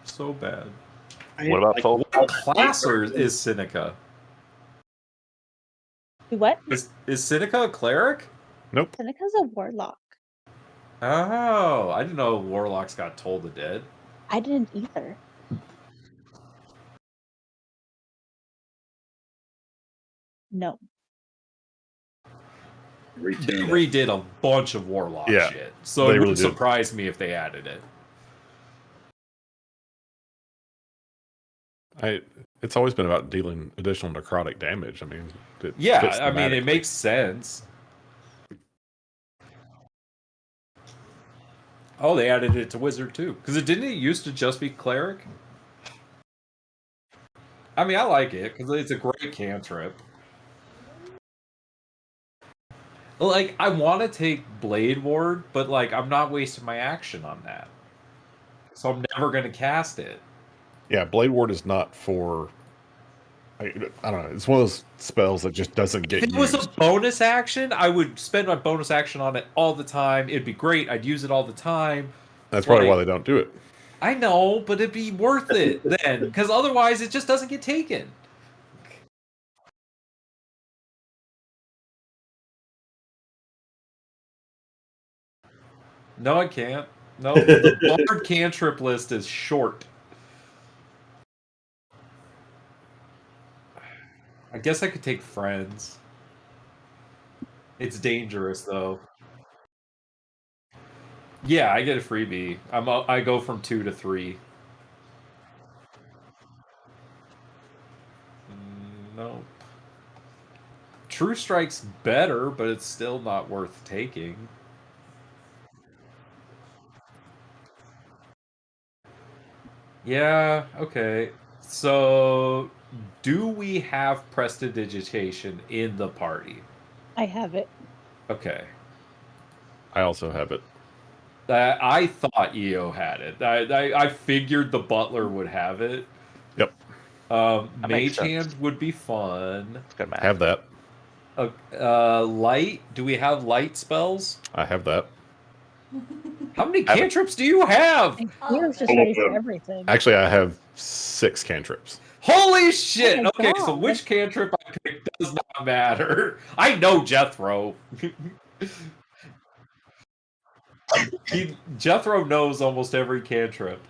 So bad. What about folk? What class is Seneca? What? Is Seneca a cleric? Nope. Seneca's a warlock. Oh, I didn't know warlocks got Toll the Dead. I didn't either. No. They redid a bunch of warlock shit, so it wouldn't surprise me if they added it. It's always been about dealing additional necrotic damage. I mean, yeah, I mean, it makes sense. Oh, they added it to wizard too, because didn't it used to just be cleric? I mean, I like it because it's a great cantrip. Like, I want to take Blade Ward, but like, I'm not wasting my action on that, so I'm never going to cast it. Yeah, Blade Ward is not for. I don't know. It's one of those spells that just doesn't get used. If it was a bonus action, I would spend my bonus action on it all the time. It'd be great. I'd use it all the time. That's probably why they don't do it. I know, but it'd be worth it then, because otherwise it just doesn't get taken. No, I can't. No, the Bard cantrip list is short. I guess I could take Friends. It's dangerous, though. Yeah, I get a freebie. I go from 2 to 3. Nope. True Strike's better, but it's still not worth taking. Yeah, okay. So, do we have Prestidigitation in the party? I have it. Okay. I also have it. I thought EO had it. I figured the butler would have it. Yep. Mage Hand would be fun. That's good math. Have that. Light? Do we have light spells? I have that. How many cantrips do you have? Hero's just ready for everything. Actually, I have 6 cantrips. Holy shit! Oh okay, God. so which cantrip I picked does not matter. I know Jethro. Jethro knows almost every cantrip.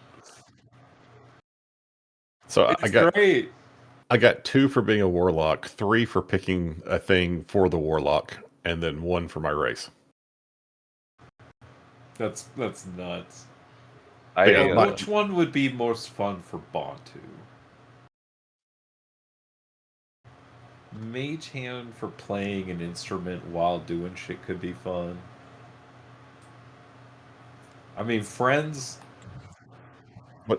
So great. I got 2 for being a warlock, 3 for picking a thing for the warlock, and then 1 for my race. That's nuts. Which one would be most fun for Bantu? Mage Hand for playing an instrument while doing shit could be fun. I mean, Friends. What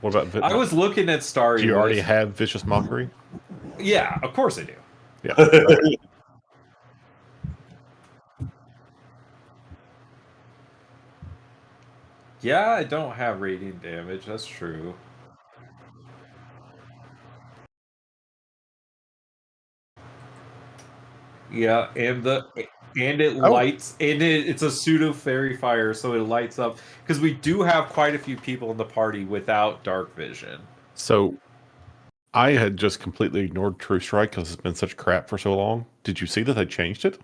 about? I was looking at Starry. Do you already have Vicious Mockery? Yeah, of course I do. Yeah. Yeah, I don't have radiant damage. That's true. Yeah, and it lights, and it's a pseudo fairy fire, so it lights up because we do have quite a few people in the party without dark vision. So, I had just completely ignored True Strike because it's been such crap for so long. Did you see that they changed it?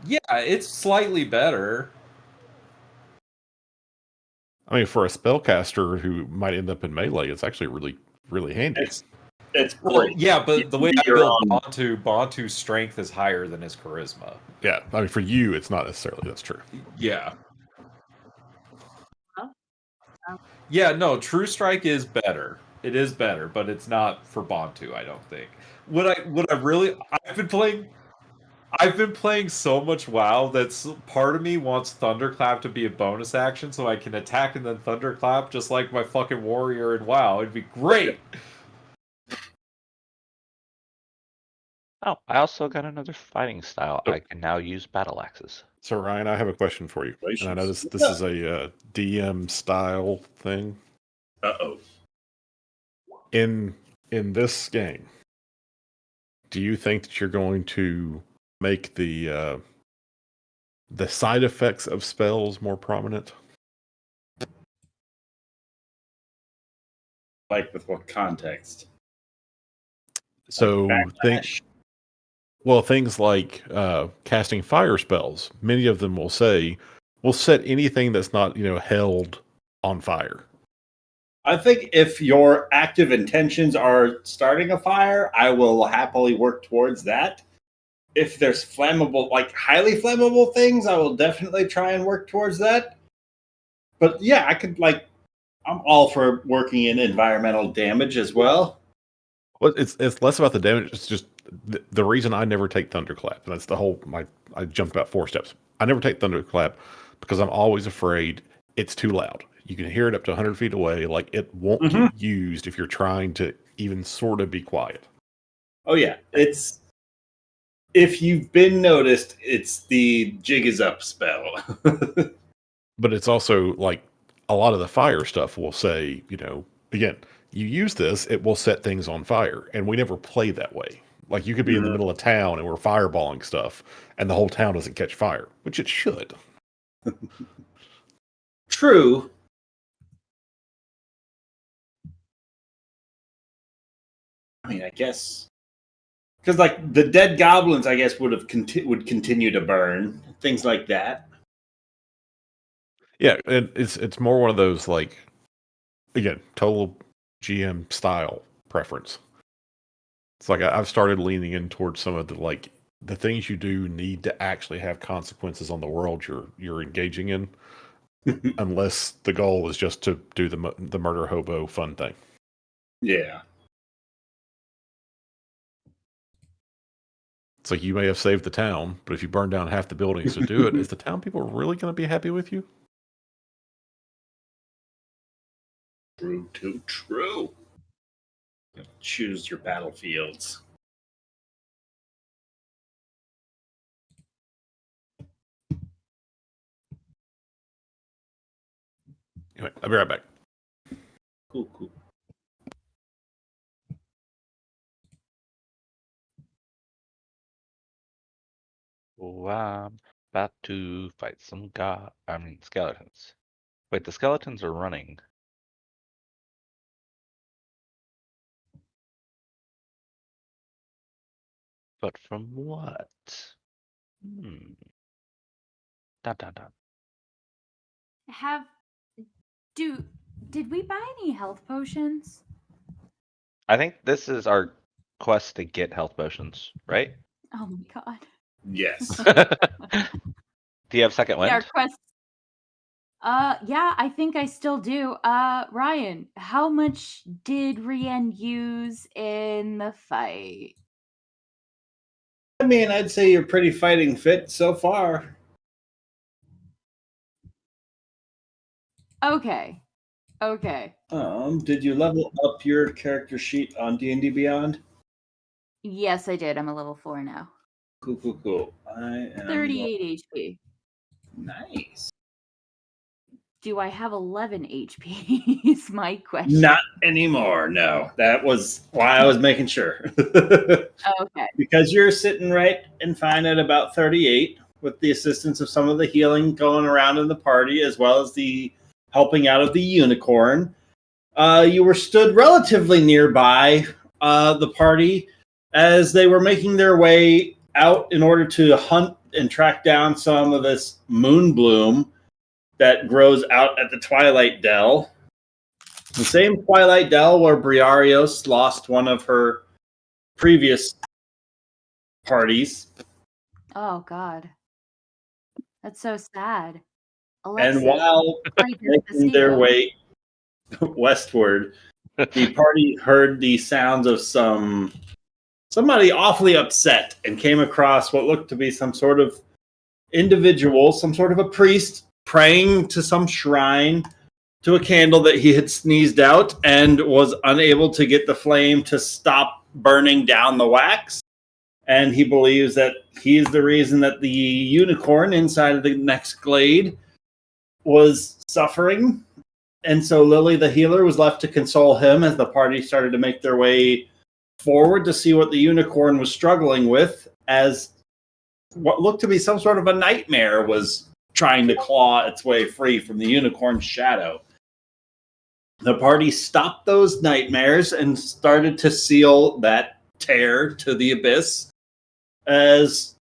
Yeah, it's slightly better. I mean, for a spellcaster who might end up in melee, it's actually really, really handy. It's great. Yeah, but the way I build Bantu's strength is higher than his charisma. Yeah, I mean, for you, it's not necessarily. That's true. Yeah. Yeah, no, True Strike is better. It is better, but it's not for Bantu, I don't think. I've been playing so much WoW that part of me wants Thunderclap to be a bonus action so I can attack and then Thunderclap just like my fucking warrior in WoW. It'd be great. Oh, I also got another fighting style. I can now use battle axes. So Ryan, I have a question for you, and I know this is a DM style thing. In this game, do you think that you're going to make the side effects of spells more prominent? Like with what context? So Backlash? things like casting fire spells. Many of them will say, "We'll set anything that's not held on fire." I think if your active intentions are starting a fire, I will happily work towards that. If there's flammable, like highly flammable things, I will definitely try and work towards that. But yeah, I'm all for working in environmental damage as well. Well, it's less about the damage. It's just the reason I never take thunderclap. And that's the whole. I jumped about 4 steps. I never take thunderclap because I'm always afraid it's too loud. You can hear it up to 100 feet away. Like it won't get used if you're trying to even sort of be quiet. Oh yeah, it's if you've been noticed, it's the jig is up spell. But it's also like a lot of the fire stuff will say, again, you use this, it will set things on fire. And we never play that way. Like you could be in the middle of town and we're fireballing stuff and the whole town doesn't catch fire, which it should. True. I mean, I guess because like the dead goblins, I guess would continue to burn, things like that. Yeah, and it's more one of those like, again, total GM style preference. It's like I've started leaning in towards some of the things you do need to actually have consequences on the world you're engaging in, unless the goal is just to do the murder hobo fun thing. Yeah. It's like you may have saved the town, but if you burn down half the buildings to do it, is the town people really going to be happy with you? True. Choose your battlefields. Anyway, I'll be right back. Cool. Oh, I'm about to fight some skeletons. Wait, the skeletons are running. But from what? Dun. Did we buy any health potions? I think this is our quest to get health potions, right? Oh my god. Yes. Do you have second wind? Yeah, our quest. Yeah, I think I still do. Ryan, how much did Rien use in the fight? I mean, I'd say you're pretty fighting fit so far. Okay. Did you level up your character sheet on D&D Beyond? Yes, I did. I'm a level 4 now. Cool. I am 38 HP. Nice. Do I have 11 HP? Is my question. Not anymore. No, that was why I was making sure. Okay. Because you're sitting right and fine at about 38 with the assistance of some of the healing going around in the party, as well as the helping out of the unicorn. You were stood relatively nearby the party as they were making their way out in order to hunt and track down some of this moon bloom that grows out at the Twilight Dell. The same Twilight Dell where Briarios lost one of her previous parties. Oh god. That's so sad. And while making their way westward, the party heard the sounds of somebody awfully upset and came across what looked to be some sort of individual, some sort of a priest praying to some shrine to a candle that he had sneezed out and was unable to get the flame to stop burning down the wax. And he believes that he's the reason that the unicorn inside of the next glade was suffering. And so Lily, the healer, was left to console him as the party started to make their way forward to see what the unicorn was struggling with, as what looked to be some sort of a nightmare was trying to claw its way free from the unicorn's shadow. The party stopped those nightmares and started to seal that tear to the abyss as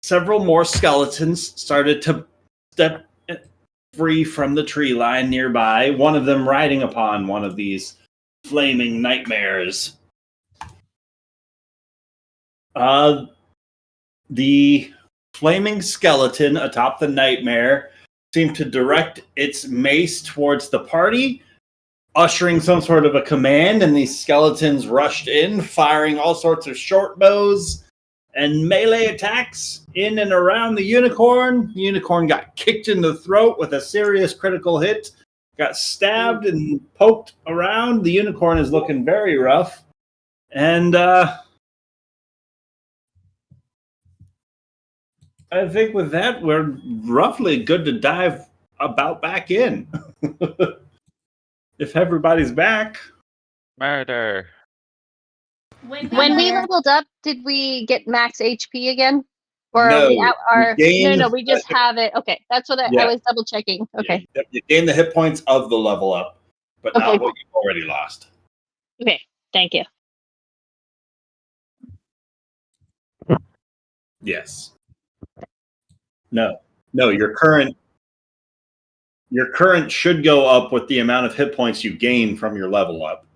several more skeletons started to step free from the tree line nearby, one of them riding upon one of these flaming nightmares. The flaming skeleton atop the nightmare seemed to direct its mace towards the party, ushering some sort of a command, and these skeletons rushed in, firing all sorts of short bows and melee attacks in and around the unicorn. The unicorn got kicked in the throat with a serious critical hit, got stabbed and poked around. The unicorn is looking very rough. And I think with that, we're roughly good to dive about back in. If everybody's back. Murder. When we leveled up, did we get max HP again? Or No, are we at our... gained, No, we just have it. Okay, that's what I was double checking. Okay. You gain the hit points of the level up, but not what you've already lost. Okay, thank you. Yes. No, your current should go up with the amount of hit points you gain from your level up.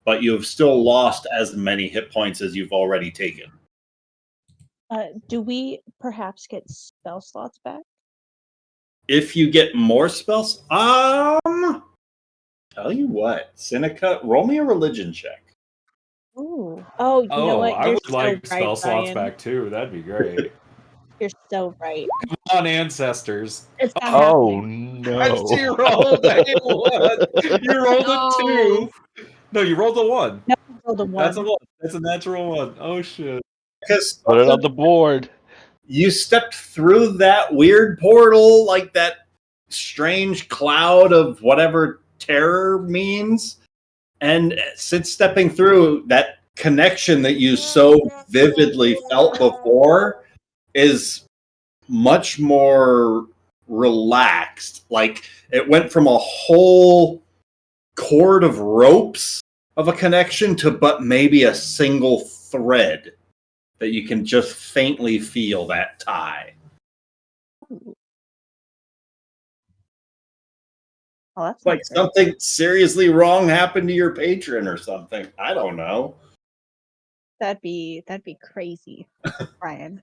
But you've still lost as many hit points as you've already taken. Do we perhaps get spell slots back? If you get more spells, tell you what, Seneca, roll me a religion check. Ooh. Oh, you know what? I You're would so like right, spell slots Brian. back too. That'd be great. You're so right. Come on, ancestors. It's not Oh happening. no! You rolled a one. You rolled a 2. No, you rolled a 1. No, you rolled a 1. That's a 1. That's a natural 1. Oh shit. Because Put it on the board. you stepped through that weird portal, like that strange cloud of whatever terror means. And since stepping through, that connection that you so vividly felt before is much more relaxed. Like it went from a whole cord of ropes of a connection to but maybe a single thread that you can just faintly feel that tie. Oh, that's Like something seriously wrong happened to your patron or something. I don't know. That'd be crazy, Brian.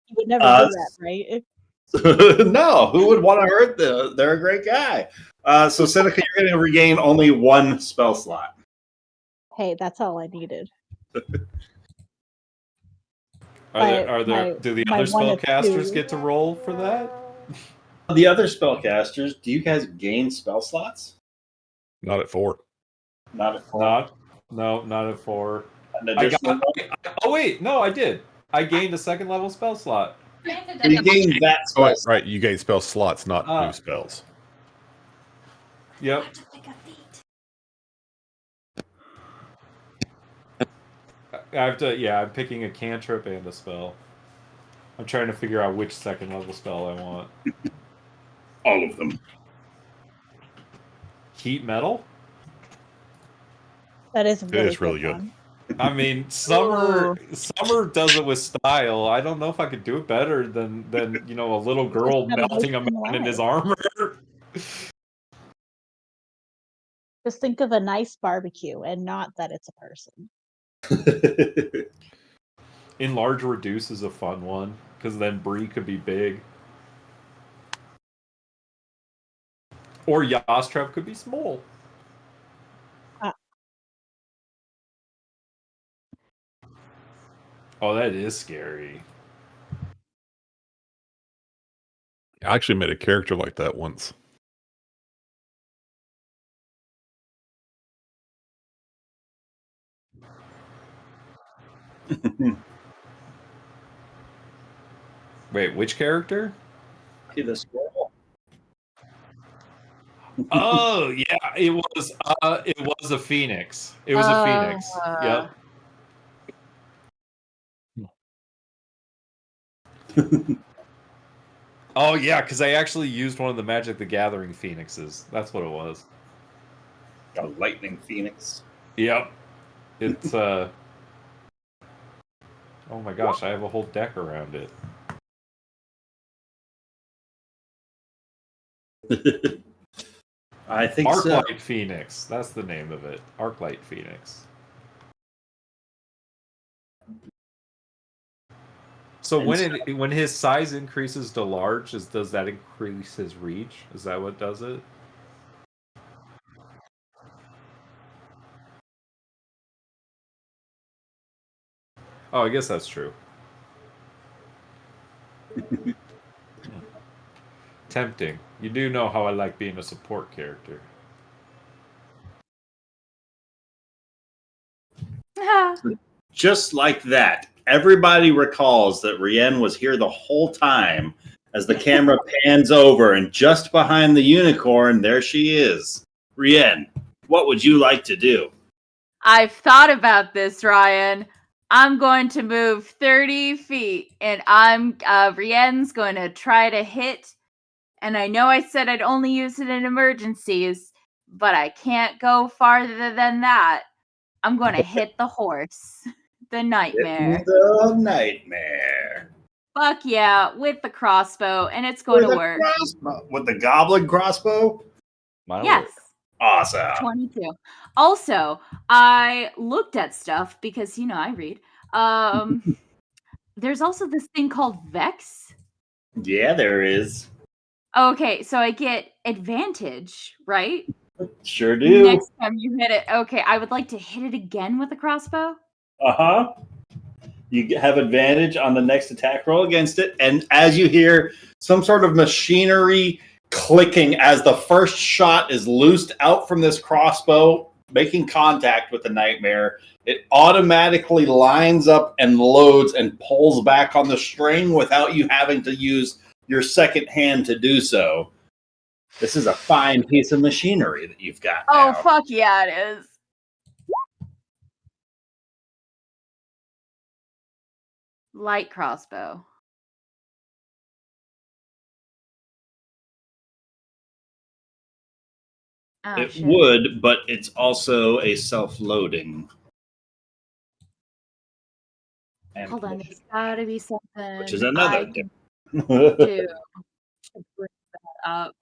You would never do that, right? No, who would want to hurt them? They're a great guy. So Seneca, you're going to regain only 1 spell slot. Hey, that's all I needed. Do the other spellcasters get to roll for that? The other spellcasters, do you guys gain spell slots? Not at 4. Not at 4. Not at 4. An additional wait, no, I did. I gained a 2nd level spell slot. You gained that spell slot. Right, you gain spell slots, not new spells. Yep. I have to. I'm picking a cantrip and a spell. I'm trying to figure out which 2nd level spell I want. All of them. Heat metal? That is really good. One. I mean, Summer does it with style. I don't know if I could do it better than a little girl melting a man in his armor. Just think of a nice barbecue and not that it's a person. Enlarge reduce is a fun one because then Bree could be big, or Yastrev could be small. Oh, that is scary. I actually made a character like that once. Wait, which character? The squirrel. Oh yeah, it was a phoenix. It was a phoenix. Yep. Oh yeah, because I actually used one of the Magic the Gathering phoenixes. That's what it was. A lightning phoenix. Yep. It's oh my gosh, I have a whole deck around it. I think so. Arclight Phoenix. That's the name of it. Arclight Phoenix. So when his size increases to large, does that increase his reach? Is that what does it? Oh, I guess that's true. Tempting. You do know how I like being a support character. Just like that, everybody recalls that Rien was here the whole time as the camera pans over, and just behind the unicorn, there she is. Rien, what would you like to do? I've thought about this, Ryan. I'm going to move 30 feet, and Rienne's going to try to hit. And I know I said I'd only use it in emergencies, but I can't go farther than that. I'm going to hit the horse. The nightmare. The nightmare. Fuck yeah, with the crossbow, and it's going to work. With the goblin crossbow? Yes. Awesome. 22. Also, I looked at stuff because, I read. There's also this thing called Vex. Yeah, there is. Okay, so I get advantage, right? Sure do. Next time you hit it. Okay, I would like to hit it again with a crossbow. Uh-huh. You have advantage on the next attack roll against it, and as you hear some sort of machinery clicking as the first shot is loosed out from this crossbow, making contact with the nightmare, it automatically lines up and loads and pulls back on the string without you having to use your second hand to do so. This is a fine piece of machinery that you've got now. Oh, fuck yeah, it is. Light crossbow. Oh, it shit. would, but it's also a self-loading. Hold on, there's gotta be something which is another I can difference. do to bring that up.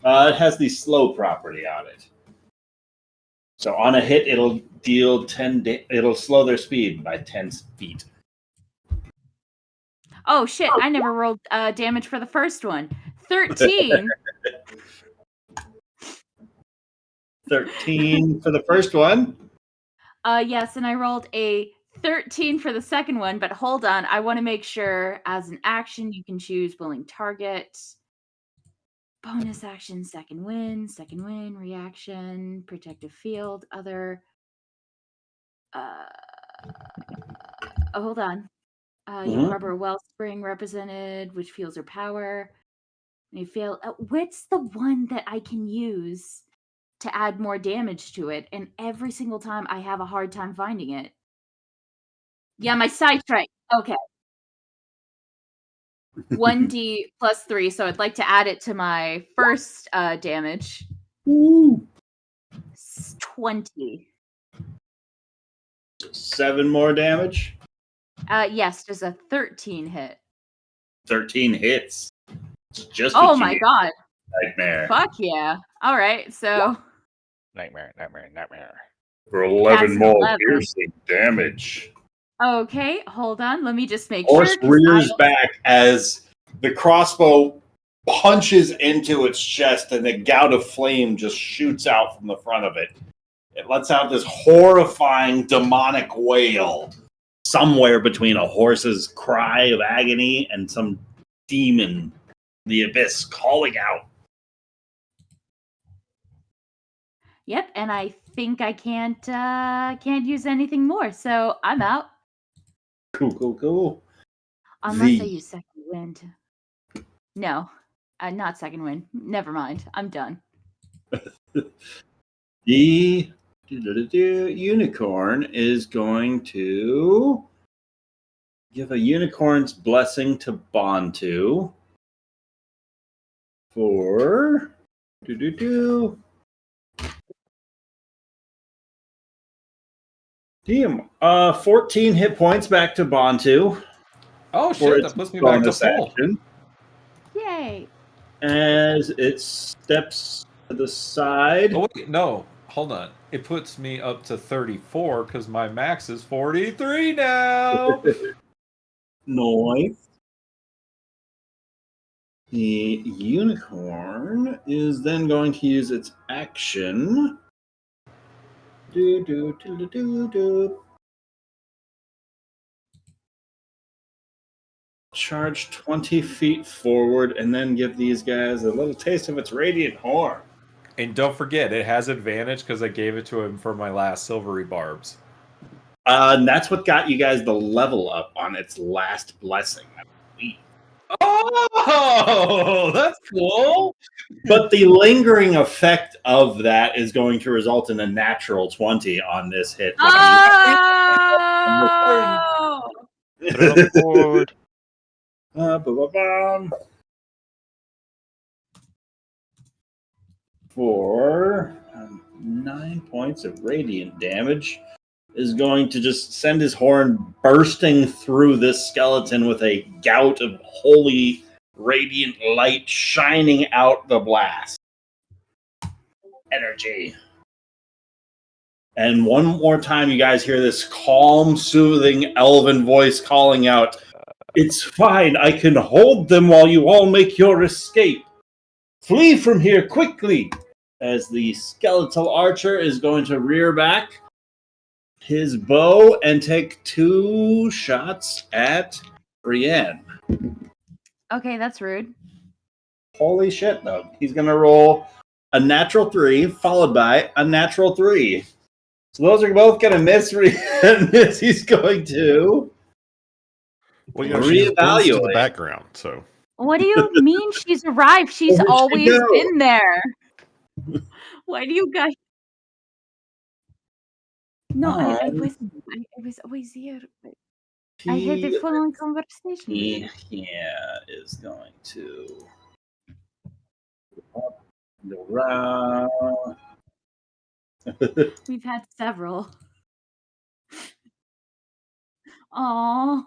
It has the slow property on it. So on a hit, it'll deal 10. It'll slow their speed by 10 feet. Oh shit! I never rolled damage for the first one. 13. 13 for the first one. Yes, and I rolled a 13 for the second one. But hold on, I want to make sure. As an action, you can choose willing target. Bonus action, second win, reaction, protective field, other. Hold on. You harbor a wellspring represented, which feels your power. You fail. What's the one that I can use to add more damage to it? And every single time I have a hard time finding it. Yeah, my side strike. Okay. 1d plus 3, so I'd like to add it to my first damage. Ooh. 20. 7 more damage. Yes, just a 13 hit. 13 hits. It's just oh my god. Nightmare. Fuck yeah. All right, so Nightmare. For 11 That's more 11. piercing damage. Okay, hold on. Let me just make Horse sure. rears back as the crossbow punches into its chest, and a gout of flame just shoots out from the front of it. It lets out this horrifying demonic wail, somewhere between a horse's cry of agony and some demon in the abyss calling out. Yep, and I think I can't use anything more, so I'm out. Cool. Unless I use second wind. No, not second wind. Never mind. I'm done. The unicorn is going to give a unicorn's blessing to Bantu. For 14 hit points back to Bantu. Oh for shit! its That puts me back to bonus full. action. Yay. As it steps to the side. Oh wait, no, hold on. It puts me up to 34 because my max is 43 now. Noise. The unicorn is then going to use its action. Charge 20 feet forward and then give these guys a little taste of its radiant horn. And don't forget, it has advantage because I gave it to him for my last silvery barbs. And that's what got you guys the level up on its last blessing. Oh, that's cool. But the lingering effect of that is going to result in a natural 20 on this hit. Oh! Put it on the board. For 9 points of radiant damage, is going to just send his horn bursting through this skeleton with a gout of holy radiant light shining out the blast. Energy. And one more time, you guys hear this calm, soothing elven voice calling out, "It's fine, I can hold them while you all make your escape. Flee from here quickly!" As the skeletal archer is going to rear back his bow and take 2 shots at Brienne. Okay, that's rude. Holy shit, though. He's going to roll a natural 3, followed by a natural 3. So those are both going to miss. He's going to Well, you know, she just blends into the reevaluate. background, so. What do you mean she's arrived? She's Where did she always go? been there. Why do you guys? No, I wasn't. I was always here. But I had a full-on conversation. He is going to up and around. We've had several. Aww.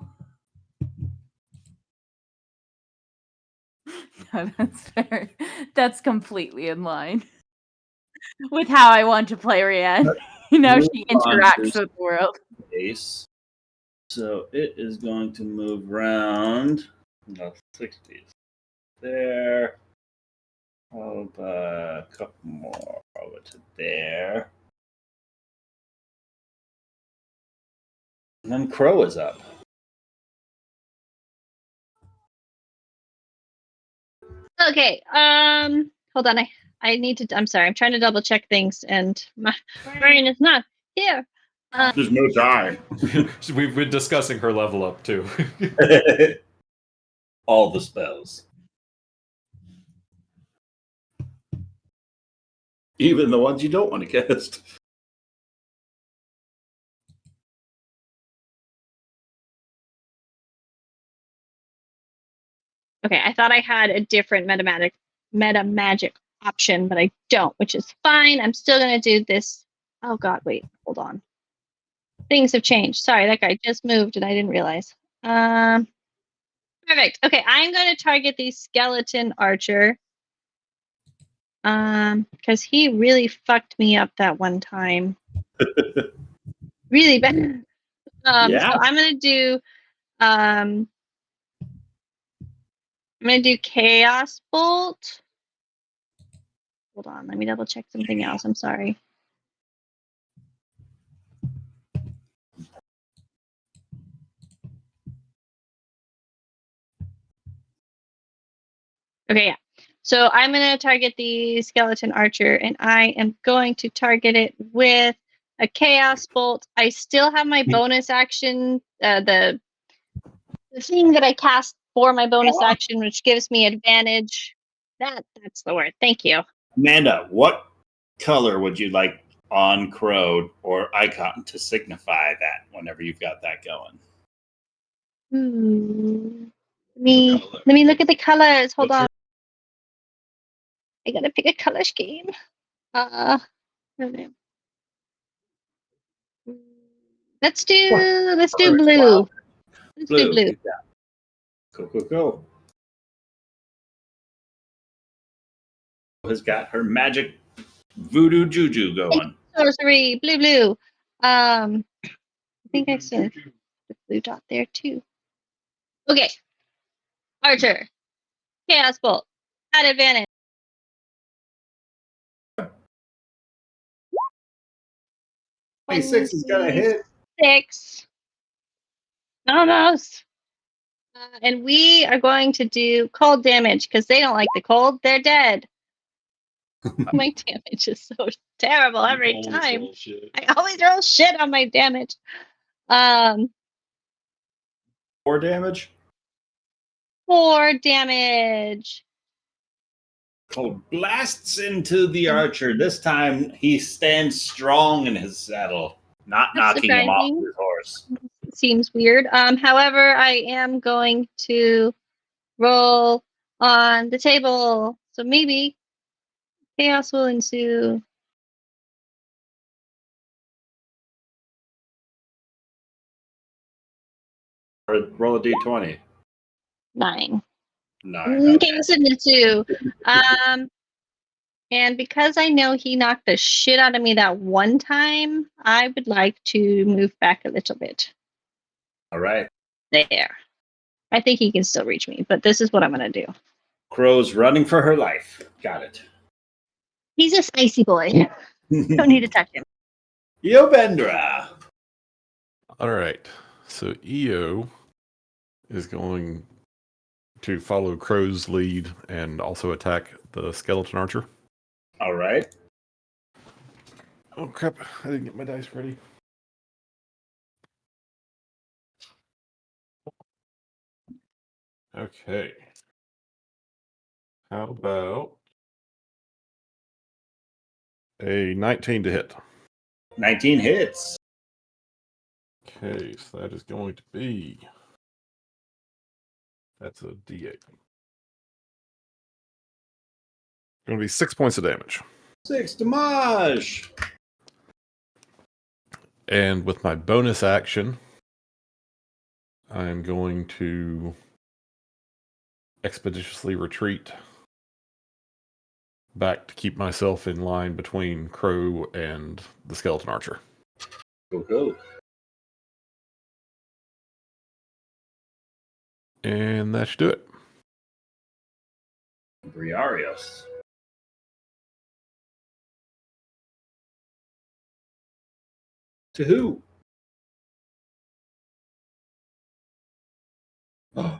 No, that's fair. That's completely in line with how I want to play Rianne. You know, she interacts with the world. Base. So it is going to move around the 60s. There. A couple more over to there. And then Crow is up. Okay. Hold on. I need to. I'm sorry. I'm trying to double check things, and my brain is not here. There's no time. We've been discussing her level up too. All the spells. Even the ones you don't want to cast. Okay, I thought I had a different meta magic option, but I don't, which is fine. I'm still gonna do this. Oh God, wait, hold on. Things have changed. Sorry, that guy just moved and I didn't realize. Perfect. Okay, I'm gonna target the skeleton archer. Because he really fucked me up that one time. Really bad. Yeah. So I'm gonna do Chaos Bolt. Hold on, let me double check something else. I'm sorry. Okay, yeah. So I'm gonna target the skeleton archer, and I am going to target it with a Chaos Bolt. I still have my bonus action, the thing that I cast for my bonus action, which gives me advantage. That's the word. Thank you. Amanda, what color would you like on Crow or icon to signify that whenever you've got that going? Let me look at the colors. Hold on. I gotta pick a color scheme. Let's do blue. Let's do blue. Yeah. Go. Has got her magic voodoo juju going. Sorcery, blue. I think I said the blue dot there too. Okay. Archer. Chaos Bolt. At advantage. 26 is gonna hit. 6. Almost. And we are going to do cold damage because they don't like the cold. They're dead. My damage is so terrible every time. I always roll shit on my damage. 4 damage. 4 damage. Cold blasts into the archer. This time he stands strong in his saddle, not That's knocking him off surprising. his horse. Seems weird. However, I am going to roll on the table. So maybe chaos will ensue. Roll a d20. 9. 9. Okay. Chaos will ensue. And because I know he knocked the shit out of me that one time, I would like to move back a little bit. All right. There. I think he can still reach me, but this is what I'm going to do. Crow's running for her life. Got it. He's a spicy boy. Don't need to touch him. Yobendra. All right. So EO is going to follow Crow's lead and also attack the skeleton archer. All right. Oh crap! I didn't get my dice ready. Okay. How about a 19 to hit? 19 hits. Okay, so that is going to be... That's a D8. Going to be 6 points of damage. 6 damage. And with my bonus action, I'm going to expeditiously retreat back to keep myself in line between Crow and the skeleton archer. Go. And that should do it. Briarios. To who? Oh.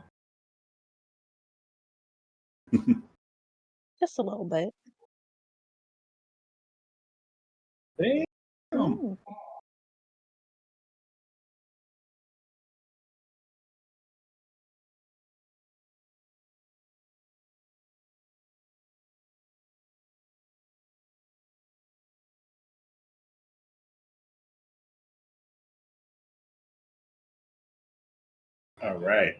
Just a little bit. Damn. Ooh. All right.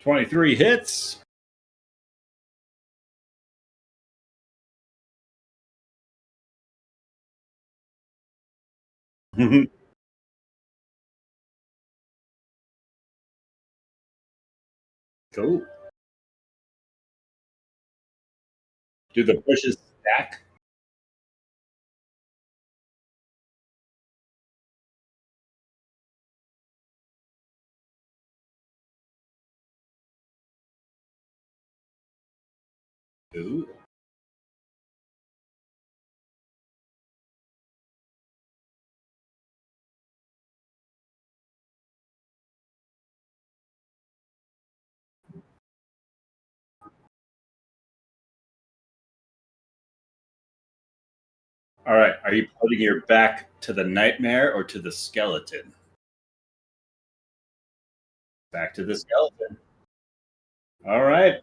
$23 hits. Cool. Do the bushes stack? Ooh. All right. Are you putting your back to the nightmare or to the skeleton? Back to the skeleton. All right.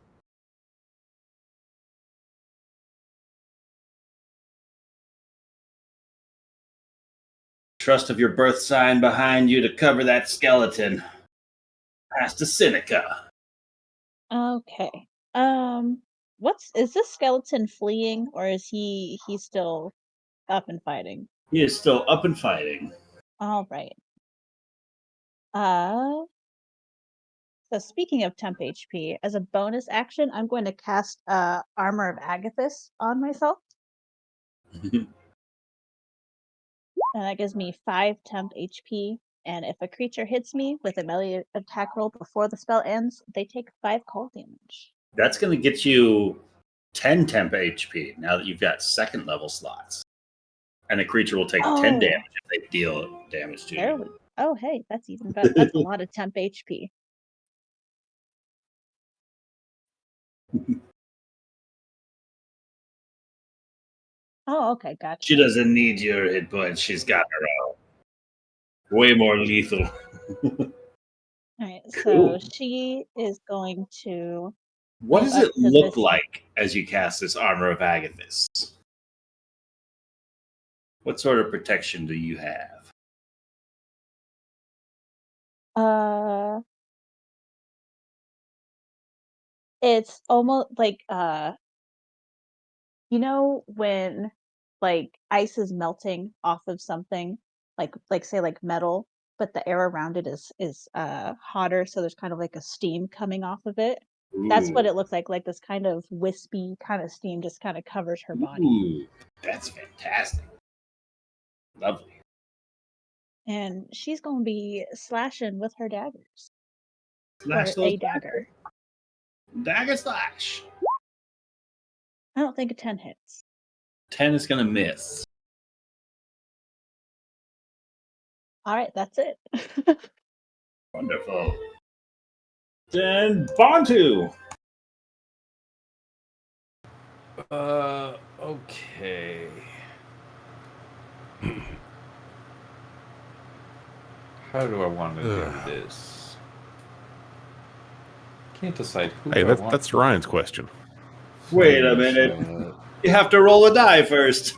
Trust of your birth sign behind you to cover that skeleton. Pass to Seneca. Okay. Is this skeleton fleeing or is he still up and fighting? He is still up and fighting. All right. So speaking of temp HP, as a bonus action, I'm going to cast Armor of Agathis on myself. And that gives me 5 temp HP. And if a creature hits me with a melee attack roll before the spell ends, they take 5 cold damage. That's going to get you 10 temp HP now that you've got second level slots. And a creature will take 10 damage if they deal damage to There you. we Oh, hey, that's even better. That's a lot of temp HP. Oh, okay, gotcha. She doesn't need your hit points. She's got her own. Way more lethal. All right, Cool. so she is going to. What move does up it to look this- like as you cast this Armor of Agathis? What sort of protection do you have? It's almost like you know when like ice is melting off of something, like say like metal, but the air around it is hotter, so there's kind of like a steam coming off of it. That's what Ooh. it looks like this kind of wispy kind of steam just kind of covers her body. Ooh, that's fantastic. Lovely. And she's going to be slashing with her daggers. Slash Or those a dagger. Dagger slash. I don't think a 10 hits. 10 is going to miss. All right, that's it. Wonderful. Then Bantu. Okay. How do I want to do this? Can't decide who Hey, I want. that's Ryan's question. Wait a minute. You have to roll a die first.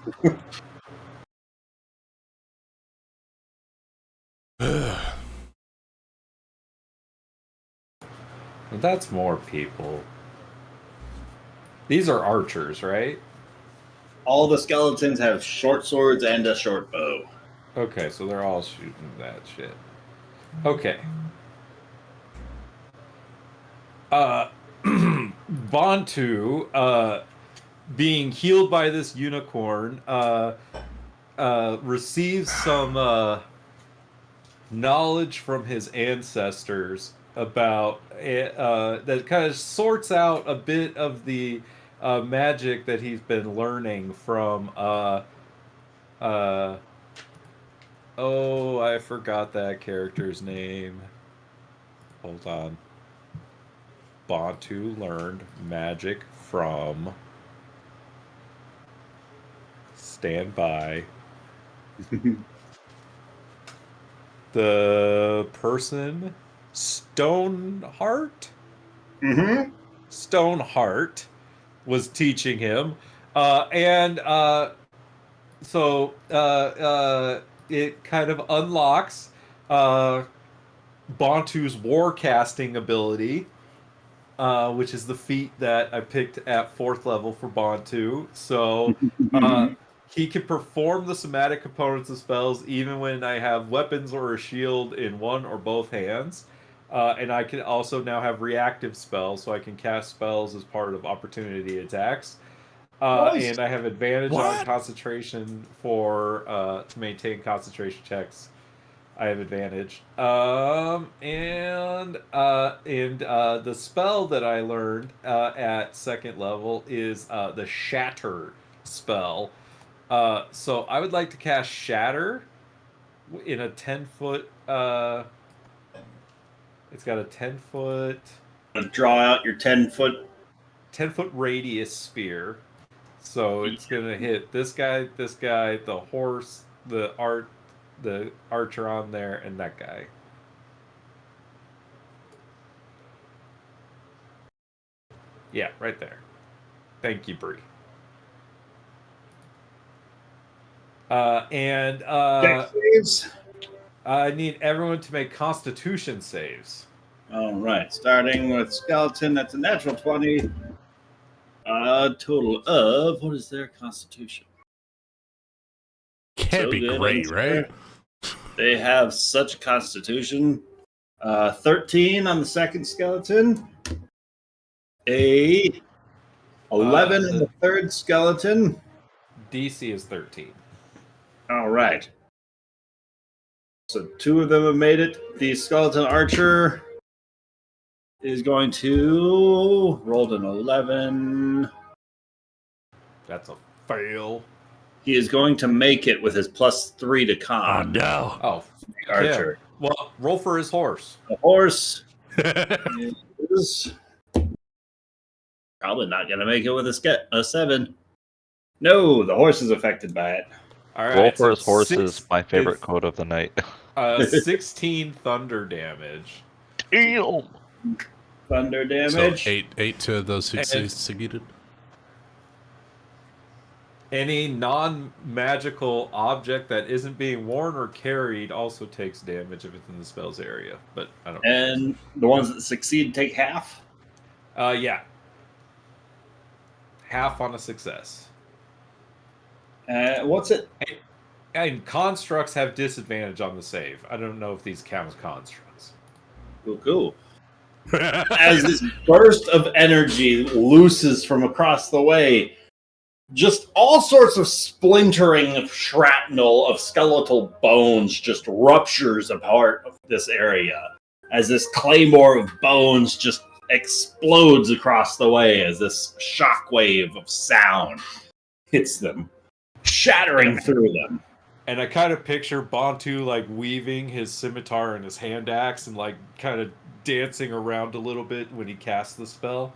That's more people. These are archers, right? All the skeletons have short swords and a short bow. Okay, so they're all shooting that shit. Okay. Bantu, being healed by this unicorn, receives some knowledge from his ancestors about that kind of sorts out a bit of the magic that he's been learning from oh, I forgot that character's name. Hold on. Bantu learned magic from. Stand by. The person, Stoneheart? Mm-hmm. Stoneheart was teaching him. So it kind of unlocks Bantu's warcasting ability, which is the feat that I picked at 4th level for Bantu. So he can perform the somatic components of spells even when I have weapons or a shield in one or both hands. And I can also now have reactive spells, so I can cast spells as part of opportunity attacks. And I have advantage on concentration for to maintain concentration checks. I have advantage. The spell that I learned at 2nd level is the Shatter spell. So I would like to cast Shatter in a 10-foot. It's got a 10-foot. Draw out your 10-foot 10-foot radius sphere. So it's gonna hit this guy, the horse, the archer on there, and that guy. Yeah, right there. Thank you, Bree. And Dex saves. I need everyone to make Constitution saves. All right, starting with skeleton. That's a natural 20. Total of what is their Constitution? Can't be good, great, right? They have such a Constitution. 13 on the second skeleton. A 11 on the third skeleton. DC is 13. All right. So 2 of them have made it. The skeleton archer is going to roll an 11. That's a fail. He is going to make it with his +3 to con. Oh no! Oh, Archer. Yeah. Well, roll for his horse. The horse is probably not going to make it with a 7. No, the horse is affected by it. All right. Roll for his horse is my favorite quote of the night. 16 thunder damage. Damn. Thunder damage. So eight to those who succeeded. Any non-magical object that isn't being worn or carried also takes damage if it's in the spell's area. But I don't. And the ones that succeed take half. Yeah. Half on a success. What's it? And constructs have disadvantage on the save. I don't know if these count as constructs. Cool. As this burst of energy looses from across the way, just all sorts of splintering of shrapnel of skeletal bones just ruptures apart of this area as this claymore of bones just explodes across the way as this shockwave of sound hits them, shattering through them. And I kind of picture Bantu like weaving his scimitar and his hand axe and like kind of dancing around a little bit when he casts the spell.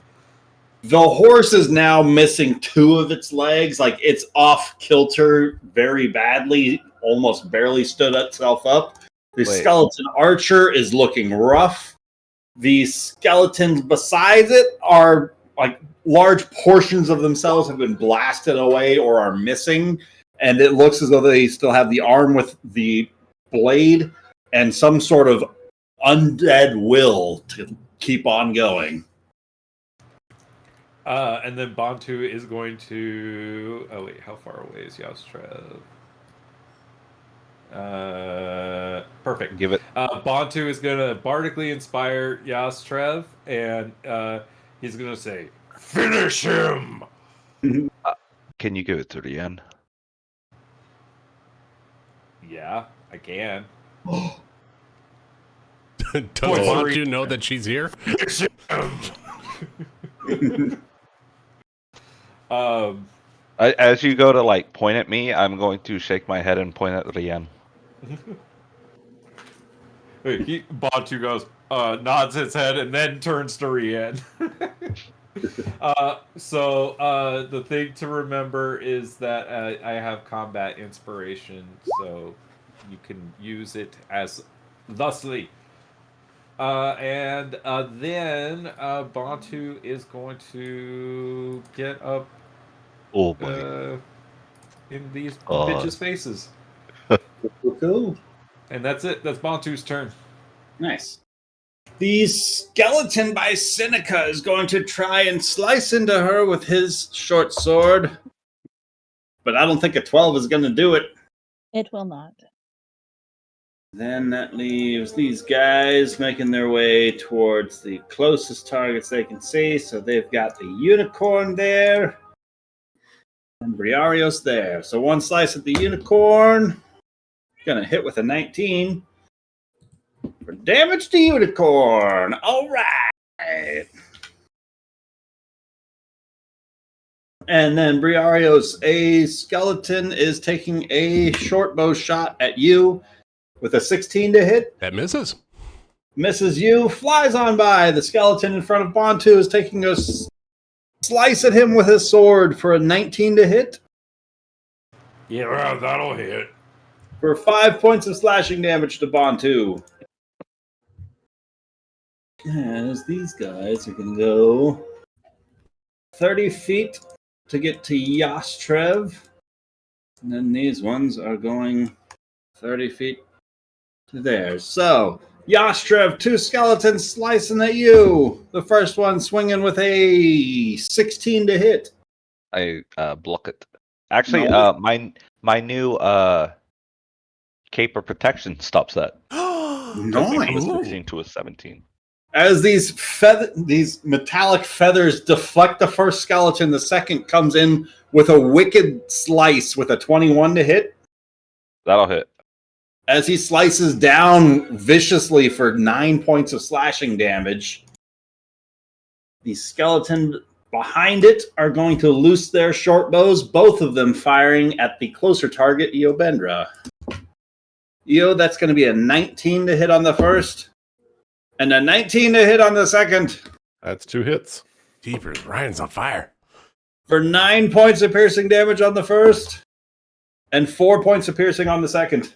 The horse is now missing 2 of its legs. Like, it's off kilter very badly, almost barely stood itself up. The skeleton archer is looking rough. The skeletons besides it are like large portions of themselves have been blasted away or are missing. And it looks as though they still have the arm with the blade and some sort of undead will to keep on going. And then Bantu is going to... Oh, wait. How far away is Yastrev? Perfect. Give it. Bantu is going to bardically inspire Yastrev, and he's going to say, "Finish him!" Can you give it to Rien? Yeah, I can. Does Bantu know that she's here? As you go to like point at me, I'm going to shake my head and point at Rien. Bantu goes, nods his head, and then turns to Rien. So the thing to remember is that I have combat inspiration, so you can use it as thusly. And then Bantu is going to get up in these bitches' faces. Cool. And that's it. That's Bantu's turn. Nice. The skeleton by Seneca is going to try and slice into her with his short sword. But I don't think a 12 is going to do it. It will not. Then that leaves these guys making their way towards the closest targets they can see. So they've got the unicorn there. And Briarios there. So one slice at the unicorn. Gonna hit with a 19. For damage to unicorn. All right. And then Briarios, a skeleton is taking a short bow shot at you with a 16 to hit. That misses. Misses you, flies on by. The skeleton in front of Bantu is taking a slice at him with his sword for a 19 to hit. Yeah, that'll hit. For 5 points of slashing damage to Bantu. As these guys are going to go 30 feet to get to Yastrev. And then these ones are going 30 feet to there. So, Yastrev, 2 skeletons slicing at you. The first one swinging with a 16 to hit. I block it. Actually, Nice. my new cape of protection stops that. Took me from a Nice. 16 to a 17. As these metallic feathers deflect the first skeleton, the second comes in with a wicked slice with a 21 to hit. That'll hit. As he slices down viciously for 9 points of slashing damage, the skeleton behind it are going to loose their short bows, both of them firing at the closer target, Eobendra. Eo, that's going to be a 19 to hit on the first, and a 19 to hit on the second. That's 2 hits. Jeepers, Ryan's on fire. For 9 points of piercing damage on the first, and 4 points of piercing on the second.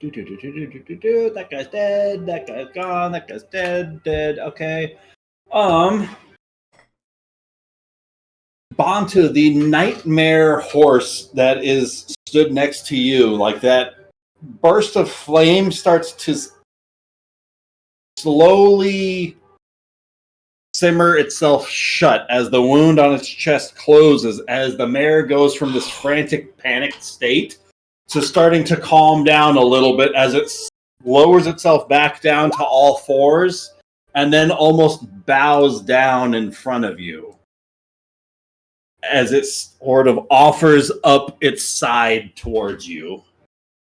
That guy's dead. That guy's gone. That guy's dead. Dead. Okay. Bantu, the nightmare horse that is stood next to you, like that burst of flame starts to slowly simmer itself shut as the wound on its chest closes, as the mare goes from this frantic, panicked state to starting to calm down a little bit as it lowers itself back down to all fours and then almost bows down in front of you as it sort of offers up its side towards you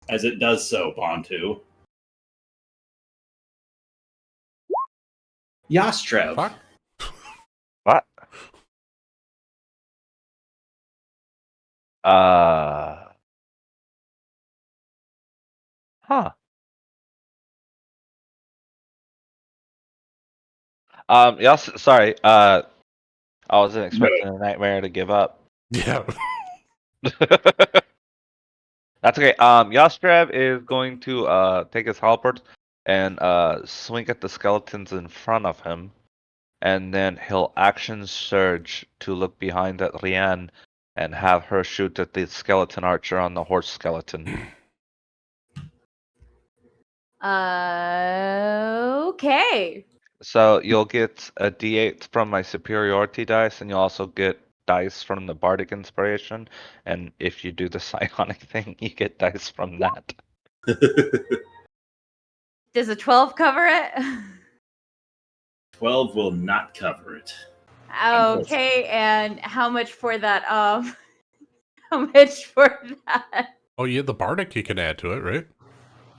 as it does so, Bantu. Yastrev. Fuck. What? Huh. Yes, sorry. I wasn't expecting a nightmare to give up. Yeah. That's okay. Yastrev is going to take his halberd and swing at the skeletons in front of him, and then he'll action surge to look behind at Rian and have her shoot at the skeleton archer on the horse skeleton. Okay. So you'll get a D8 from my superiority dice, and you'll also get dice from the bardic inspiration. And if you do the psionic thing, you get dice from that. Does a 12 cover it? 12 will not cover it. Okay, and how much for that? How much for that? Oh, yeah, the bardic you can add to it, right?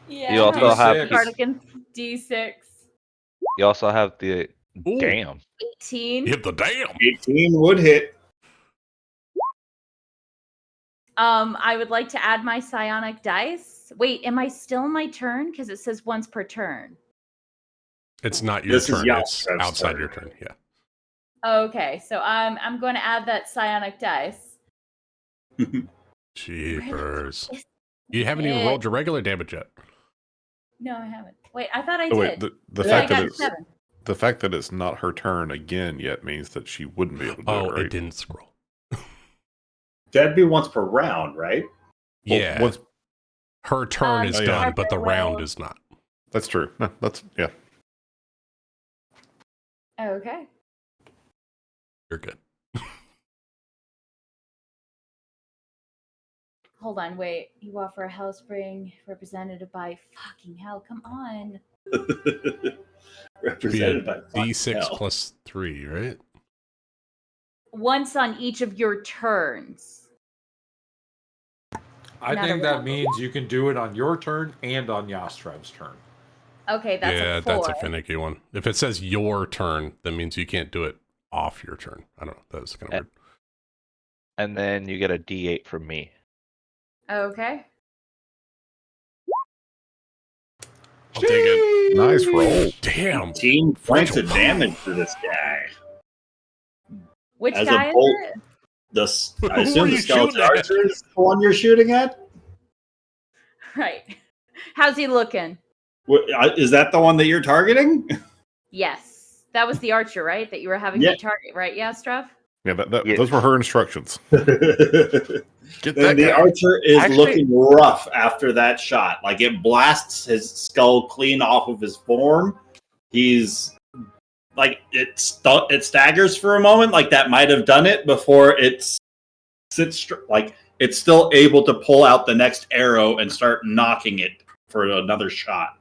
Yeah. You also have Cardigan D6. You also have the Ooh. damn. 18. You hit the damn. 18 would hit. I would like to add my psionic dice. Wait, am I still in my turn? Because it says once per turn. It's not your This is turn. It's Yastrev's outside turn. your turn. Yeah. Okay, so I'm going to add that psionic dice. Jeepers. You haven't even rolled your regular damage yet. No, I haven't. Wait, I thought I Oh, did. wait, the Yeah, I fact that got it's 7. the fact that it's not her turn again yet means that she wouldn't be able to do it, right? It didn't scroll. That'd be once per round, right? Well, Yeah. once- Her turn is yeah. done, but the Well- round is not. that's true. No, that's yeah. Okay. You're good. Hold on, wait. You offer a Hellspring represented by fucking hell. Come on. Be a Represented by D6 hell. plus 3, right? Once on each of your turns. I Not think a that round. means you can do it on your turn and on Yastrev's turn. Okay, that's Yeah, a 4. that's a finicky one. If it says your turn, that means you can't do it off your turn. I don't know. That's kind of weird. And then you get a D8 from me. Okay. I'll take it. Nice roll. Damn. 18 points of Virtual. damage for this guy. Which As a guy is bolt- it? I Who assume are the you skeleton shooting at? archer is the one you're shooting at? Right. How's he looking? Is that the one that you're targeting? Yes. That was the archer, right? That you were having Yeah. me target, right? Yeah, Struff? Yeah, Yeah. those were her instructions. Then Get that the guy. archer is Actually- looking rough after that shot. Like it blasts his skull clean off of his form. He's like it staggers for a moment, like that might have done it before it sits like it's still able to pull out the next arrow and start knocking it for another shot.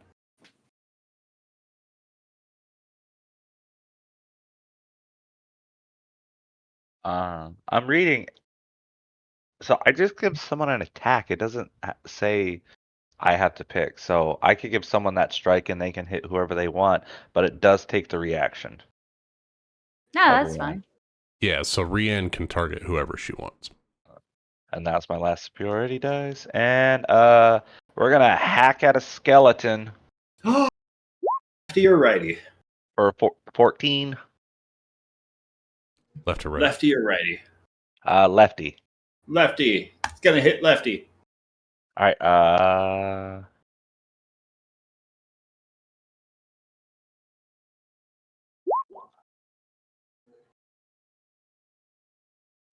I'm reading. So I just give someone an attack. It doesn't say I have to pick. So I could give someone that strike and they can hit whoever they want, but it does take the reaction. No, of that's Rian. fine. Yeah, so Rian can target whoever she wants. And that's my last superiority dice. And we're gonna hack at a skeleton Lefty or righty? for 14. Left or right? Lefty or righty? Lefty. Lefty. It's gonna hit lefty. All right.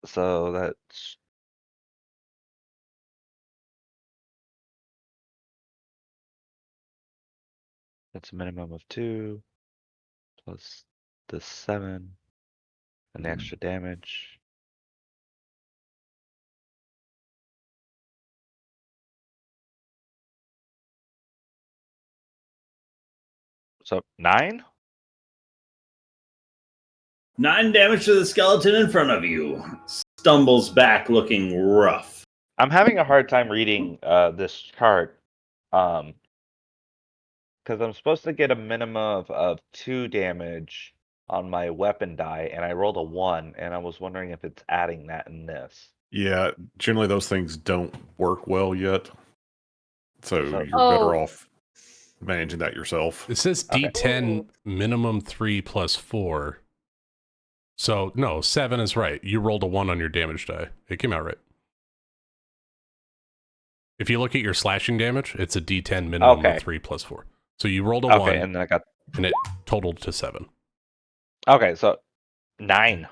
So that's a minimum of 2 plus the 7 and the extra damage. So 9? 9 damage to the skeleton in front of you. Stumbles back looking rough. I'm having a hard time reading this chart. Because I'm supposed to get a minimum of 2 damage on my weapon die, and I rolled a 1, and I was wondering if it's adding that in this. Yeah, generally those things don't work well yet. So you're Oh. better off managing that yourself. It says Okay. D10 minimum 3 plus 4. So, no, 7 is right. You rolled a 1 on your damage die. It came out right. If you look at your slashing damage, it's a D10 minimum Okay. of 3 plus 4. So you rolled a 1, Okay, and then I got. and it totaled to 7. Okay, so 9.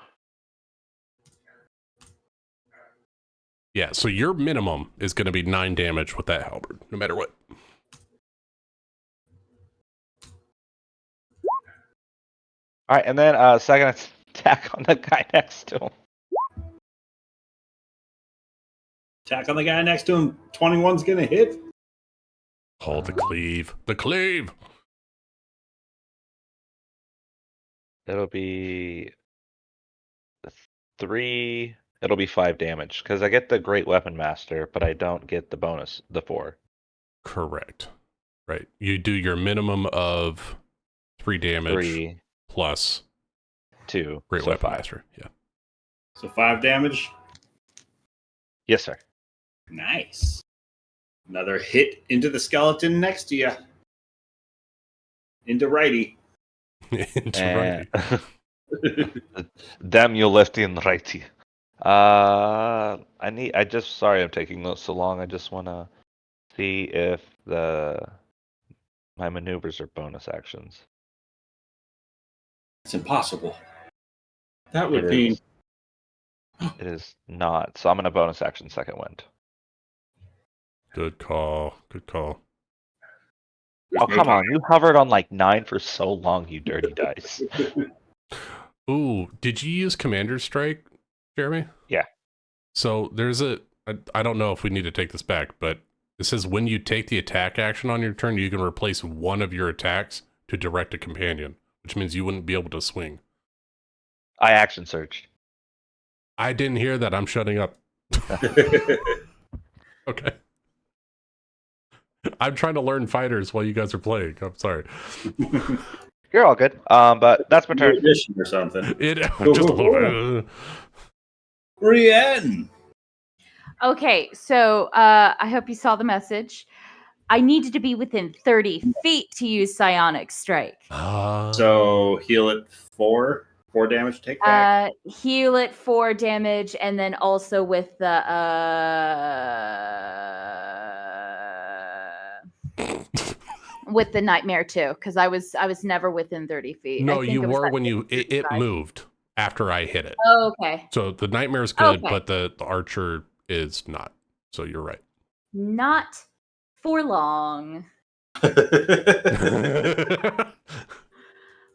Yeah, so your minimum is going to be 9 damage with that halberd, no matter what. All right, and then second attack on the guy next to him. Attack on the guy next to him. 21's gonna hit. Oh, the cleave. The cleave! It'll be 3. It'll be 5 damage because I get the Great Weapon Master, but I don't get the bonus, the 4. Correct. Right. You do your minimum of 3 damage 3, plus 2, Great so Weapon 5. Master. Yeah. So 5 damage. Yes, sir. Nice. Another hit into the skeleton next to you. Into righty. Into righty. Damn you, lefty and righty. I just sorry I'm taking notes so long. I just want to see if my maneuvers are bonus actions. It's impossible. That would It mean is. It is not. So I'm gonna bonus action second wind. Good call. Good call. Oh come on! You hovered on like 9 for so long, you dirty dice. Ooh, did you use Commander's Strike, Jeremy? Yeah. So there's I don't know if we need to take this back, but it says when you take the attack action on your turn, you can replace one of your attacks to direct a companion, which means you wouldn't be able to swing. I action surged. I didn't hear that. I'm shutting up. Okay. I'm trying to learn fighters while you guys are playing. I'm sorry. You're all good. But that's my turn. Addition or something. Just a little bit. Brienne. Okay, so I hope you saw the message. I needed to be within 30 feet to use Psionic Strike. So heal it 4 damage. Take back. Heal it 4 damage, and then also with the with the nightmare too, because I was never within 30 feet. I No, think you it was were that when it 35. moved. after I hit it. Oh, okay. So the nightmare is good, Okay. but the archer is not. So you're right. Not for long.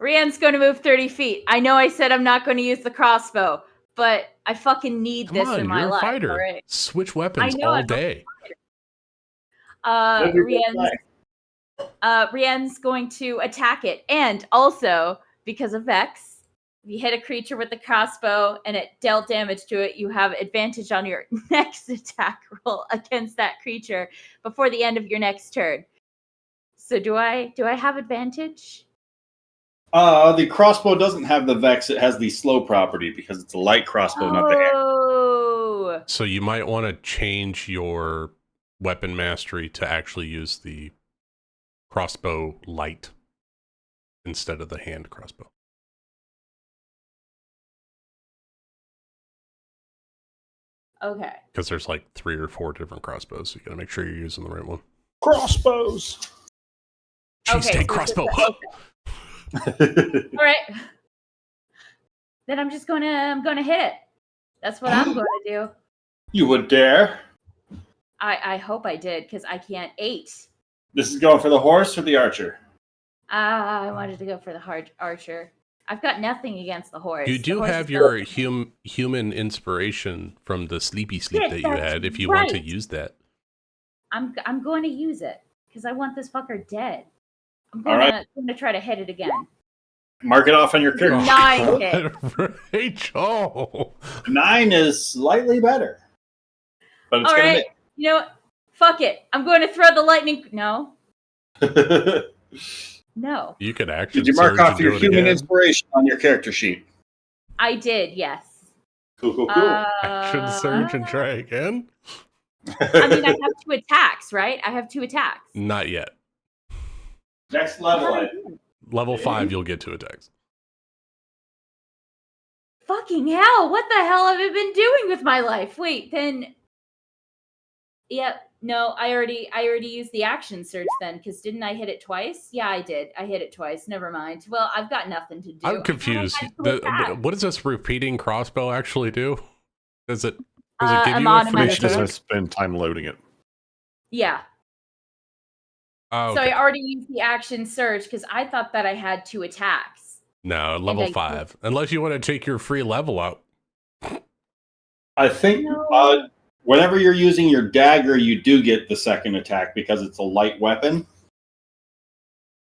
Rian's going to move 30 feet. I know I said I'm not going to use the crossbow, but I fucking need Come this on, in my you're a life. fighter. All right. Switch weapons I know, all I'm a day. Live your best life. Rian's going to attack it. And also, because of Vex, if you hit a creature with the crossbow and it dealt damage to it, you have advantage on your next attack roll against that creature before the end of your next turn. So do I have advantage? The crossbow doesn't have the Vex. It has the slow property because it's a light crossbow, not the hand. Oh. So you might want to change your weapon mastery to actually use the crossbow light instead of the hand crossbow. Okay. Because there's like 3 or 4 different crossbows. So you got to make sure you're using the right one. Crossbows. Cheesesteak so crossbow. All right. Then I'm gonna hit it. That's what I'm gonna do. You would dare? I hope I did, because I can't 8. This is going for the horse or the archer? I wanted to go for the archer. I've got nothing against the horse. You The do horse have is your broken. human inspiration from the sleepy sleep Shit, that you that's had if you want to right. use that. I'm going to use it because I want this fucker dead. I'm All right. gonna try to hit it again. Mark it off on your character. 9 hit. Rachel. 9 is slightly better. But it's All going right. You know what? Fuck it. I'm going to throw the lightning. No. to No. You could actually. Did you mark off your human inspiration on your character sheet? I did, yes. Cool. Action surge and try again? I mean, I have 2 attacks, right? I have 2 attacks. Not yet. Next level. Level 5, you'll get 2 attacks. Fucking hell! What the hell have I been doing with my life? Wait, then. Yep. No, I already used the action surge then, because didn't I hit it twice? Yeah, I did. I hit it twice. Never mind. Well, I've got nothing to do. I'm confused. What does this repeating crossbow actually do? Does it give you a free She doesn't attack? spend time loading it. Yeah. Oh, So okay. I already used the action surge because I thought that I had 2 attacks. No, level I 5. Unless you want to take your free level out. I think No. whenever you're using your dagger, you do get the second attack because it's a light weapon.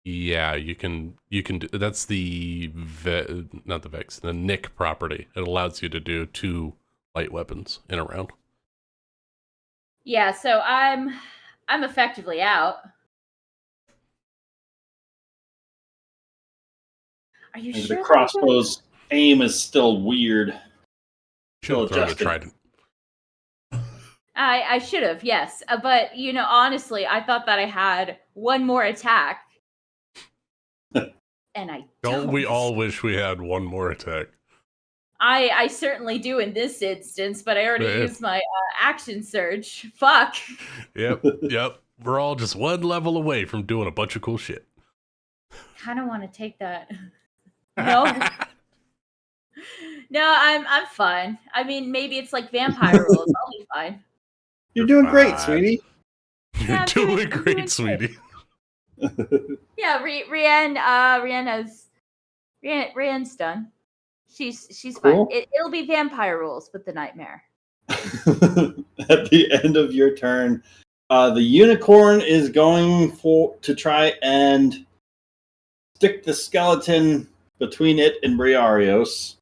Yeah, you can do, that's not the Vex, the Nick property. It allows you to do 2 light weapons in a round. Yeah, so I'm effectively out. Are you And sure? the crossbow's aim is still weird. Should have thrown a adjusted. trident. I should have, yes. But, honestly, I thought that I had 1 more attack. And I don't. We all wish we had 1 more attack? I certainly do in this instance, but I already Yeah. used my action surge. Fuck. Yep. We're all just 1 level away from doing a bunch of cool shit. Kind of want to take that. No. No, I'm fine. I mean, maybe it's like vampire rules. I'll be fine. You're doing great, fine. sweetie. You're Yeah, I'm doing doing great, sweetie. Yeah, Rian's done. She's Cool. fine. It'll be vampire rules with the nightmare. At the end of your turn, the unicorn is going to try and stick the skeleton between it and Briarios.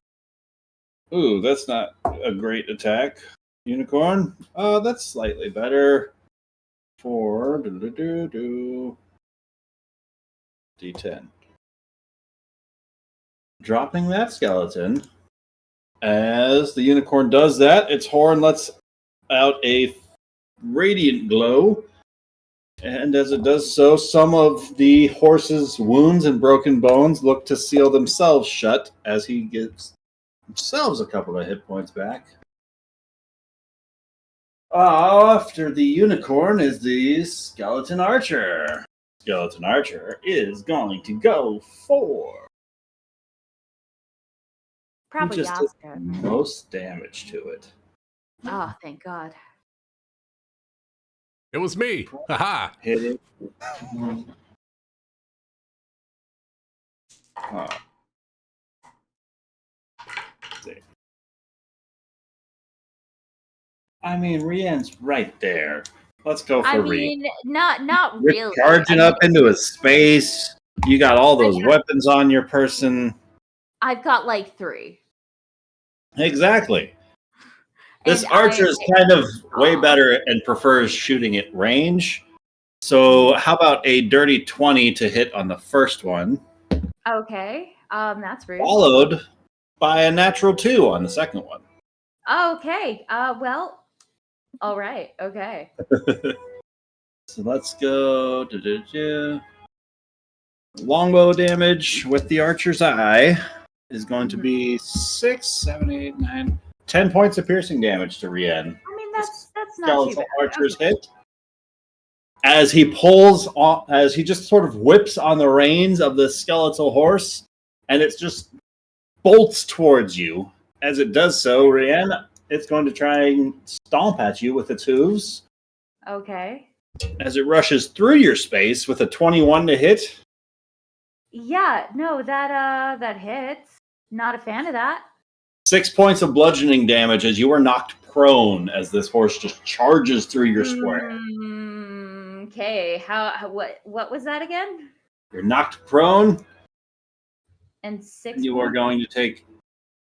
Ooh, that's not a great attack. Unicorn. That's slightly better. For D10. Dropping that skeleton. As the unicorn does that, its horn lets out a radiant glow. And as it does so, some of the horse's wounds and broken bones look to seal themselves shut as he gives himself a couple of hit points back. After the unicorn is the skeleton archer. Skeleton archer is going to go for Probably just did Yaska. most damage to it. Oh, thank God. It was me. Haha. Hit it. Huh. Let's see. I mean, Rian's right there. Let's go for I Rian. mean, not You're really. charging up into his space. You got all those weapons on your person. I've got like 3. Exactly. This And archer is kind of way better and prefers shooting at range. So how about a dirty 20 to hit on the first one, Okay. That's rude. followed by a natural 2 on the second one. Okay. Well. All right. Okay. So let's go. Longbow damage with the archer's eye is going to be 6, 7, 8, 9, 10 points of piercing damage to Rien. I mean, that's not too Skeletal bad. archer's Okay. hit. As he pulls on, as he just sort of whips on the reins of the skeletal horse, and it just bolts towards you. As it does so, Rien, it's going to try and stomp at you with its hooves. Okay. As it rushes through your space with a 21 to hit. Yeah. No, that hits. Not a fan of that. 6 points of bludgeoning damage as you are knocked prone as this horse just charges through your square. Okay. What was that again? You're knocked prone. And 6 You are points? going to take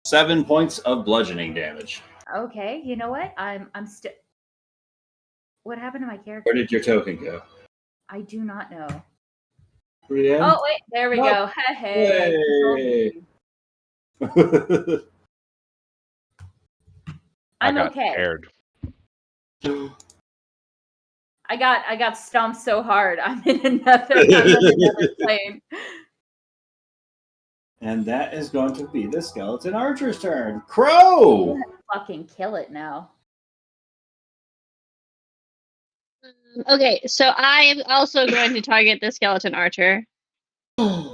7 points of bludgeoning damage. Okay. You know what? I'm still. What happened to my character? Where did your token go? I do not know. Brienne? Oh wait, there we go. Hey. I'm got okay. Paired. I got stomped so hard. I'm in another plane. And that is going to be the skeleton archer's turn. Crow! Fucking kill it now. Okay, so I am also going to target the skeleton archer. But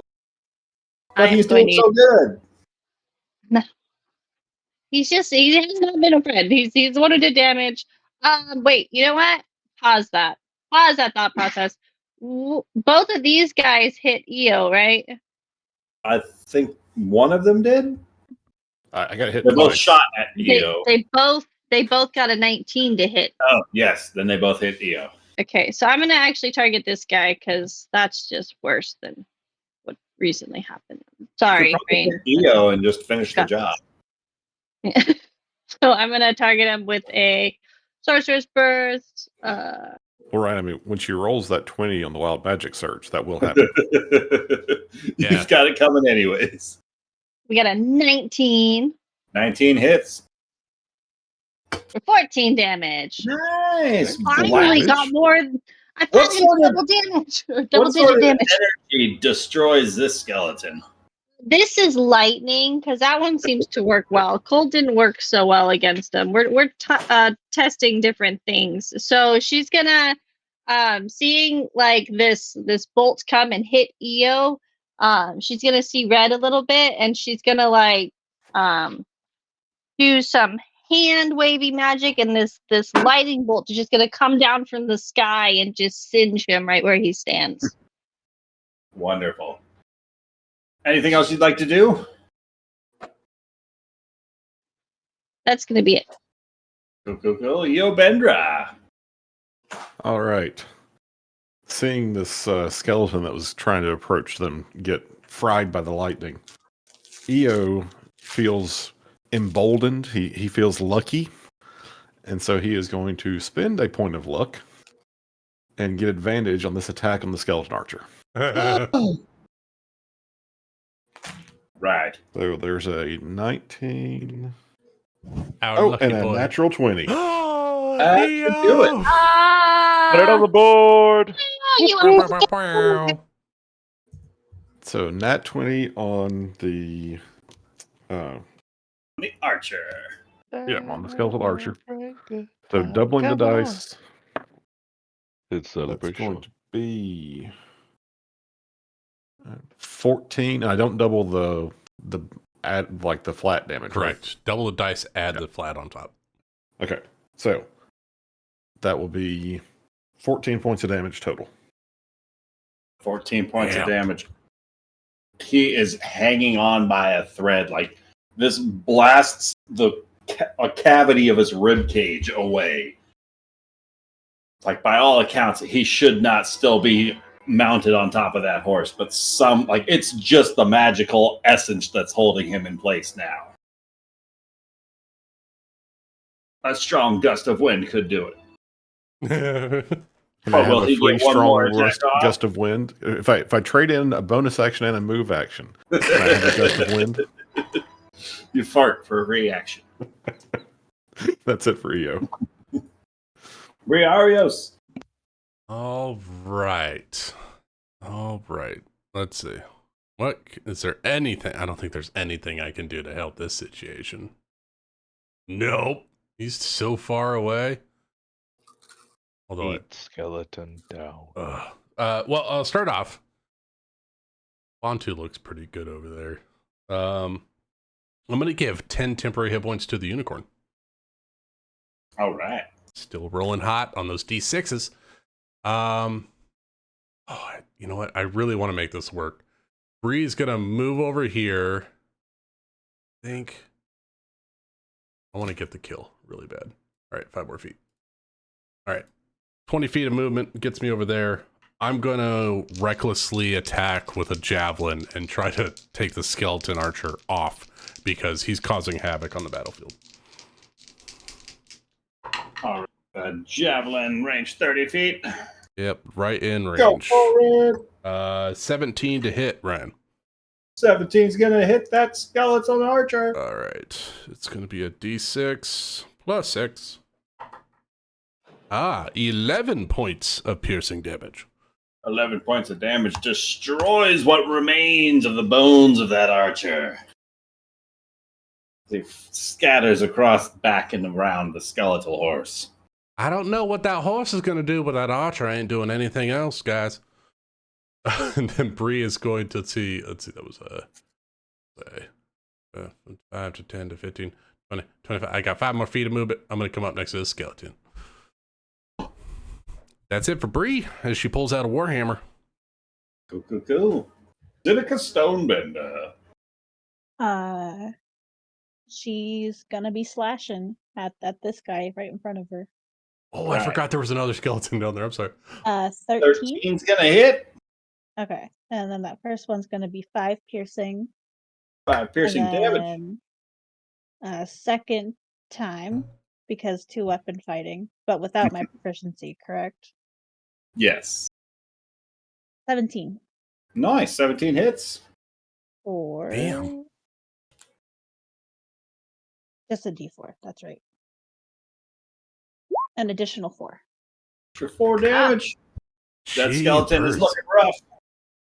he's doing so good. He has not been a friend. He's one who did damage. Wait, you know what? Pause that thought process. Both of these guys hit EO, right? I think one of them did. I got hit They're both twice. shot at EO. They both got a 19 to hit. Oh, yes. Then they both hit EO. Okay, so I'm gonna actually target this guy because that's just worse than what recently happened. Sorry, Rain. EO and just finish the job. So I'm gonna target him with a sorcerer's burst. Well, right. I mean, when she rolls that 20 on the wild magic search, that will happen. You've got it coming anyways. We got a 19. 19 hits. For 14 damage. Nice. Finally got more. I finally double damage. Double digit damage. Energy destroys this skeleton. This is lightning because that one seems to work well. Cold didn't work so well against them. We're testing different things. So she's gonna seeing like this bolt come and hit EO. She's gonna see red a little bit, and she's gonna like do some hand wavy magic, and this lightning bolt is just gonna come down from the sky and just singe him right where he stands. Wonderful. Anything else you'd like to do? That's gonna be it. Cool. Yo, Bendra. All right. Seeing this skeleton that was trying to approach them get fried by the lightning, EO feels emboldened. He feels lucky. And so he is going to spend a point of luck and get advantage on this attack on the skeleton archer. Right. So there's a 19. Our lucky and a boy. natural 20. That should do it. Put it on the board. So nat 20 on the The archer. on the skeletal archer. So doubling the dice. It's That's going celebration. to be 14. I don't double the add like the flat damage. Correct. Right? Double the dice, add the flat on top. Okay. So that will be 14 points of damage total. 14 points Damn. of damage. He is hanging on by a thread. Like this blasts a cavity of his rib cage away. Like by all accounts, he should not still be mounted on top of that horse, but it's just the magical essence that's holding him in place now. A strong gust of wind could do it. Can I will have he a free get one more strong attack off? gust of wind? If I trade in a bonus action and a move action, can I have a gust of wind? You fart for a reaction. That's it for EO. Briarios. All right. Let's see. What is there anything? I don't think there's anything I can do to help this situation. Nope. He's so far away. Although Eat skeleton down. well, I'll start off. Bontu looks pretty good over there. I'm going to give 10 temporary hit points to the unicorn. All right. Still rolling hot on those D6s. You know what? I really want to make this work. Bree's going to move over here. I think I want to get the kill really bad. All right, 5 more feet. All right. 20 feet of movement gets me over there. I'm going to recklessly attack with a javelin and try to take the skeleton archer off because he's causing havoc on the battlefield. All right. Javelin, range 30 feet. Yep, right in range. Go for it. 17 to hit, Ryan. 17's going to hit that skeleton archer. All right. It's going to be a D6 plus 6. 11 points of piercing damage. 11 points of damage destroys what remains of the bones of that archer. It scatters across back and around the skeletal horse. I don't know what that horse is going to do, but that archer ain't doing anything else, guys. And then Bree is going to see, let's see, that was 5 to 10 to 15, 20, 25. I got 5 more feet of movement. I'm going to come up next to the skeleton. That's it for Bree as she pulls out a warhammer. Cool. Zinica Stonebender. She's gonna be slashing at this guy right in front of her. Oh, I forgot there was another skeleton down there. I'm sorry. 13. 13's gonna hit. Okay, and then that first one's gonna be 5 piercing. 5 piercing damage. And second time, because 2 weapon fighting, but without my proficiency, correct? Yes. 17. Nice. 17 hits. Or Damn. just a D4. That's right. An additional 4. For 4 damage. That skeleton is looking rough.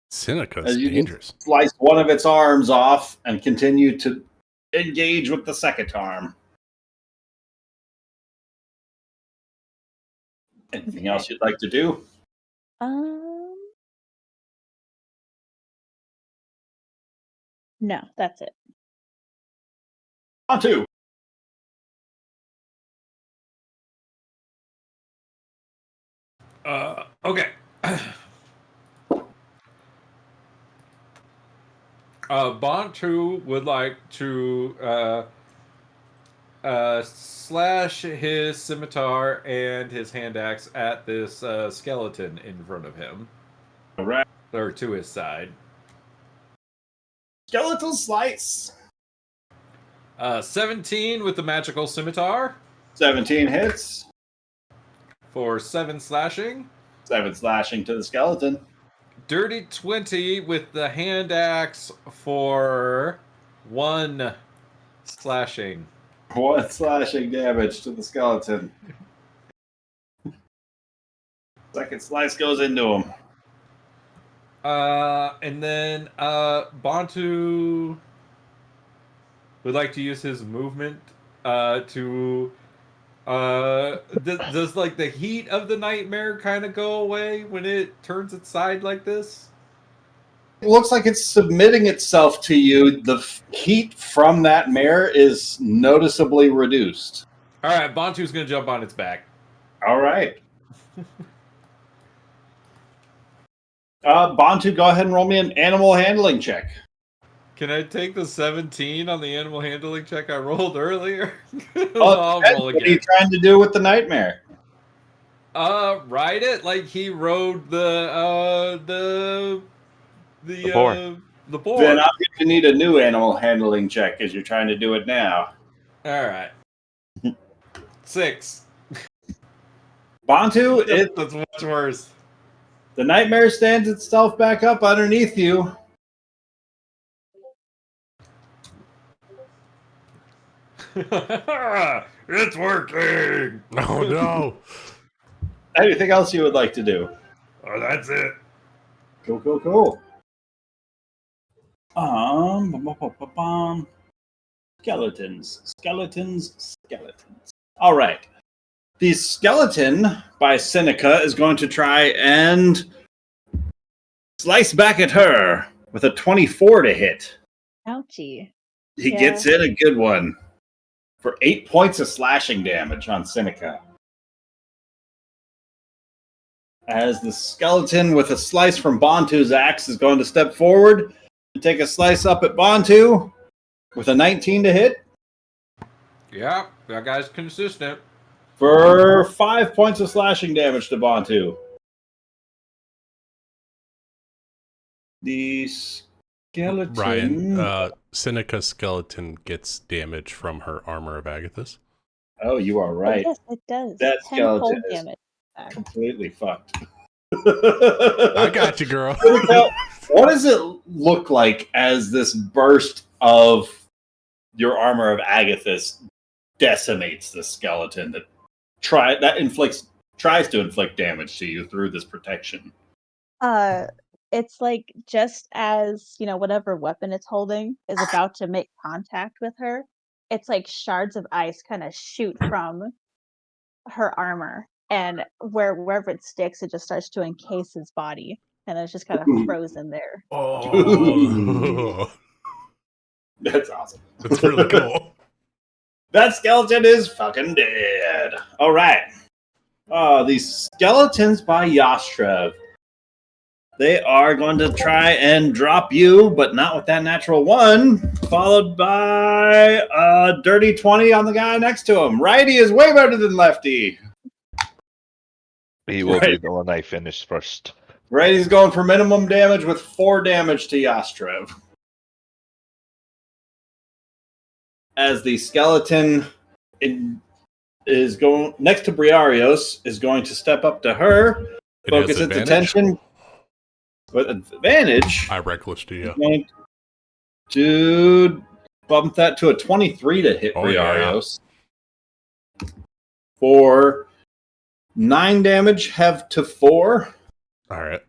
Seneca's dangerous. Slice one of its arms off and continue to engage with the second arm. Anything else you'd like to do? No, that's it. On to. Okay. Bontu would like to slash his scimitar and his hand axe at this skeleton in front of him. All right. Or to his side. Skeletal slice. 17 with the magical scimitar. 17 hits. For 7 slashing. 7 slashing to the skeleton. Dirty 20 with the hand axe for 1 slashing. 1 slashing damage to the skeleton. Second slice goes into him. And then Bontu would like to use his movement to does like the heat of the nightmare kind of go away when it turns its side like this? looks like it's submitting itself to you. The heat from that mare is noticeably reduced. All right, Bantu's gonna jump on its back. All right. Bantu, go ahead and roll me an animal handling check. Can I take the 17 on the animal handling check I rolled earlier? I'll roll again. What are you trying to do with the nightmare? Ride it like he rode the board. Then I'm going to need a new animal handling check as you're trying to do it now. All right. 6. Bantu, that's much worse. The nightmare stands itself back up underneath you. It's working. Oh no. Anything else you would like to do? Oh, that's it. Cool. Skeletons. All right. The skeleton by Seneca is going to try and slice back at her with a 24 to hit. Ouchie. He gets in a good one for 8 points of slashing damage on Seneca. As the skeleton with a slice from Bantu's axe is going to step forward and take a slice up at Bantu with a 19 to hit. Yeah, that guy's consistent. For 5 points of slashing damage to Bantu. The skeleton... Ryan, Seneca's skeleton gets damage from her armor of Agathis. Oh, you are right. Yes, it does. That skeleton is damage. completely fucked. I got you, girl. What does it look like as this burst of your armor of Agathis decimates the skeleton that tries to inflict damage to you through this protection? It's like just as, whatever weapon it's holding is about to make contact with her, it's like shards of ice kind of shoot from her armor, and wherever it sticks, it just starts to encase his body, and it's just kind of frozen there. Oh. That's awesome. That's really cool. That skeleton is fucking dead. All right. These skeletons by Yastrev. They are going to try and drop you, but not with that natural 1, followed by a dirty 20 on the guy next to him. Righty is way better than lefty. He will be the one I finish first. Righty's going for minimum damage with 4 damage to Yastrev. As the skeleton is going next to Briarios, is going to step up to her, focus its attention. With advantage, I reckless to you. Going to bump that to a 23 to hit Briarios. Yeah. For 9 damage, have to 4. All right.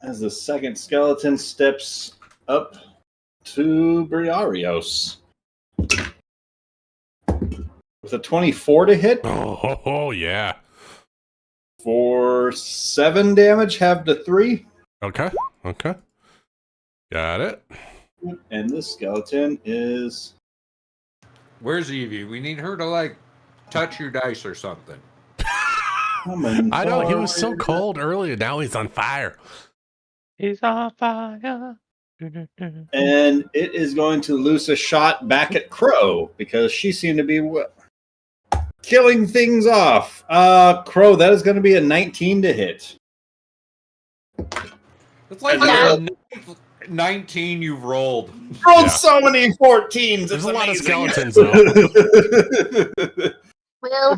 As the second skeleton steps up to Briarios. With a 24 to hit. Oh yeah. For 7 damage, have to 3. Okay. Got it. And this skeleton is... Where's Evie? We need her to, touch your dice or something. I know, he was so cold earlier. Now he's on fire. He's on fire. And it is going to loose a shot back at Crow, because she seemed to be killing things off. Crow, that is going to be a 19 to hit. It's like the 19 you've rolled. Rolled so many 14s. There's a lot of skeletons, though.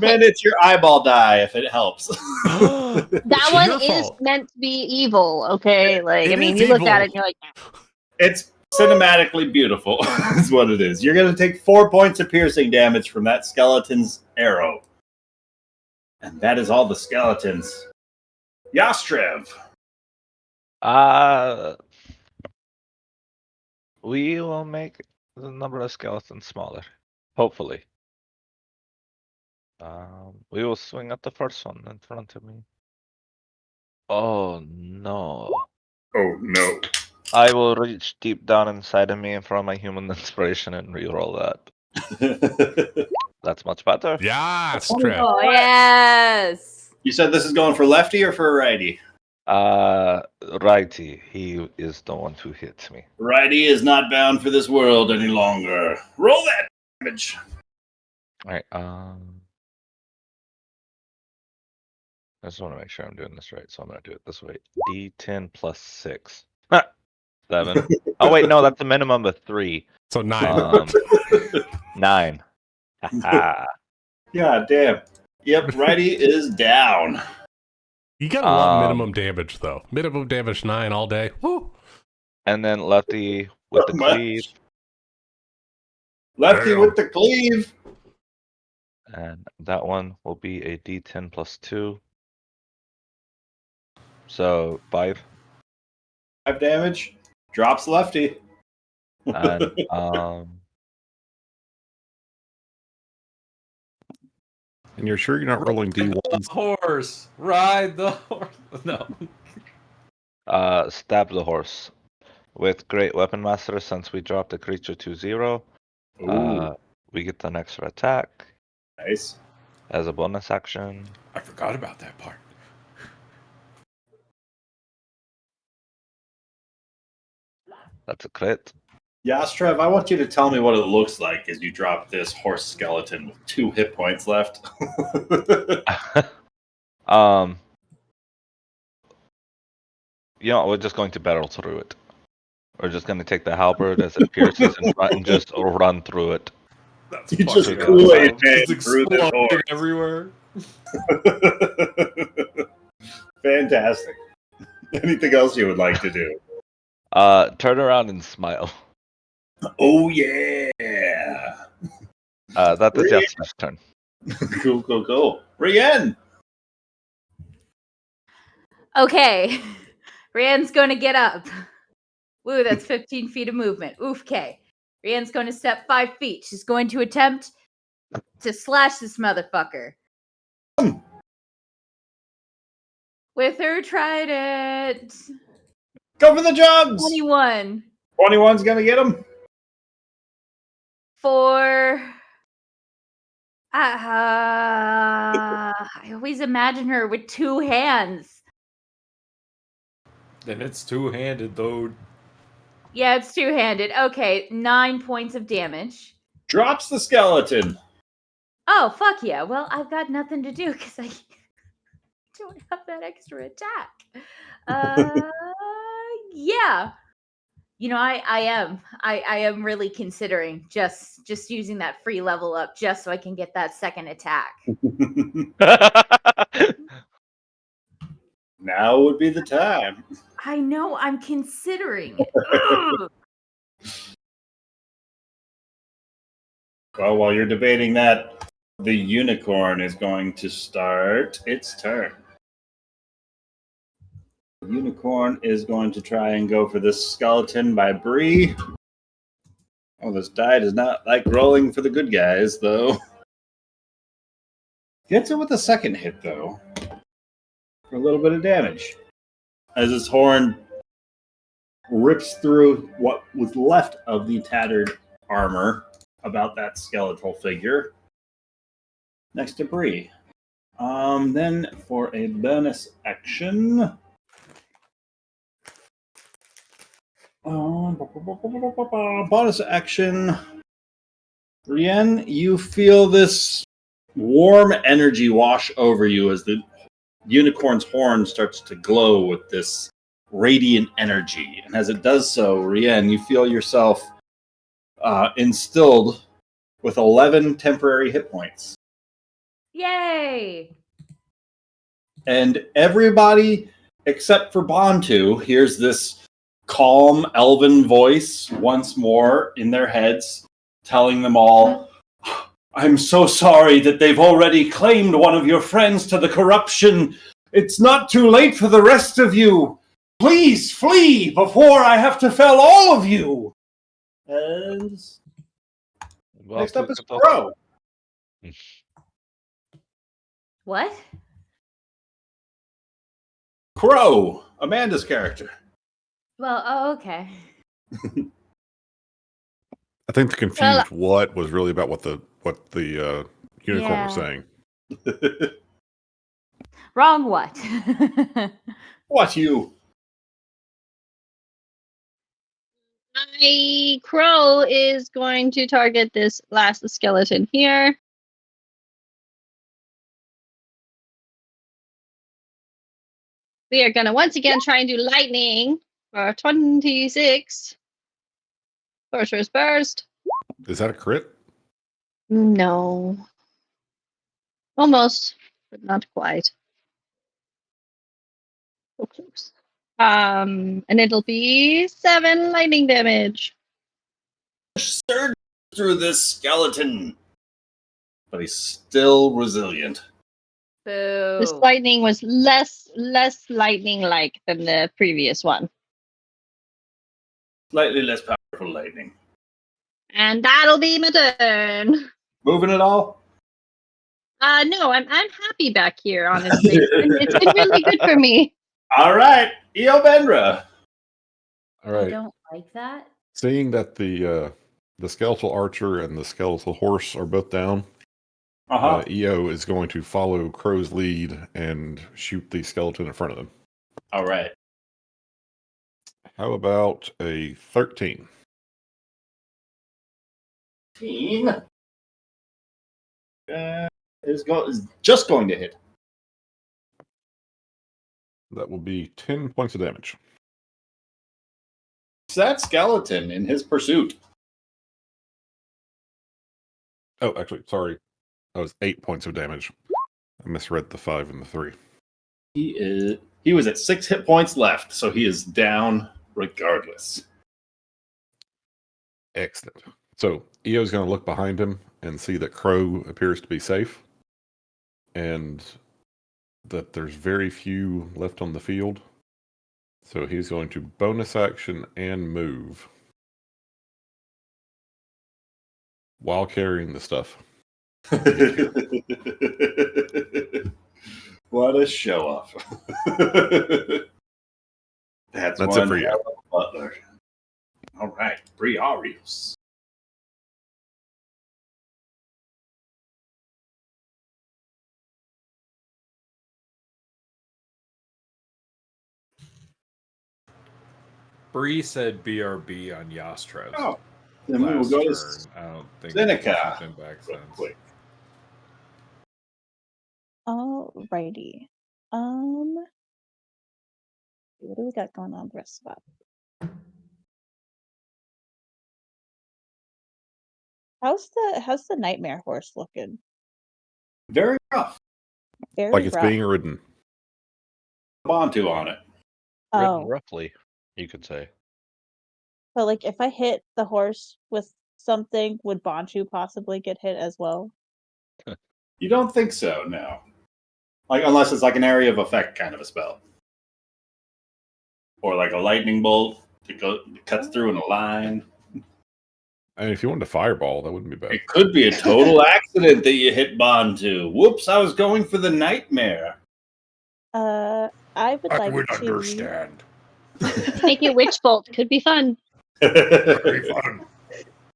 Man, it's your eyeball die if it helps. That one is meant to be evil, okay? You look at it and you're like... It's cinematically beautiful, is what it is. You're going to take 4 points of piercing damage from that skeleton's arrow. And that is all the skeletons. Yastrev. We will make the number of skeletons smaller. Hopefully. We will swing at the first one in front of me. Oh no. Oh no. I will reach deep down inside of me and from my human inspiration and reroll that. That's much better. Yes, Trev. Oh yes. You said this is going for lefty or for righty? Righty. He is the one who hits me. Righty is not bound for this world any longer. Roll that damage. All right. I just want to make sure I'm doing this right, so I'm gonna do it this way. D10 plus 6. 7. Oh wait, no, that's a minimum of 3. So 9. 9. Haha. God damn. Yep, righty is down. You gotta love minimum damage, though. Minimum damage 9 all day. Woo! And then lefty with the Much. cleave. Lefty Damn. with the cleave. And that one will be a D10 plus 2. So 5. 5 damage. Drops lefty. And And you're sure you're not rolling The D1s? horse. Ride the horse. No. stab the horse. With Great Weapon Master, since we dropped the creature to 0, we get an extra attack Nice. as a bonus action. I forgot about that part. That's a crit. Yastrev, I want you to tell me what it looks like as you drop this horse skeleton with 2 hit points left. We're just going to barrel through it. We're just going to take the halberd as it pierces in front and just run through it. That's You just fucking Kool-Aid awesome. man Just through this exploding horse. everywhere. Fantastic. Anything else you would like to do? Turn around and smile. Oh, yeah. That is Yasser's turn. Cool. Rienne. Okay. Rianne's going to get up. Woo, that's 15 feet of movement. Oof, okay. Rianne's going to step 5 feet. She's going to attempt to slash this motherfucker. With her trident. Go for the jugs. 21. 21's going to get him. For... I always imagine her with 2 hands. Then it's two-handed, though. Yeah, it's 2-handed. Okay, 9 points of damage. Drops the skeleton. Oh, fuck yeah. Well, I've got nothing to do because I don't have that extra attack. Yeah. You know, I am really considering just using that free level up just so I can get that second attack. Now would be the time. I know, I'm considering it. Well, while you're debating that, the unicorn is going to start its turn. The unicorn is going to try and go for this skeleton by Bree. Oh, this die does not like rolling for the good guys, though. Gets it with a second hit, though, for a little bit of damage. As his horn rips through what was left of the tattered armor about that skeletal figure next to Bree. Then for a bonus action, Rienne, you feel this warm energy wash over you as the unicorn's horn starts to glow with this radiant energy. And as it does so, Rienne, you feel yourself instilled with 11 temporary hit points. Yay! And everybody except for Bantu hears this calm elven voice once more in their heads, telling them all, I'm so sorry that they've already claimed one of your friends to the corruption. It's not too late for the rest of you. Please flee before I have to fell all of you. And next up is Crow. What? Crow, Amanda's character. Well, oh, okay. I think the confused what was really about what the unicorn was Yeah. saying. Wrong what? What you? My crow is going to target this last skeleton here. We are going to once again try and do lightning for 26. Sorcerer's Burst. Is that a crit? No. Almost, but not quite. So close. And it'll be 7 lightning damage. Surge through this skeleton, but he's still resilient. This Boo. lightning was less lightning-like than the previous one. Slightly less powerful lightning. And that'll be my turn. Moving it all? No, I'm happy back here, honestly. It's been really good for me. All right, Eobendra. All I right. don't like that. Seeing that the skeletal archer and the skeletal horse are both down, EO is going to follow Crow's lead and shoot the skeleton in front of them. All right. How about a 13? 13 is just going to hit. That will be 10 points of damage. It's that skeleton in his pursuit. Oh, actually, sorry. That was 8 points of damage. I misread the 5 and the 3. He was at 6 hit points left, so he is down regardless. Excellent. So EO's going to look behind him and see that Crow appears to be safe and that there's very few left on the field. So he's going to bonus action and move while carrying the stuff. What a show off. That's it one for you. hell of a butler. All right, Briarius. Bree said BRB on Yastros. Oh, then we will go to I don't think Seneca she's been back real since. quick. Alrighty. What do we got going on the rest of that? How's the nightmare horse looking? Very rough. Very Like it's rough. being ridden. Bantu on it. Written Oh, roughly, you could say. but like if I hit the horse with something, would Bantu possibly get hit as well? You don't think so, no. Like unless it's like an area of effect kind of a spell. Or like a lightning bolt that cuts through in a line. I mean, if you wanted to fireball, that wouldn't be bad. It could be a total accident that you hit Bantu. Whoops, I was going for the nightmare. I would like to understand. Make it Witch Bolt. Could be fun. Very fun.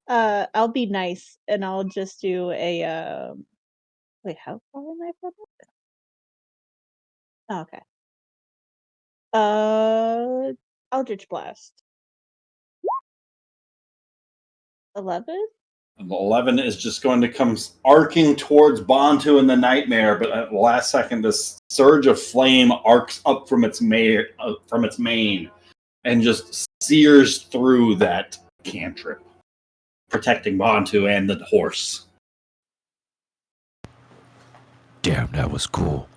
I'll be nice and I'll just do a wait, how far am I from it? Oh, okay. Eldritch Blast. 11? 11 is just going to come arcing towards Bantu in the nightmare, but at the last second, this surge of flame arcs up from its mane and just sears through that cantrip, protecting Bantu and the horse. Damn, that was cool.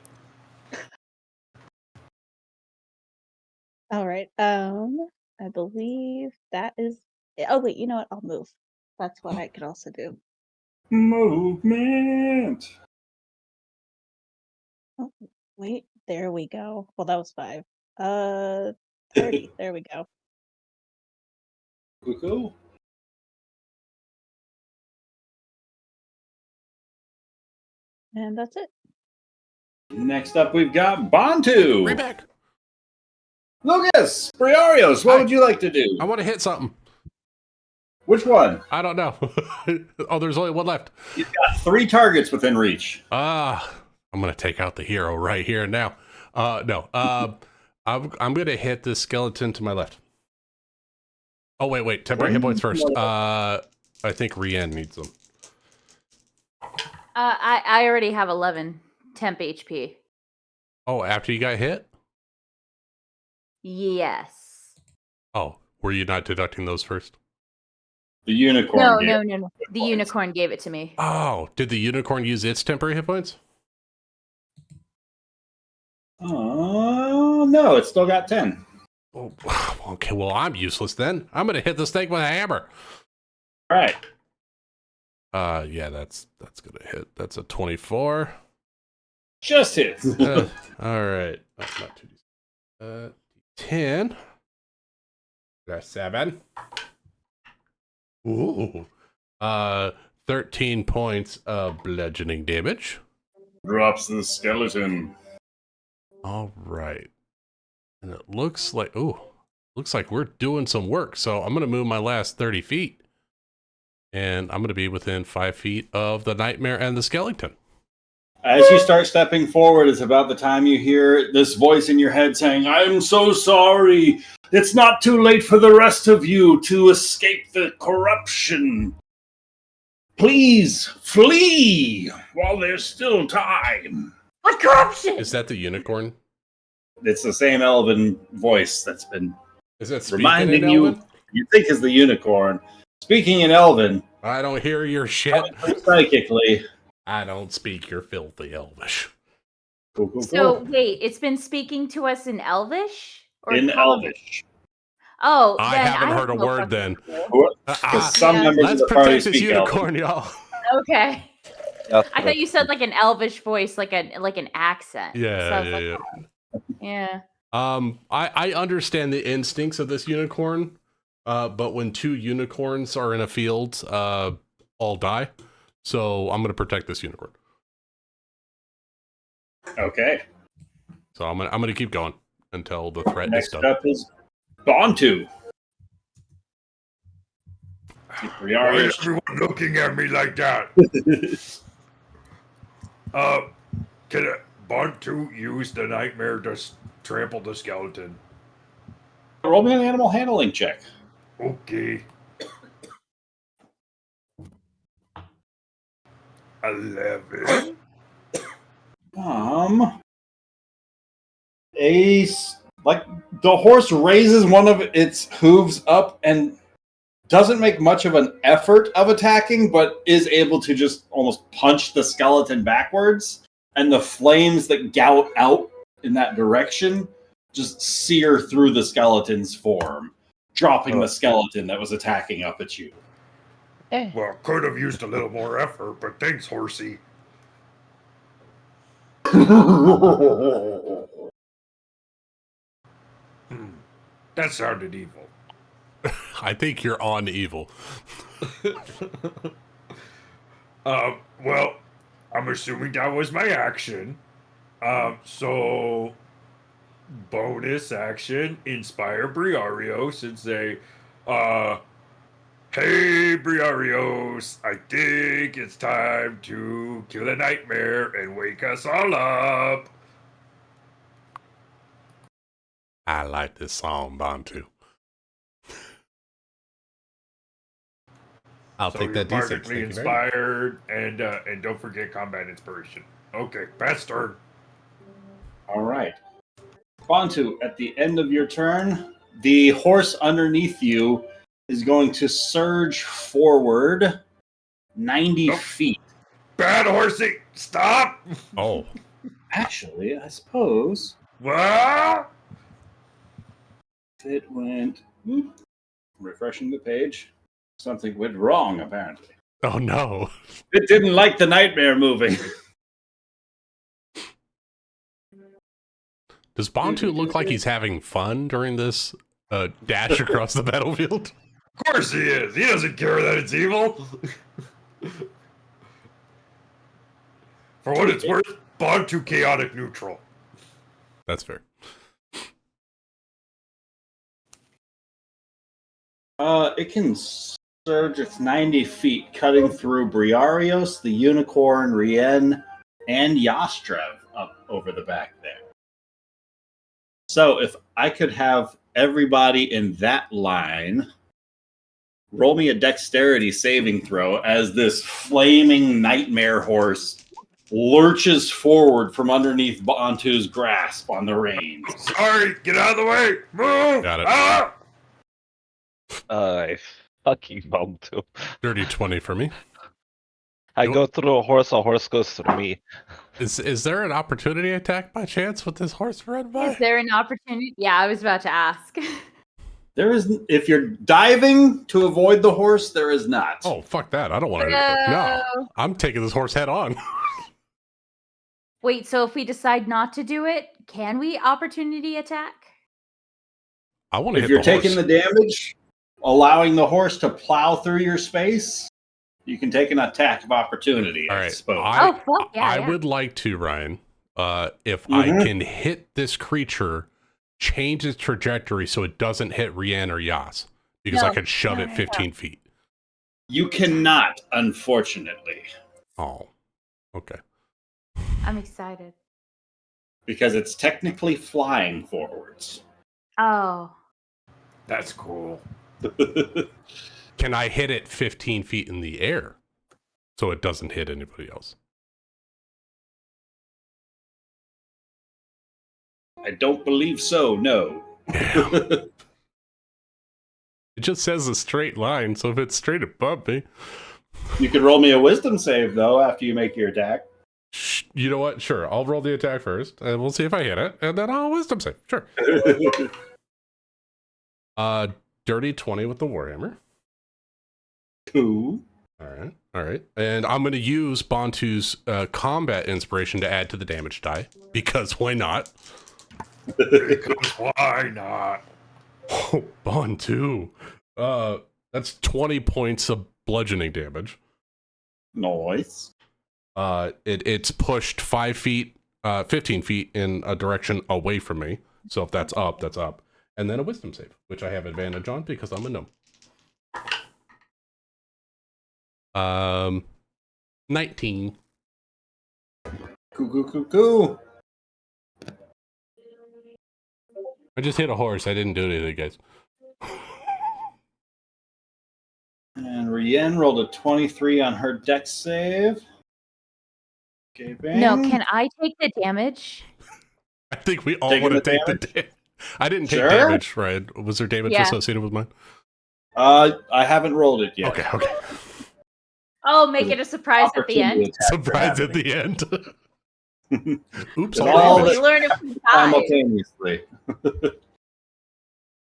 All right. I believe that is. Oh wait, you know what? I'll move. That's what I could also do. Movement. Oh, wait, there we go. Well, that was 5. 30. There we go. Cool. And that's it. Next up, we've got Bantu. Right back. Lucas, Briarios, what would you like to do? I want to hit something. Which one? I don't know. Oh, there's only one left. You've got 3 targets within reach. I'm gonna take out the hero right here and now. No. I'm gonna hit this skeleton to my left. Oh wait. Temporary hit points first. I think Rian needs them. I already have 11 temp HP. Oh, after you got hit? Yes. Oh, were you not deducting those first? The unicorn. No. The unicorn gave it to me. Oh, did the unicorn use its temporary hit points? Oh, no, it's still got 10. Oh, okay, well, I'm useless then. I'm gonna hit this thing with a hammer. All right. Yeah, that's gonna hit. That's a 24. Just hits. All right. Oh, not 2d. 10. That's 7. Ooh. 13 points of bludgeoning damage. Drops the skeleton. All right. And it looks like, we're doing some work. So I'm going to move my last 30 feet. And I'm going to be within 5 feet of the nightmare and the skeleton. As you start stepping forward, it's about the time you hear this voice in your head saying, I'm so sorry. It's not too late for the rest of you to escape the corruption. Please flee while there's still time. What corruption? Is that the unicorn? It's the same elven voice that's been Is that speaking reminding in you. Elven? You think is the unicorn. Speaking in elven. I don't hear your shit. Psychically. I don't speak your filthy Elvish. Cool. So wait, it's been speaking to us in Elvish? In Elvish. Oh, I then haven't heard a no word fucking then. clue. Because some members Let's of the party protect this speak unicorn, elven. y'all. Okay. That's I thought you said like an Elvish voice, like an accent. Yeah, So I was yeah, like, yeah. yeah. I understand the instincts of this unicorn, but when 2 unicorns are in a field, all die. So I'm gonna protect this unicorn. Okay. So I'm gonna keep going until the threat is Next done. up is Bantu. Why is everyone looking at me like that? Can Bantu use the nightmare to trample the skeleton? Roll me an animal handling check. Okay. 11. Like the horse raises one of its hooves up and doesn't make much of an effort of attacking, but is able to just almost punch the skeleton backwards, and the flames that gout out in that direction just sear through the skeleton's form, dropping the skeleton that was attacking up at you. Well, could have used a little more effort, but thanks, horsey. That sounded evil. I think you're on evil. Well, I'm assuming that was my action. So bonus action, inspire Briarios and say, hey Briarios, I think it's time to kill a nightmare and wake us all up. I like this song, Bantu. I'll So take that you're D6. bardically Thank you very much. inspired, and don't forget combat inspiration. Okay, pass turn. All right. Bantu, at the end of your turn, the horse underneath you is going to surge forward 90 feet. Bad horsey, stop! Oh. Actually, I suppose What? it went... refreshing the page. Something went wrong, apparently. Oh, no. It didn't like the nightmare moving. Does Bantu look like he's having fun during this dash across the battlefield? Of course he is. He doesn't care that it's evil. For what it's worth, Bantu chaotic neutral. That's fair. It can surge its 90 feet, cutting through Briarios, the Unicorn, Rien, and Yastrev up over the back there. So if I could have everybody in that line roll me a dexterity saving throw as this flaming nightmare horse lurches forward from underneath Bantu's grasp on the reins. Sorry, get out of the way. Move. Got it. Ah! I fucking bummed too. Dirty 20 for me. I go through a horse goes through me. Is there an opportunity attack by chance with this horse red by? Is there an opportunity? Yeah, I was about to ask. There is, if you're diving to avoid the horse, there is not. Oh, fuck that. I don't want to. No, I'm taking this horse head on. Wait, so if we decide not to do it, can we opportunity attack? I want to hit If you're the horse. taking the damage, allowing the horse to plow through your space, you can take an attack of opportunity, All I right. suppose. Oh, fuck yeah. I yeah. would like to, Ryan, if I can hit this creature, change its trajectory so it doesn't hit Rien or Yas, because I could shove it 15 feet. You cannot, unfortunately. Oh, okay. I'm excited. Because it's technically flying forwards. Oh. That's cool. Can I hit it 15 feet in the air so it doesn't hit anybody else? I don't believe so, no. Damn. It just says a straight line, so if it's straight above me. You could roll me a wisdom save, though, after you make your attack. You know what? Sure. I'll roll the attack first, and we'll see if I hit it, and then I'll wisdom save. Sure. Dirty 20 with the Warhammer. Cool. All right. And I'm going to use Bantu's combat inspiration to add to the damage die, because why not? Because why not? Oh, Bantu. That's 20 points of bludgeoning damage. Nice. It's pushed 5 feet, 15 feet in a direction away from me. So if that's up, that's up. And then a wisdom save, which I have advantage on because I'm a gnome. 19. Cool. I just hit a horse. I didn't do anything, guys. And Rien rolled a 23 on her dex save. Okay, bang. No, can I take the damage? I think we all Taking want to the take the damage. I didn't take Sure. damage, right? Was there damage Yeah. associated with mine? I haven't rolled it yet. Okay. Oh, make it a surprise at the end. Opportunity attack Surprise for at the end. Oops. It's all all damage. We learn if we die. simultaneously.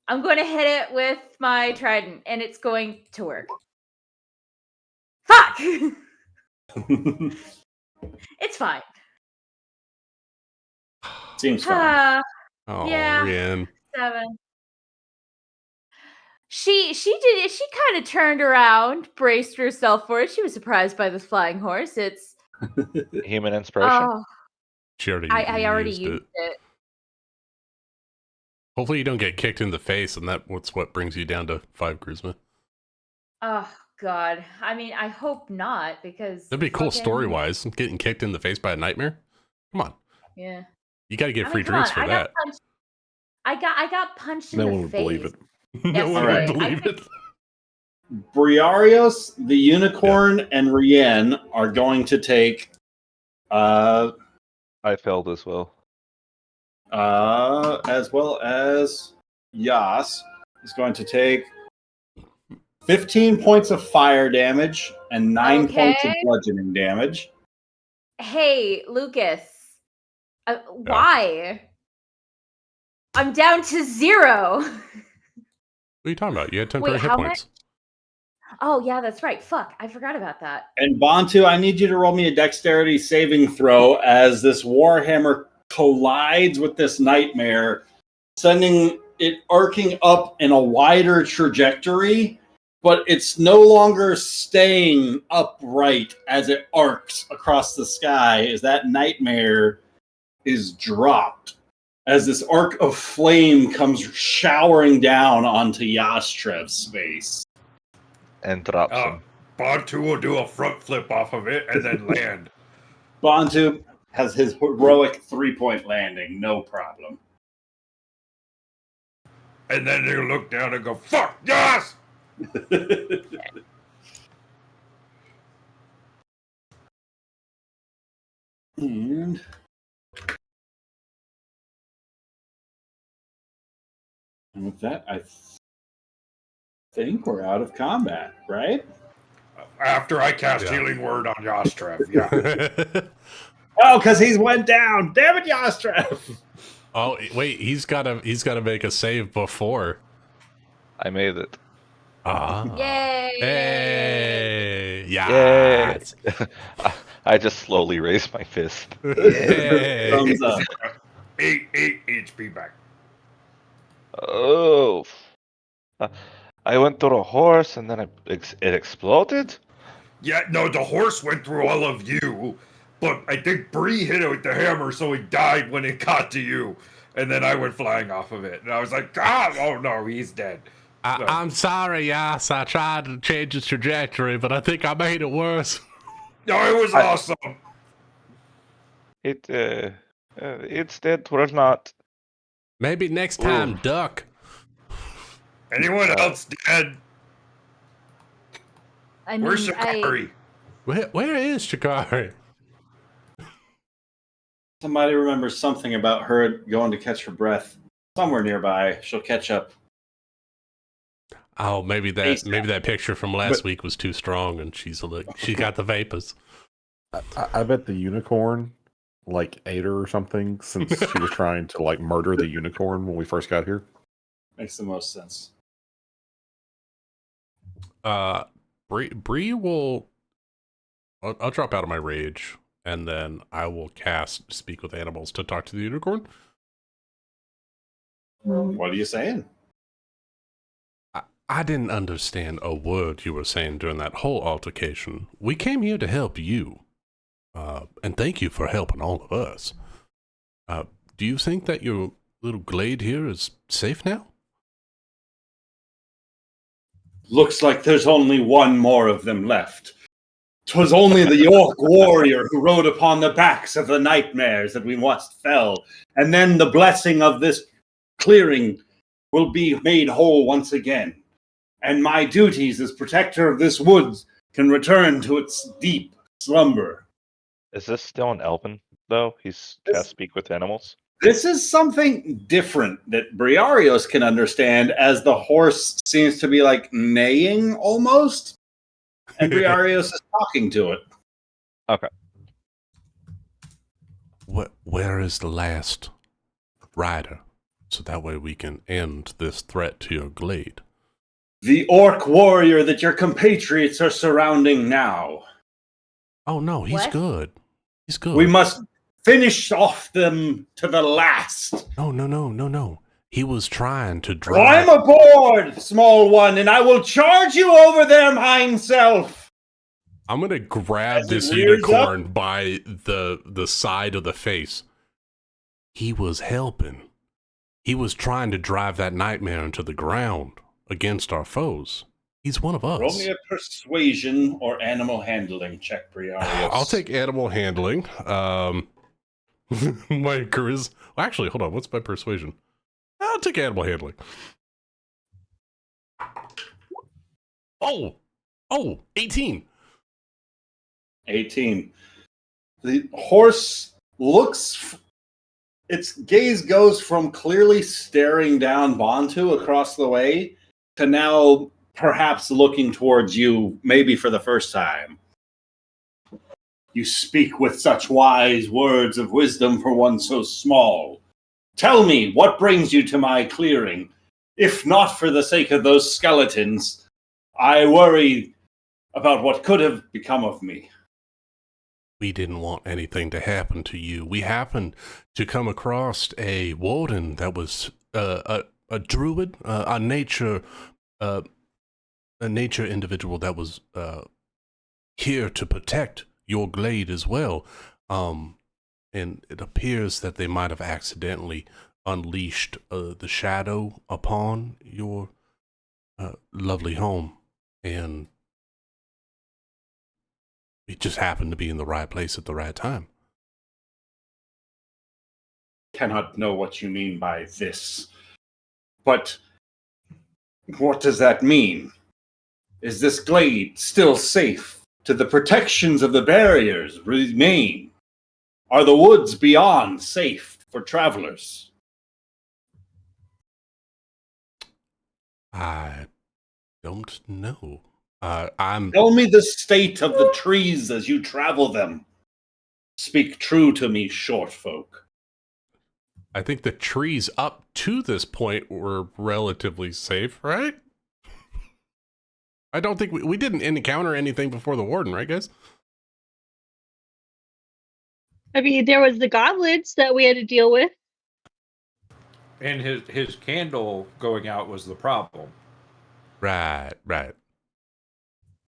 I'm going to hit it with my trident, and it's going to work. Fuck! It's fine. Seems fine. Oh, Yeah. Rien. 7. She did it. She kind of turned around, braced herself for it. She was surprised by this flying horse. It's Human inspiration. oh, She already I already used it. Hopefully you don't get kicked in the face, and that's what brings you down to 5 charisma. Oh God. I mean, I hope not, because That'd be cool fucking- story-wise, getting kicked in the face by a nightmare. Come on. Yeah. You got to get I free mean, come drinks on, for I that. got punched in No the one would face. believe it. No one Alright. would believe it. Briarios, the Unicorn, and Rien are going to take I failed as well. as well as Yas is going to take 15 points of fire damage and 9 points of Okay. bludgeoning damage. Hey, Lucas. Why? I'm down to 0. What are you talking about? You had temporary Wait, hit how points. Oh, yeah, that's right. Fuck, I forgot about that. And Bantu, I need you to roll me a dexterity saving throw as this Warhammer collides with this nightmare, sending it arcing up in a wider trajectory, but it's no longer staying upright as it arcs across the sky as that nightmare is dropped as this arc of flame comes showering down onto Yastrev's face. And drops him. Bantu will do a front flip off of it and then land. Bantu has his heroic 3-point landing, no problem. And then he'll look down and go, fuck, yes! And with that, I think we're out of combat, right? After I cast Healing Word on Yastrev, yeah. Oh, because he's went down. Damn it, Yastrev. Oh wait, he's gotta make a save before. I made it. Ah. Yay! Hey! Yay! Yes! I just slowly raise my fist. Yay! Thumbs up. 8 HP back. Oh. I went through a horse and then it exploded? Yeah, no, the horse went through all of you, but I think Bree hit it with the hammer, so he died when it got to you. And then I went flying off of it. And I was like, God, oh no, he's dead. I'm sorry, yes, I tried to change its trajectory, but I think I made it worse. No, it was awesome. It's dead or not. Maybe next time, duck. Anyone else dead? I mean, Where's Shikari? Where is Shikari? Somebody remembers something about her going to catch her breath somewhere nearby. She'll catch up. Oh, maybe that picture from last week was too strong, and she got the vapors. I bet the unicorn ate her or something, since she was trying to murder the unicorn when we first got here. Makes the most sense. Bree will. I'll drop out of my rage, and then I will cast Speak with Animals to talk to the unicorn. What are you saying? I didn't understand a word you were saying during that whole altercation. We came here to help you, and thank you for helping all of us. Do you think that your little glade here is safe now? Looks like there's only one more of them left. 'Twas only the York warrior who rode upon the backs of the nightmares that we once fell, and then the blessing of this clearing will be made whole once again. And my duties as protector of this woods can return to its deep slumber. Is this still an Elven, though? He's cast Speak with Animals? This is something different that Briarios can understand, as the horse seems to be neighing almost, and Briarios is talking to it. Okay. Where is the last rider? So that way we can end this threat to your glade. The orc warrior that your compatriots are surrounding now. Oh no, he's good. He's good. We must finish off them to the last. No. He was trying to drive. Climb aboard, small one, and I will charge you over their hind self. I'm gonna grab this unicorn by the side of the face. He was helping. He was trying to drive that nightmare into the ground against our foes. He's one of us. Roll me a persuasion or animal handling check, Briarios. I'll take animal handling. My charisma. Actually, hold on. What's my persuasion? I'll take animal handling. Oh, 18. 18. The horse looks. Its gaze goes from clearly staring down Bantu across the way to now perhaps looking towards you, maybe for the first time. You speak with such wise words of wisdom for one so small. Tell me, what brings you to my clearing? If not for the sake of those skeletons, I worry about what could have become of me. We didn't want anything to happen to you. We happened to come across a warden that was a druid, a nature individual that was here to protect your glade as well. And it appears that they might have accidentally unleashed the shadow upon your lovely home, and it just happened to be in the right place at the right time. Cannot know what you mean by this. But what does that mean? Is this glade still safe? Do the protections of the barriers remain? Are the woods beyond safe for travelers? I don't know. I'm Tell me the state of the trees as you travel them. Speak true to me, short folk. I think the trees up to this point were relatively safe, right? I don't think we didn't encounter anything before the warden, right, guys? I mean, there was the goblins that we had to deal with. And his candle going out was the problem. Right.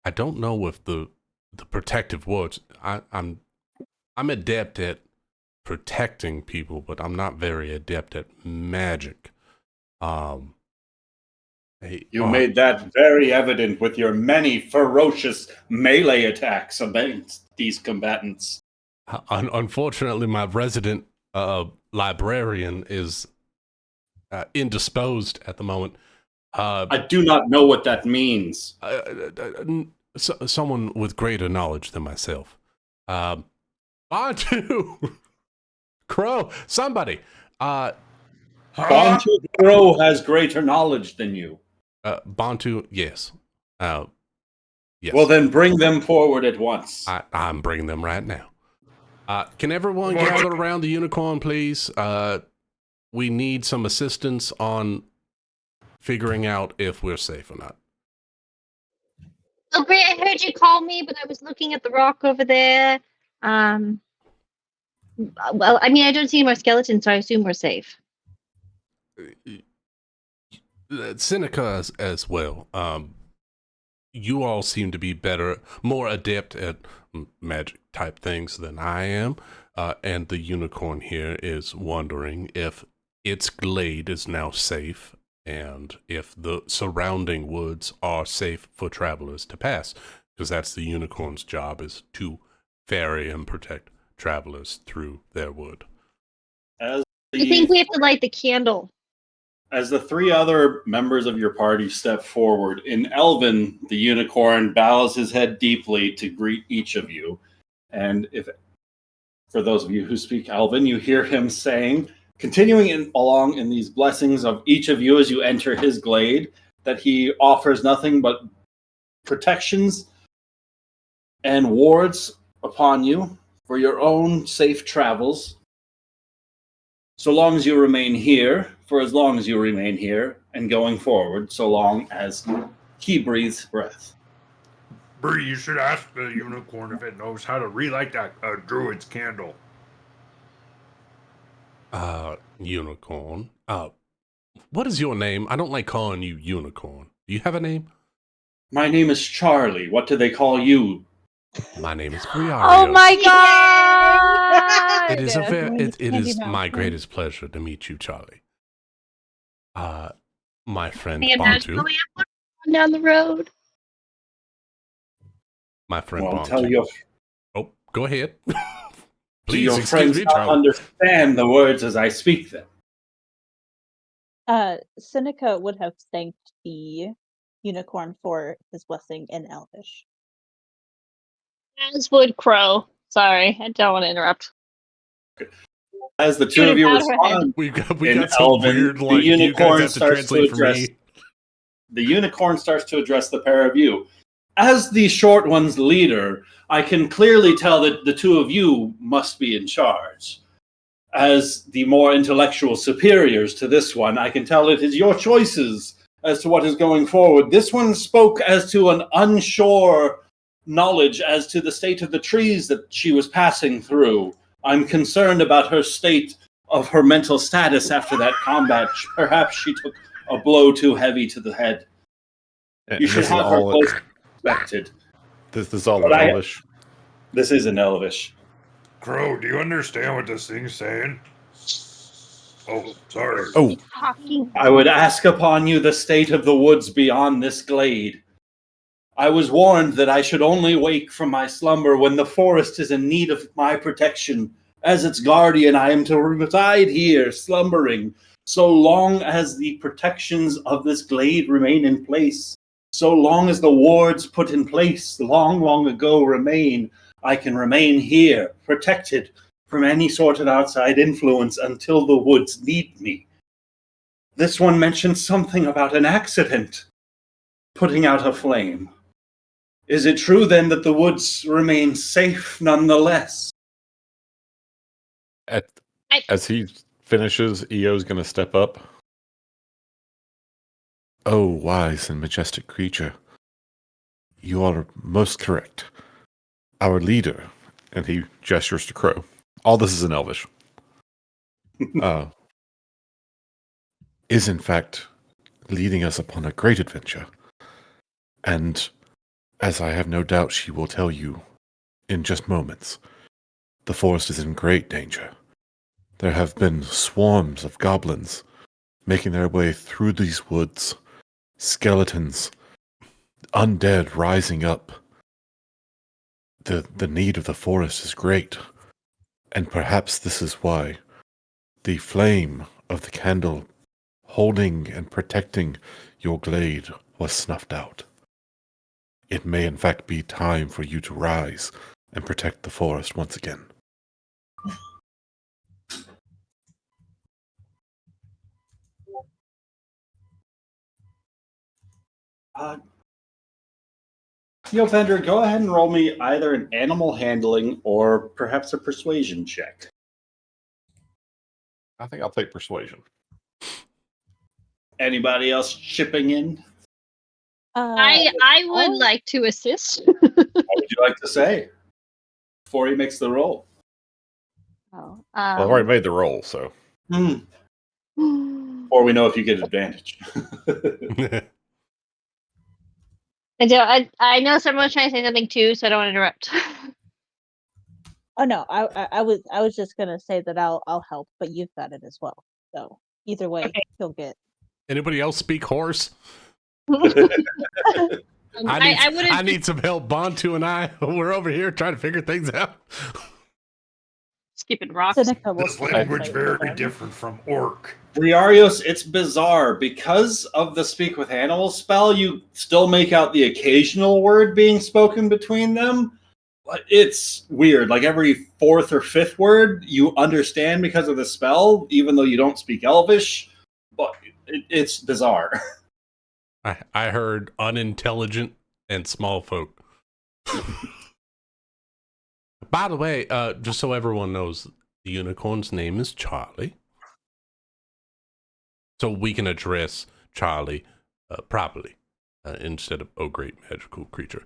I don't know if the protective woods. I'm adept at protecting people, but I'm not very adept at magic. You made that very evident with your many ferocious melee attacks against these combatants. Unfortunately, my resident librarian is indisposed at the moment. I do not know what that means. Someone with greater knowledge than myself. Bantu! Crow! Somebody! Bantu Crow has greater knowledge than you. Bantu, yes. Yes. Well, then bring them forward at once. I'm bringing them right now. Can everyone gather around the unicorn, please? We need some assistance on figuring out if we're safe or not. Oh, great! I heard you call me, but I was looking at the rock over there. Well, I mean, I don't see any more skeletons, so I assume we're safe. Seneca as well. You all seem to be more adept at magic type things than I am. And the unicorn here is wondering if its glade is now safe and if the surrounding woods are safe for travelers to pass. Because that's the unicorn's job, is to ferry and protect travelers through their wood. I think we have to light the candle. As the three other members of your party step forward, in Elven, the unicorn bows his head deeply to greet each of you. And for those of you who speak Elven, you hear him saying, continuing along in these blessings of each of you as you enter his glade, that he offers nothing but protections and wards upon you for your own safe travels. So long as you remain here, for as long as you remain here, and going forward, so long as he breathes breath. Bree, you should ask the unicorn if it knows how to relight that druid's candle. Unicorn. What is your name? I don't like calling you unicorn. Do you have a name? My name is Charlie. What do they call you? My name is Briario. Oh my god! It is my greatest pleasure to meet you, Charlie. My friend Bantu. Down the road. My friend Well, Bantu. tell your go ahead. Please, your excuse friends me, not Charlie. understand the words as I speak them. Seneca would have thanked the unicorn for his blessing in Elvish. As would Crow. Sorry, I don't want to interrupt. As the two of you respond, we in got some Elven, weird, the like, you guys unicorn have to starts to translate for address. me. The unicorn starts to address the pair of you. As the short one's leader, I can clearly tell that the two of you must be in charge. As the more intellectual superiors to this one, I can tell it is your choices as to what is going forward. This one spoke as to an unsure knowledge as to the state of the trees that she was passing through. I'm concerned about her state of her mental status after that combat. Perhaps she took a blow too heavy to the head. You should have her close expected. This is all in Elvish. This is in Elvish. Crow, do you understand what this thing's saying? Oh, sorry. Oh, Talking. I would ask upon you the state of the woods beyond this glade. I was warned that I should only wake from my slumber when the forest is in need of my protection. As its guardian, I am to reside here, slumbering, so long as the protections of this glade remain in place. So long as the wards put in place long ago remain, I can remain here, protected from any sort of outside influence until the woods need me. This one mentioned something about an accident, putting out a flame. Is it true then that the woods remain safe nonetheless? as he finishes, Eo's going to step up. Oh, wise and majestic creature. You are most correct. Our leader, and he gestures to Crow. All this is in Elvish. Is in fact leading us upon a great adventure. And as I have no doubt she will tell you in just moments, the forest is in great danger. There have been swarms of goblins making their way through these woods, skeletons, undead rising up. The need of the forest is great, and perhaps this is why the flame of the candle holding and protecting your glade was snuffed out. It may in fact be time for you to rise and protect the forest once again. Bender, go ahead and roll me either an animal handling or perhaps a persuasion check. I think I'll take persuasion. Anybody else chipping in? I would like to assist. What would you like to say before he makes the roll? Oh, Well, I've already made the roll, so. Or we know if you get advantage. I know someone's trying to say something too, so I don't want to interrupt. Oh no, I was just gonna say that I'll help, but you've got it as well. So either way, Okay. he'll get. Anybody else speak horse? I need some help. Bontu and I, we're over here trying to figure things out. skipping rocks. Seneca will This language translate for very them. different from orc. Briarios, it's bizarre. Because of the speak with animals spell, you still make out the occasional word being spoken between them. But it's weird. Like every fourth or fifth word you understand because of the spell, even though you don't speak Elvish. But it's bizarre. I heard unintelligent and small folk. By the way, just so everyone knows, the unicorn's name is Charlie. So we can address Charlie properly instead of, oh, great magical creature.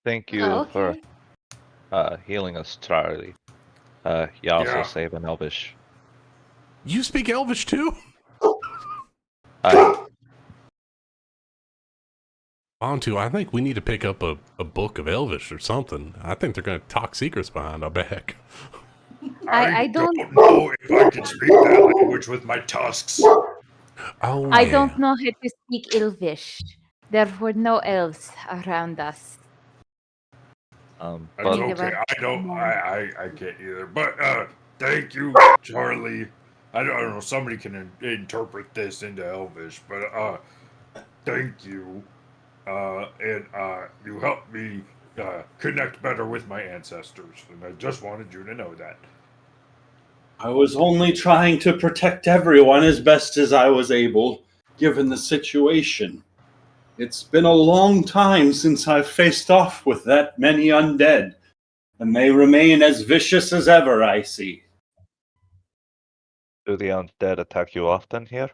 Thank you Oh, okay. for healing us, Charlie. You also Yeah. save an Elvish. You speak Elvish too? Onto, I think we need to pick up a book of Elvish or something. I think they're going to talk secrets behind our back. I don't know if I can speak that language with my tusks. Oh, I yeah. don't know how to speak Elvish. There were no elves around us. That's But okay. I can't either. But thank you, Charlie. I don't know. Somebody can interpret this into Elvish, but thank you. And you helped me connect better with my ancestors, and I just wanted you to know that. I was only trying to protect everyone as best as I was able, given the situation. It's been a long time since I've faced off with that many undead, and they remain as vicious as ever, I see. do the undead attack you often here?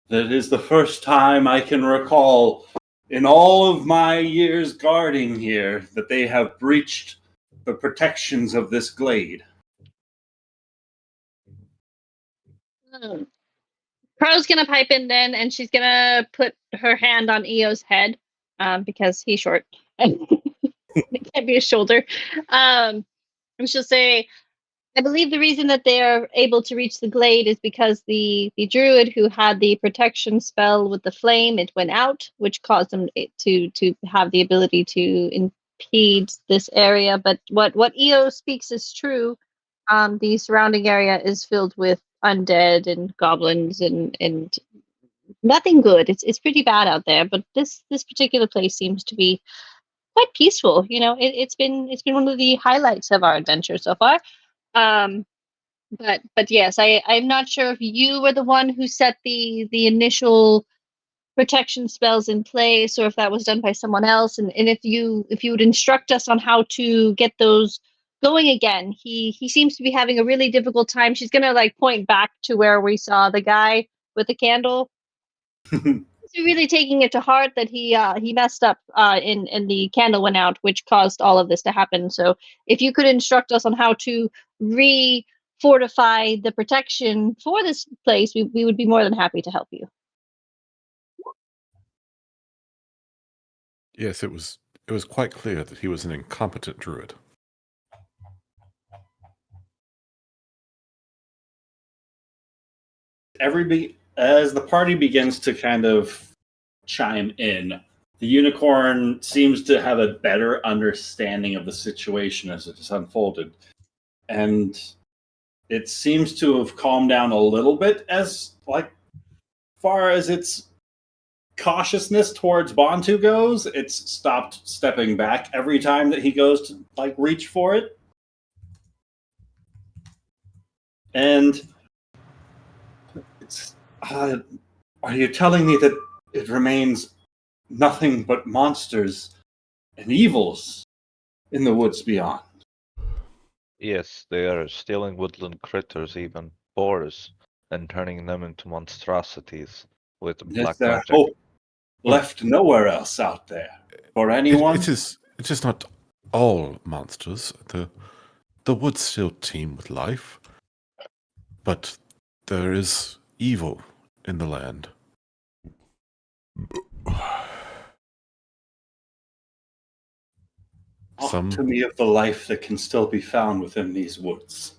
That is the first time I can recall in all of my years guarding here that they have breached the protections of this glade. Crow's gonna pipe in then, and she's gonna put her hand on Eo's head, because he's short and it can't be his shoulder. And she'll say, I believe the reason that they are able to reach the glade is because the druid who had the protection spell with the flame, it went out, which caused them to have the ability to impede this area. But what Eo speaks is true. The surrounding area is filled with undead and goblins and nothing good. It's pretty bad out there. But this particular place seems to be quite peaceful. You know, it's been one of the highlights of our adventure so far. But yes, I'm not sure if you were the one who set the initial protection spells in place or if that was done by someone else, and if you would instruct us on how to get those going again. He seems to be having a really difficult time. She's gonna like point back to where we saw the guy with the candle. He's really taking it to heart that he messed up and the candle went out, which caused all of this to happen. So if you could instruct us on how to fortify the protection for this place, we would be more than happy to help you. Yes, it was quite clear that he was an incompetent druid. As the party begins to kind of chime in, the unicorn seems to have a better understanding of the situation as it has unfolded. And it seems to have calmed down a little bit as far as its cautiousness towards Bantu goes. It's stopped stepping back every time that he goes to reach for it. And it's are you telling me that it remains nothing but monsters and evils in the woods beyond? Yes, they are stealing woodland critters, even boars, and turning them into monstrosities with black Is there magic. hope left nowhere else out there for anyone? It is not all monsters. The woods still teem with life, but there is evil in the land. Talk to me of the life that can still be found within these woods.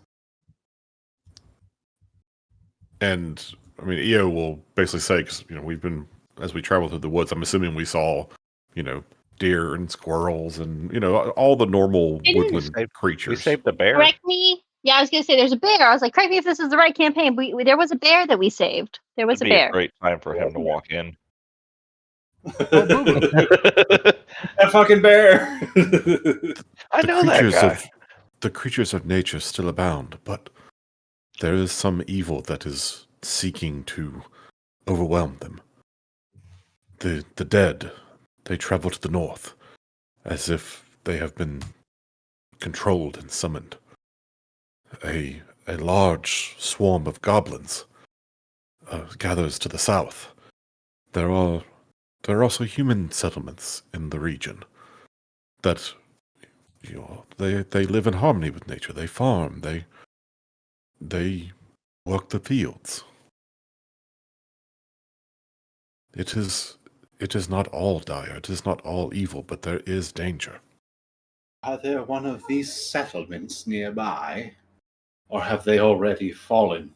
And I mean, Eo will basically say, because we've been, as we travel through the woods, I'm assuming we saw, deer and squirrels and all the normal woodland creatures. We saved the bear. Correct me. Yeah, I was gonna say there's a bear. I was like, correct me if this is the right campaign. There was a bear that we saved. There was It'd a be bear. a great time for him to walk in. That fucking bear. I know that guy. The creatures of nature still abound, but there is some evil that is seeking to overwhelm them. The dead, they travel to the north, as if they have been controlled and summoned. A large swarm of goblins gathers to the south. There are also human settlements in the region that they live in harmony with nature. They farm. They work the fields. It is not all dire. It is not all evil, but there is danger. Are there one of these settlements nearby? Or have they already fallen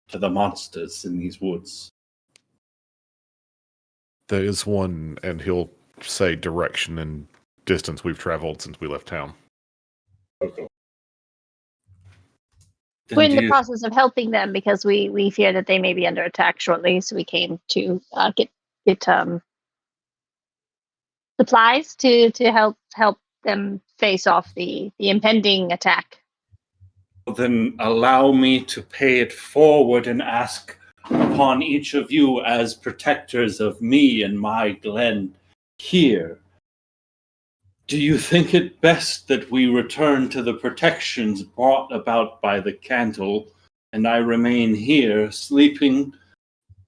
to the monsters in these woods? There is one, and he'll say direction and distance we've traveled since we left town. Okay. We're in the process of helping them because we fear that they may be under attack shortly. So we came to get supplies to help them face off the impending attack. Then allow me to pay it forward and ask upon each of you as protectors of me and my glen here. Do you think it best that we return to the protections brought about by the candle, and I remain here sleeping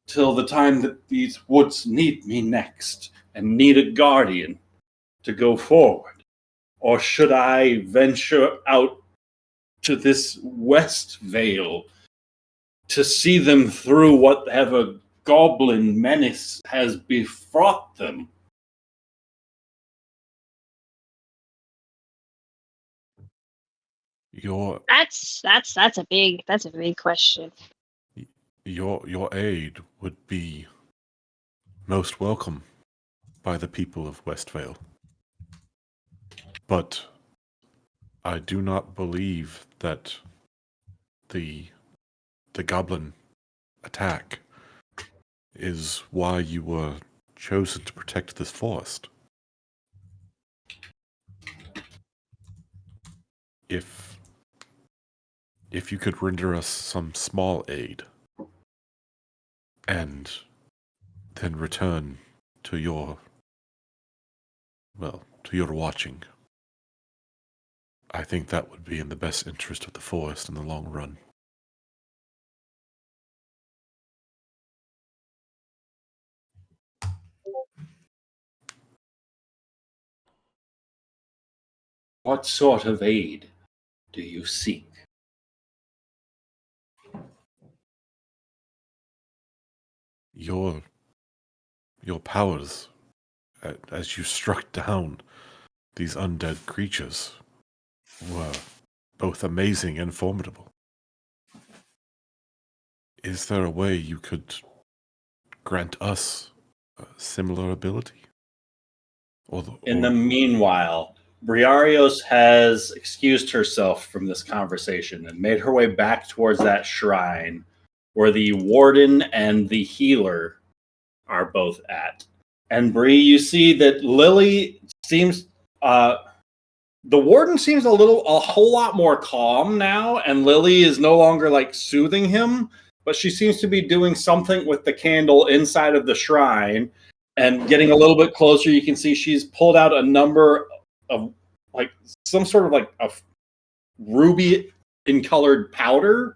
till the time that these woods need me next and need a guardian to go forward? Or should I venture out to this West Vale to see them through whatever goblin menace has befrought them? Your That's a big question. your aid would be most welcome by the people of Westvale. But I do not believe that the goblin attack is why you were chosen to protect this forest. If you could render us some small aid and then return to your watching, I think that would be in the best interest of the forest in the long run. What sort of aid do you seek? Your powers, as you struck down these undead creatures, were both amazing and formidable. Is there a way you could grant us a similar ability? In the meanwhile, Briarios has excused herself from this conversation and made her way back towards that shrine where the warden and the healer are both at. And Bree, you see that Lily seems the warden seems a whole lot more calm now, and Lily is no longer like soothing him, but she seems to be doing something with the candle inside of the shrine. And getting a little bit closer, you can see she's pulled out a number of like some sort of like a ruby in colored powder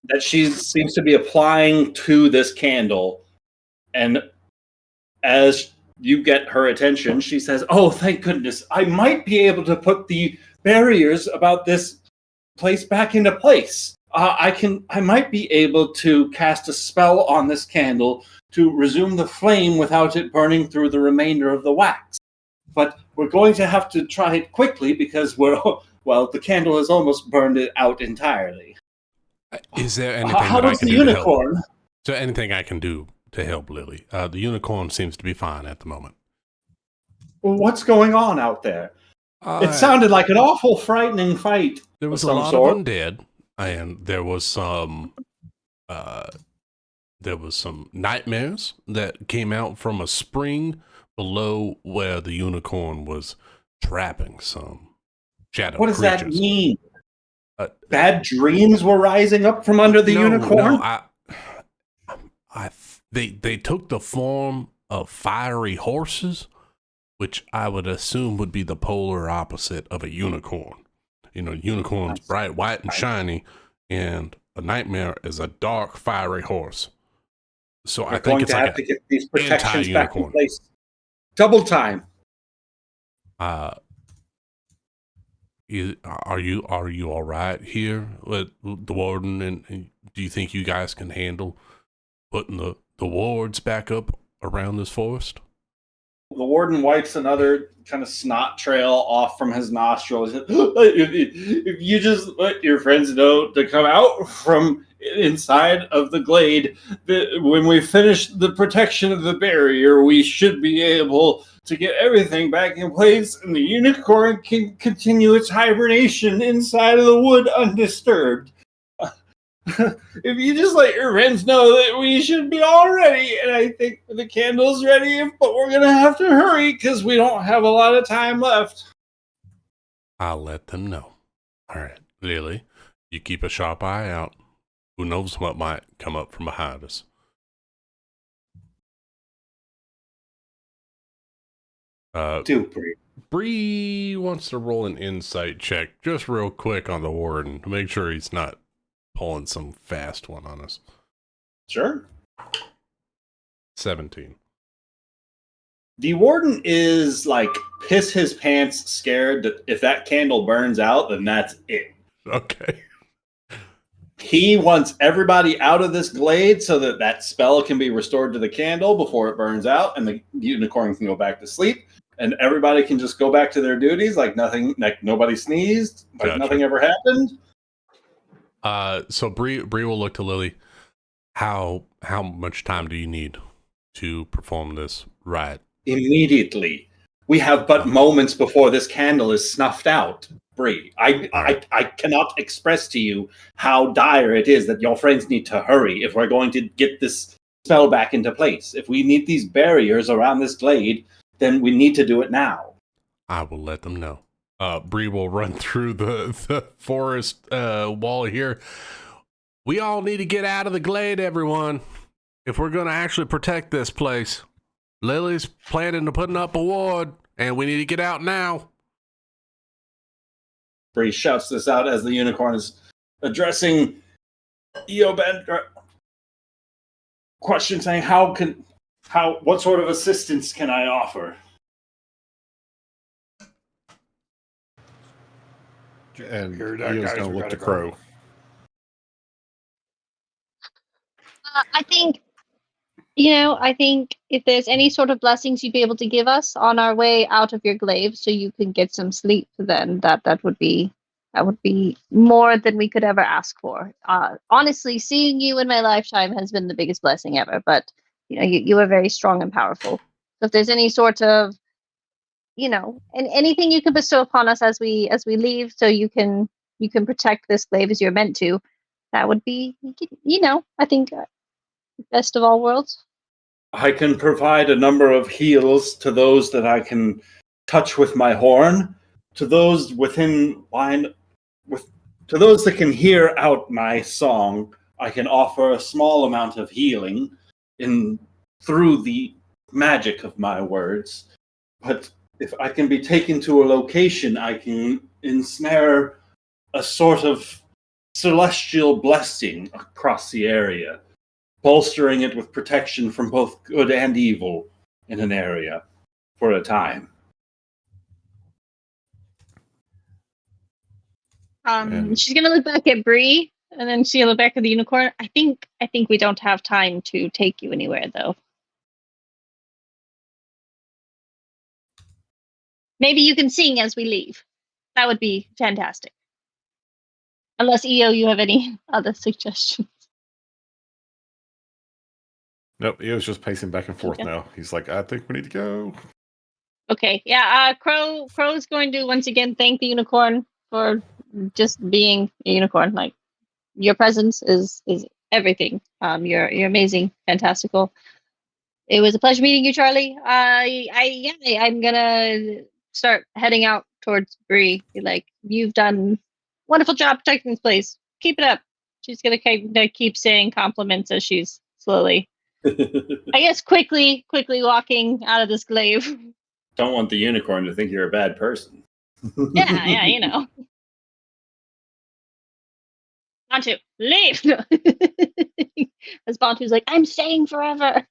that she seems to be applying to this candle. And as you get her attention, she says, "Oh, thank goodness. I might be able to put the barriers about this place back into place. I might be able to cast a spell on this candle to resume the flame without it burning through the remainder of the wax. But we're going to have to try it quickly because the candle has almost burned it out entirely." Is there anything How that I does can the do to help? unicorn? Is there anything I can do to help Lily? The unicorn seems to be fine at the moment. Well, what's going on out there? It sounded like an awful frightening fight. There was of a some lot sort. of undead, and there was some nightmares that came out from a spring below where the unicorn was trapping some shadow What does creatures. that mean? Bad dreams were rising up from under the unicorn? No, they took the form of fiery horses, which I would assume would be the polar opposite of a unicorn. You know, unicorn's bright white and shiny, and a nightmare is a dark fiery horse. So I think it's like have to get these protections back in anti-unicorn. place. Double time. Are you all right here with the warden? And do you think you guys can handle putting the wards back up around this forest? The warden wipes another kind of snot trail off from his nostrils. If you just let your friends know to come out from inside of the glade, when we finish the protection of the barrier, we should be able to get everything back in place, and the unicorn can continue its hibernation inside of the wood undisturbed. If you just let your friends know that we should be all ready, and I think the candle's ready, but we're going to have to hurry because we don't have a lot of time left. I'll let them know. All right, Lily, you keep a sharp eye out. Who knows what might come up from behind us. Bree wants to roll an insight check just real quick on the warden to make sure he's not pulling some fast one on us. Sure. 17. The warden is like piss his pants scared that if that candle burns out, then that's it. Okay. He wants everybody out of this glade so that spell can be restored to the candle before it burns out and the unicorn can go back to sleep. and everybody can just go back to their duties like nothing, like nobody sneezed, like Gotcha. nothing ever happened. So Bree will look to Lily. How much time do you need to perform this rite? Immediately. We have but moments before this candle is snuffed out. Bree, I cannot express to you how dire it is that your friends need to hurry if we're going to get this spell back into place. If we need these barriers around this glade, then we need to do it now. I will let them know. Bree will run through the forest wall here. We all need to get out of the glade, everyone, if we're going to actually protect this place. Lily's planning to putting up a ward, and we need to get out now. Bree shouts this out as the unicorn is addressing Eobend. Question saying, what sort of assistance can I offer? And Hear that, Eo's guys, going we to look gotta to go. Crow. I think, I think if there's any sort of blessings you'd be able to give us on our way out of your glaive so you can get some sleep, then that would be more than we could ever ask for. Honestly, seeing you in my lifetime has been the biggest blessing ever, but you are very strong and powerful. So if there's any sort of, and anything you can bestow upon us as we leave so you can protect this glaive as you're meant to, that would be, I think best of all worlds. I can provide a number of heals to those that I can touch with my horn, to those within line, to those that can hear out my song. I can offer a small amount of healing through the magic of my words. But if I can be taken to a location, I can ensnare a sort of celestial blessing across the area, bolstering it with protection from both good and evil in an area for a time. She's gonna look back at Bree, and then she'll look back at the unicorn. I think we don't have time to take you anywhere, though. Maybe you can sing as we leave. That would be fantastic. Unless EO, you have any other suggestions? Nope, Eo's just pacing back and forth Okay. now. He's like, I think we need to go. Okay, yeah. Crow's going to once again thank the unicorn for just being a unicorn. Like, your presence is everything. You're amazing, fantastical. It was a pleasure meeting you, Charlie. I'm gonna start heading out towards Bree. Like, you've done a wonderful job protecting this place. Keep it up. She's gonna keep saying compliments as she's slowly, I guess, quickly walking out of this glaive. Don't want the unicorn to think you're a bad person. Yeah, Bantu, leave! As Bantu's like, I'm staying forever.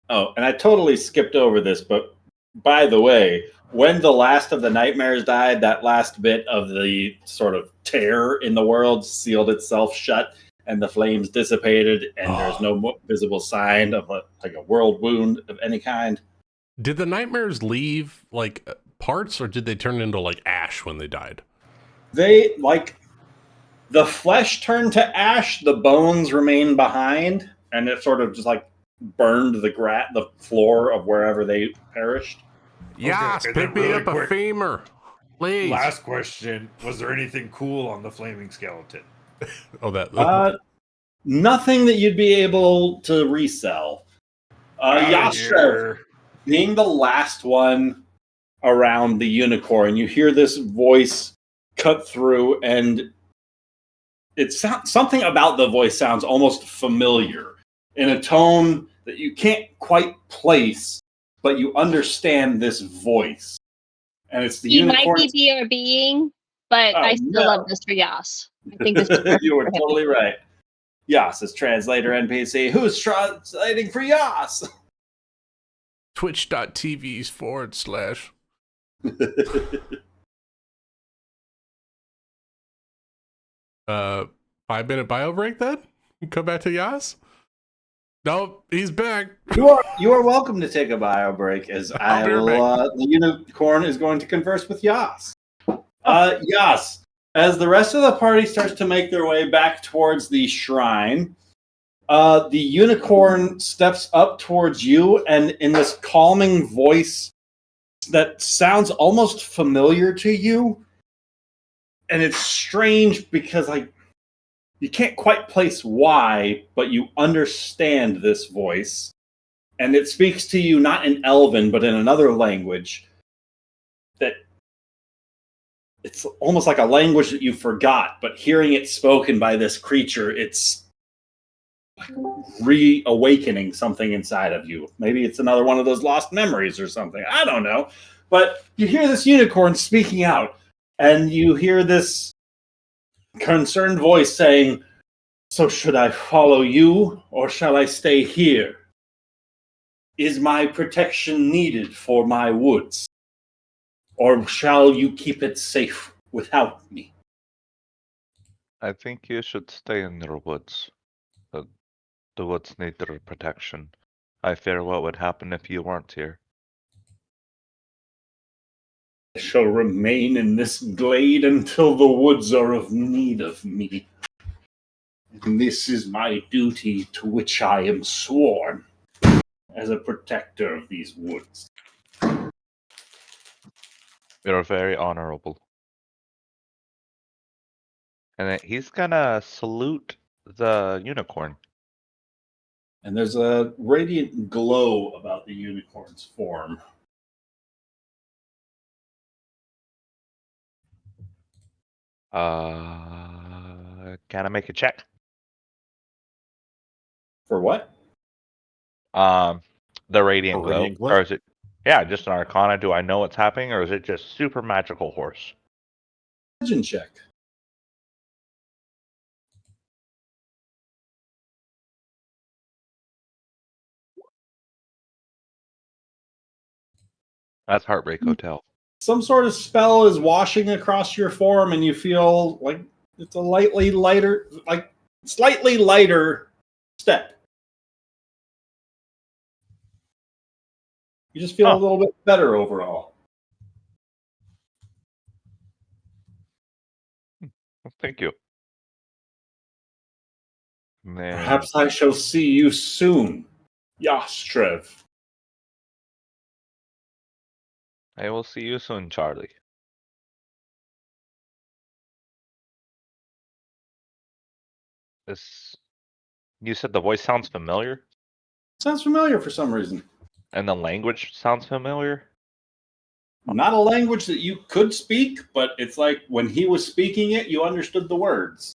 Oh, and I totally skipped over this, but by the way, when the last of the nightmares died, that last bit of the sort of tear in the world sealed itself shut, and the flames dissipated, and there's no visible sign of a world wound of any kind. Did the nightmares leave like parts, or did they turn into like ash when they died? They, the flesh turned to ash, the bones remain behind, and it sort of just burned the floor of wherever they perished. Yes, Okay, pick me up a femur, please. Last question: was there anything cool on the flaming skeleton? Oh, that. Nothing that you'd be able to resell. Yastra, being the last one around the unicorn, you hear this voice cut through, and it's something about the voice sounds almost familiar in a tone that you can't quite place, but you understand this voice. And it's the unicorn. Might be BRBing, but I still love Mr. Yas. I think this is you were totally right. Yas is translator NPC. Who's translating for Yas? Twitch.tv/. 5-minute bio break then? Come back to Yas? Nope, he's back. You are welcome to take a bio break, as I be right will. The unicorn is going to converse with Yas. Yas, as the rest of the party starts to make their way back towards the shrine, the unicorn steps up towards you, and in this calming voice that sounds almost familiar to you, and it's strange because you can't quite place why, but you understand this voice. And it speaks to you not in Elven, but in another language that it's almost like a language that you forgot, but hearing it spoken by this creature, it's like reawakening something inside of you. Maybe it's another one of those lost memories or something. I don't know. But you hear this unicorn speaking out, and you hear this concerned voice saying, "So should I follow you, or shall I stay here? Is my protection needed for my woods? Or shall you keep it safe without me?" I think you should stay in your woods. The woods need their protection. I fear what would happen if you weren't here. I shall remain in this glade until the woods are of need of me. And this is my duty to which I am sworn as a protector of these woods. You're very honorable. And then he's gonna salute the unicorn. And there's a radiant glow about the unicorn's form. Can I make a check? For what? The radiant A glow, radiant glow? or is it? Yeah, just an arcana. Do I know what's happening, or is it just super magical horse? Legend check. That's Heartbreak Hotel. Some sort of spell is washing across your form, and you feel like it's a slightly lighter step. You just feel a little bit better overall. Thank you. And then, Perhaps I shall see you soon, Yastrev. I will see you soon, Charlie. You said the voice sounds familiar? Sounds familiar for some reason. And the language sounds familiar? Not a language that you could speak, but it's like when he was speaking it, you understood the words.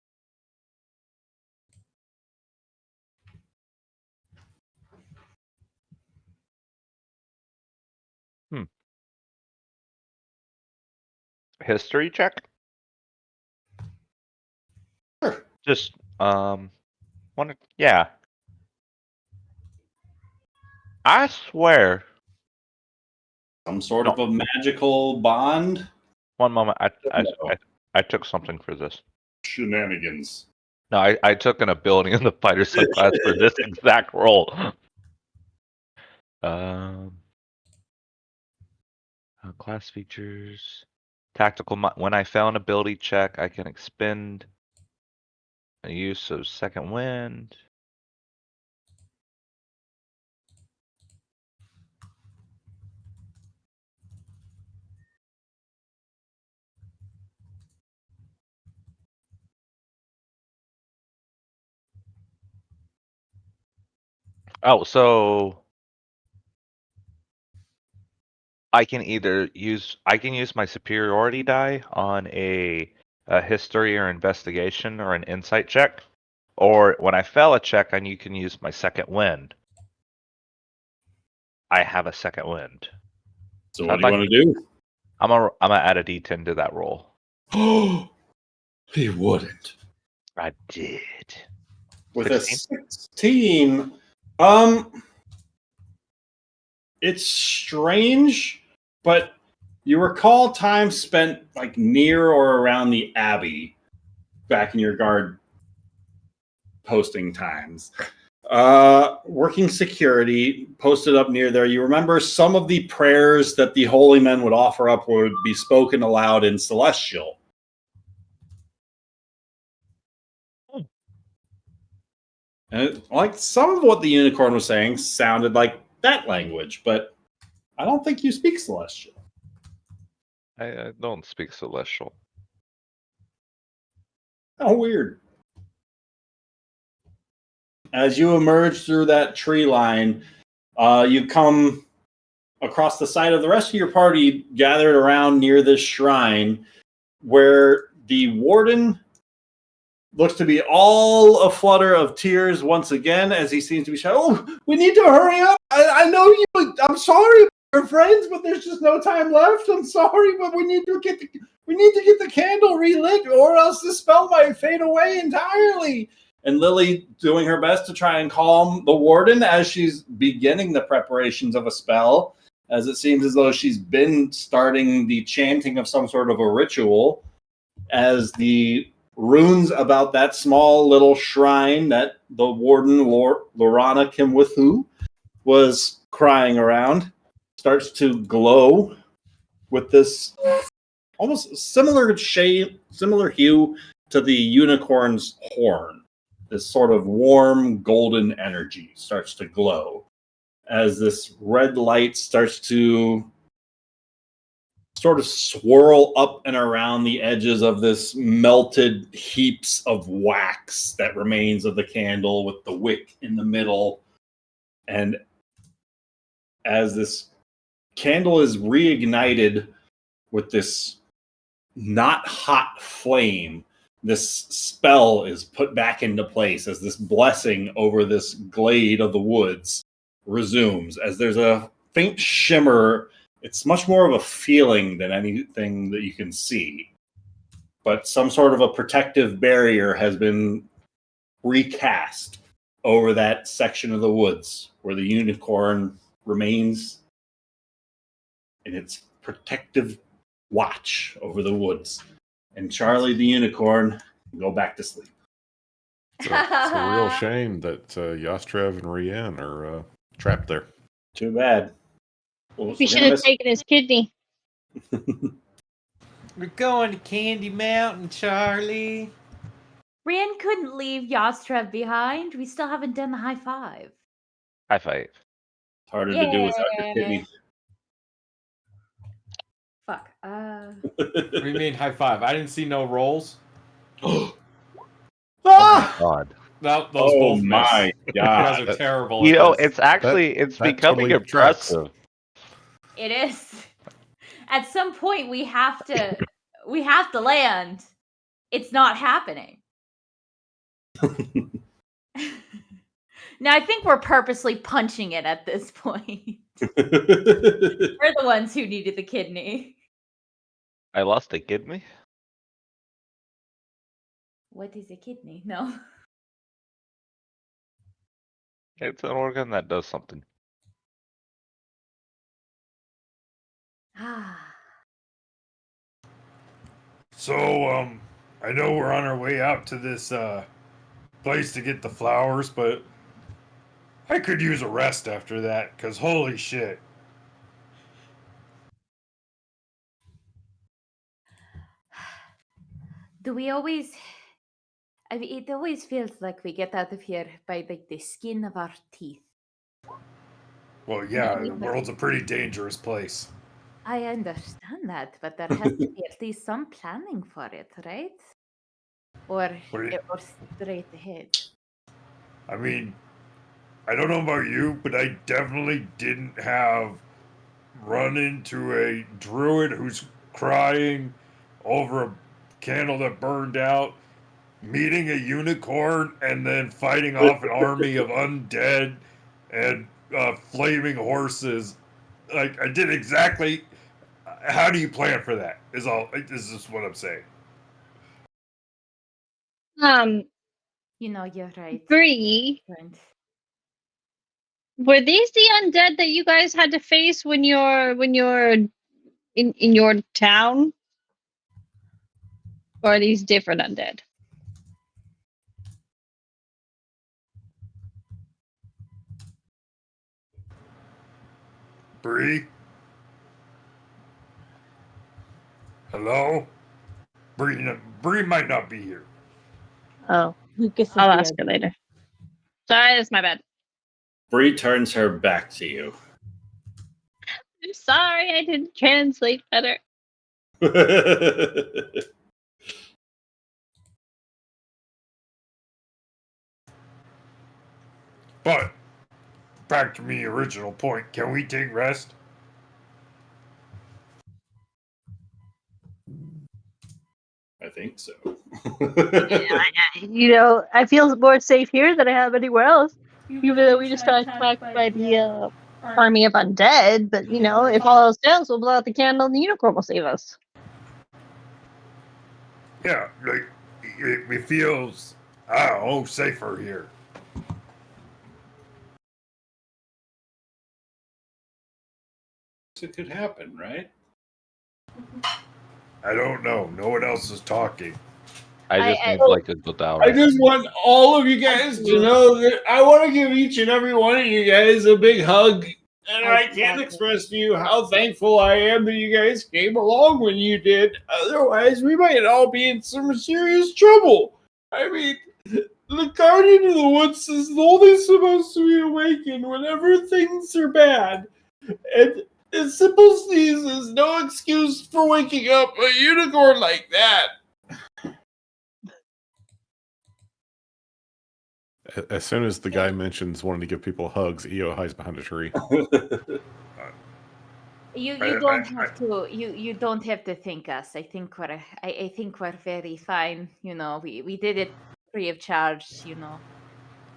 History check? Sure. Just, yeah. I swear. Some sort of a magical bond? One moment, I took something for this. Shenanigans. No, I took an ability in the fighter subclass for this exact role. Class features. Tactical. When I fail an ability check, I can expend a use of second wind. Oh, so I can use my superiority die on a history or investigation or an insight check, or when I fail a check, and you can use my second wind. I have a second wind. So what do you want to do? I'm gonna add a D10 to that roll. Oh, he wouldn't. I did. With 16? a 16, it's strange, but you recall time spent like near or around the Abbey back in your guard posting times. Working security posted up near there. You remember some of the prayers that the holy men would offer up would be spoken aloud in Celestial. And like some of what the unicorn was saying sounded like that language, but I don't think you speak Celestial. I don't speak Celestial. How weird. As you emerge through that tree line, you come across the side of the rest of your party gathered around near this shrine where the warden looks to be all a flutter of tears once again as he seems to be shouting, "Oh, we need to hurry up. I know you. I'm sorry, we're friends, but there's just no time left. I'm sorry, but we need to get the candle relit, or else the spell might fade away entirely." And Lily doing her best to try and calm the warden as she's beginning the preparations of a spell, as it seems as though she's been starting the chanting of some sort of a ritual, as the runes about that small little shrine that the warden, Lorana Kimwithu, was crying around starts to glow with this almost similar shape, similar hue to the unicorn's horn. This sort of warm golden energy starts to glow as this red light starts to sort of swirl up and around the edges of this melted heaps of wax that remains of the candle with the wick in the middle. And as this candle is reignited with this not hot flame, this spell is put back into place as this blessing over this glade of the woods resumes, as there's a faint shimmer. It's much more of a feeling than anything that you can see, but some sort of a protective barrier has been recast over that section of the woods where the unicorn remains in its protective watch over the woods. And Charlie the unicorn can go back to sleep. It's a real shame that Yastrev and Rian are trapped there. Too bad. Well, We should have taken his kidney. We're going to Candy Mountain, Charlie. Rian couldn't leave Yastrev behind. We still haven't done the high five. High five. It's harder to do without your kidney. Fuck. What do you mean high five? I didn't see no rolls. Oh Ah! my god. No, those Oh both my miss. god. You guys are terrible. You at know, this. it's actually it's that becoming totally tracks. impressive. It is. At some point, we have to land. It's not happening. Now, I think we're purposely punching it at this point. We're the ones who needed the kidney. I lost a kidney? What is a kidney? No. It's an organ that does something. So, I know we're on our way out to this place to get the flowers, but I could use a rest after that, because holy shit. Do we always... I mean, it always feels like we get out of here by like the skin of our teeth. Well, yeah, the world's a pretty dangerous place. I understand that, but there has to be at least some planning for it, right? Or straight ahead. I mean, I don't know about you, but I definitely didn't have run into a druid who's crying over a candle that burned out, meeting a unicorn, and then fighting off an army of undead and flaming horses. Like, I did exactly. How do you plan for that? Is just what I'm saying. You know, you're right. Bree, were these the undead that you guys had to face when you're in your town? Or are these different undead? Bree? Hello? Bree might not be here. Oh, Lucas is I'll the ask her later. Sorry, that's my bad. Bree turns her back to you. I'm sorry, I didn't translate better. But back to me original point. Can we take rest? I think so. I feel more safe here than I have anywhere else. Even though we just got attacked by the army of undead, but if all else fails, we'll blow out the candle and the unicorn will save us. Yeah, like it feels, I don't know, safer here. It could happen, right? I don't know. No one else is talking. I just I- need like a good hour. I just want all of you guys to know that I want to give each and every one of you guys a big hug. And I can't express to you how thankful I am that you guys came along when you did. Otherwise, we might all be in some serious trouble. I mean, the guardian of the woods is only supposed to be awakened whenever things are bad. And a simple sneeze is no excuse for waking up a unicorn like that. As soon as the guy mentions wanting to give people hugs, EO hides behind a tree. You I- don't I- have to you don't have to thank us. I think I think we're very fine. We did it free of charge.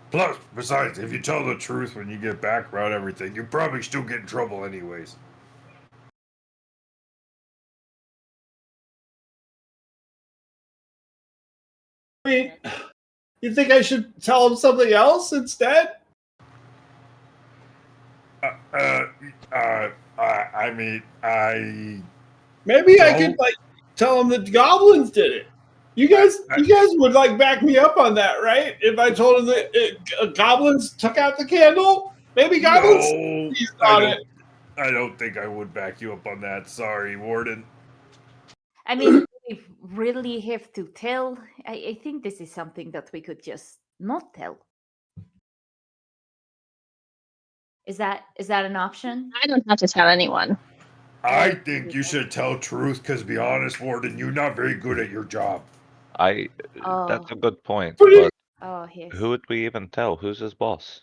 Plus, besides, if you tell the truth when you get back about everything, you probably still get in trouble anyways. I mean, you think I should tell him something else instead? I mean, Maybe I No. could tell him that goblins did it. You guys would back me up on that, right? If I told him that goblins took out the candle, maybe goblins No, seized on it. I don't think I would back you up on that. Sorry, Warden. I mean, we really have to tell. I think this is something that we could just not tell. Is that an option? I don't have to tell anyone. I think you should tell truth, because be honest, Warden, you're not very good at your job. That's a good point, But but Oh, yes. who would we even tell? Who's his boss?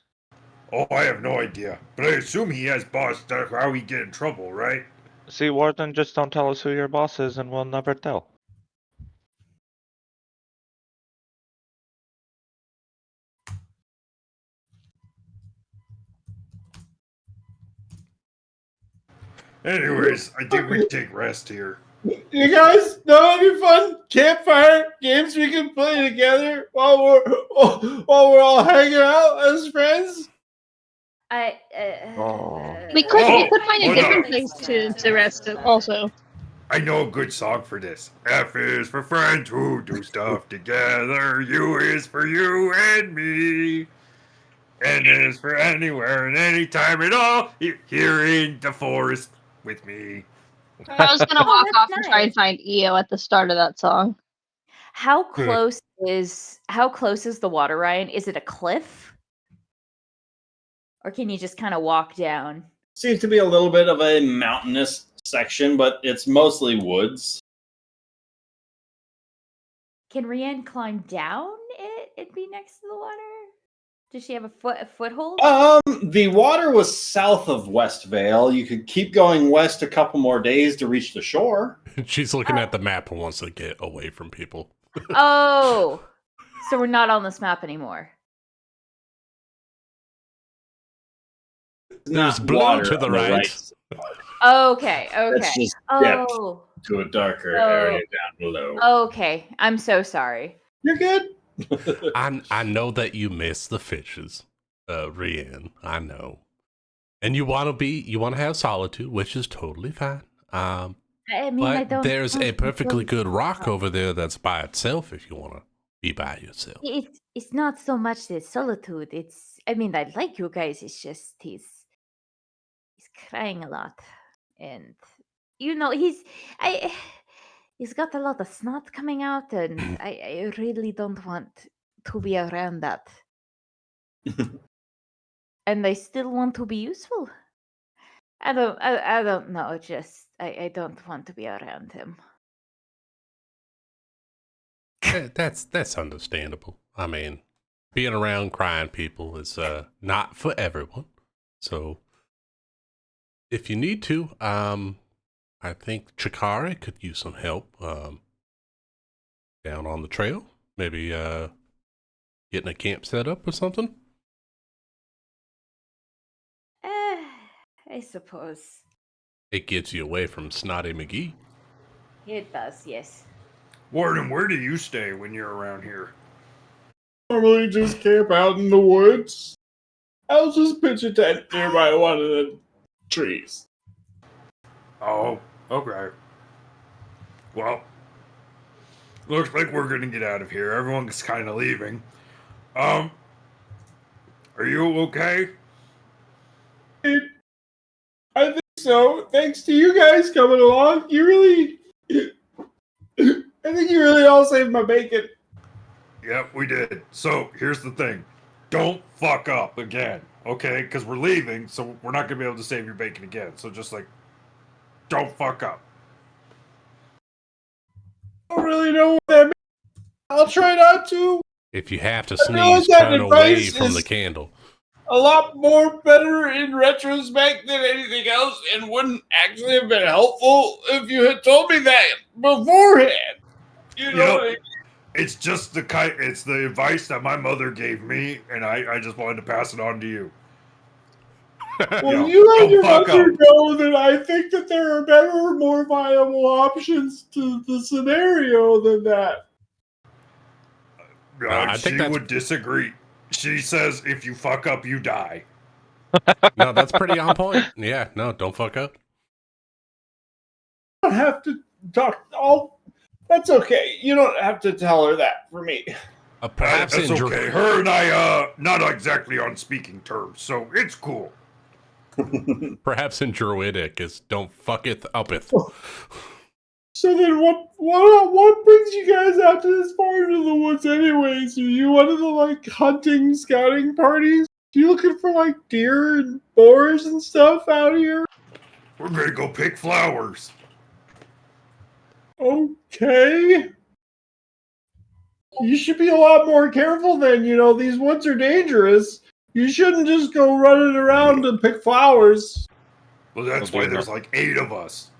Oh, I have no idea. But I assume he has boss. That's how he get in trouble, right? See, Warden, just don't tell us who your boss is and we'll never tell. Anyways, I think we take rest here. You guys know any fun campfire games we can play together while we're all hanging out as friends? We could Oh, find a hold different on. place to rest also. I know a good song for this. F is for friends who do stuff together. U is for you and me. N is for anywhere and anytime at all. Here in the forest with me. I was gonna walk that's off and try and nice. find EO at the start of that song. How close is the water, Ryan? Is it a cliff? Or can you just kind of walk down? Seems to be a little bit of a mountainous section, but it's mostly woods. Can Rianne climb down it and be next to the water? Does she have a foothold? The water was south of West Vale. You could keep going west a couple more days to reach the shore. She's looking at the map and wants to get away from people. Oh, so we're not on this map anymore. There's Not blue water to the on right. side. Okay. It's just dipped Oh, to a darker area down below. okay. I'm so sorry. You're good. I know that you miss the fishes, Rianne. I know, and you want to have solitude, which is totally fine. I mean, I But don't. there's a perfectly good rock Oh. over there that's by itself. If you want to be by yourself, It's not so much the solitude. I mean, I like you guys. It's just he's crying a lot, and you know he's got a lot of snot coming out, and I really don't want to be around that. And I still want to be useful. I don't know. Just I don't want to be around him. That's understandable. I mean, being around crying people is not for everyone. So if you need to, I think Chikari could use some help down on the trail. Maybe getting a camp set up or something. I suppose It gets you away from Snotty McGee. it does. Yes. Warden, where do you stay when you're around here? Normally just camp out in the woods. I'll just pitch a tent nearby one of the trees. Oh, okay. Well, looks like we're gonna get out of here. Everyone's kind of leaving. Are you okay? I think so. Thanks to you guys coming along. I think you really all saved my bacon. Yep, we did. So here's the thing: don't fuck up again, okay? Because we're leaving, so we're not gonna be able to save your bacon again. So just like, don't fuck up. I don't really know what that means. I'll try not to. If you have to I feel like sneeze, that turn away advice from the is candle. a lot more better in retrospect than anything else, and wouldn't actually have been helpful if you had told me that beforehand. You know what I mean? It's just it's the advice that my mother gave me, and I just wanted to pass it on to you. Well, Yo, you let don't your fuck mother up. know that I think that there are better, more viable options to the scenario than that. I think She that's- would disagree. She says if you fuck up, you die. No, that's pretty on point. Yeah, no, don't fuck up. I don't have to talk. That's okay. You don't have to tell her that for me. Perhaps That's in okay. Her and I, not exactly on speaking terms, so it's cool. perhaps in Druidic is don't fucketh uppeth. So then, what brings you guys out to this far into the woods, anyways? Are you one of the hunting, scouting parties? You looking for deer and boars and stuff out here? We're gonna go pick flowers. Okay. You should be a lot more careful then. These woods are dangerous. You shouldn't just go running around to pick flowers. Well, that's why there's 8 of us.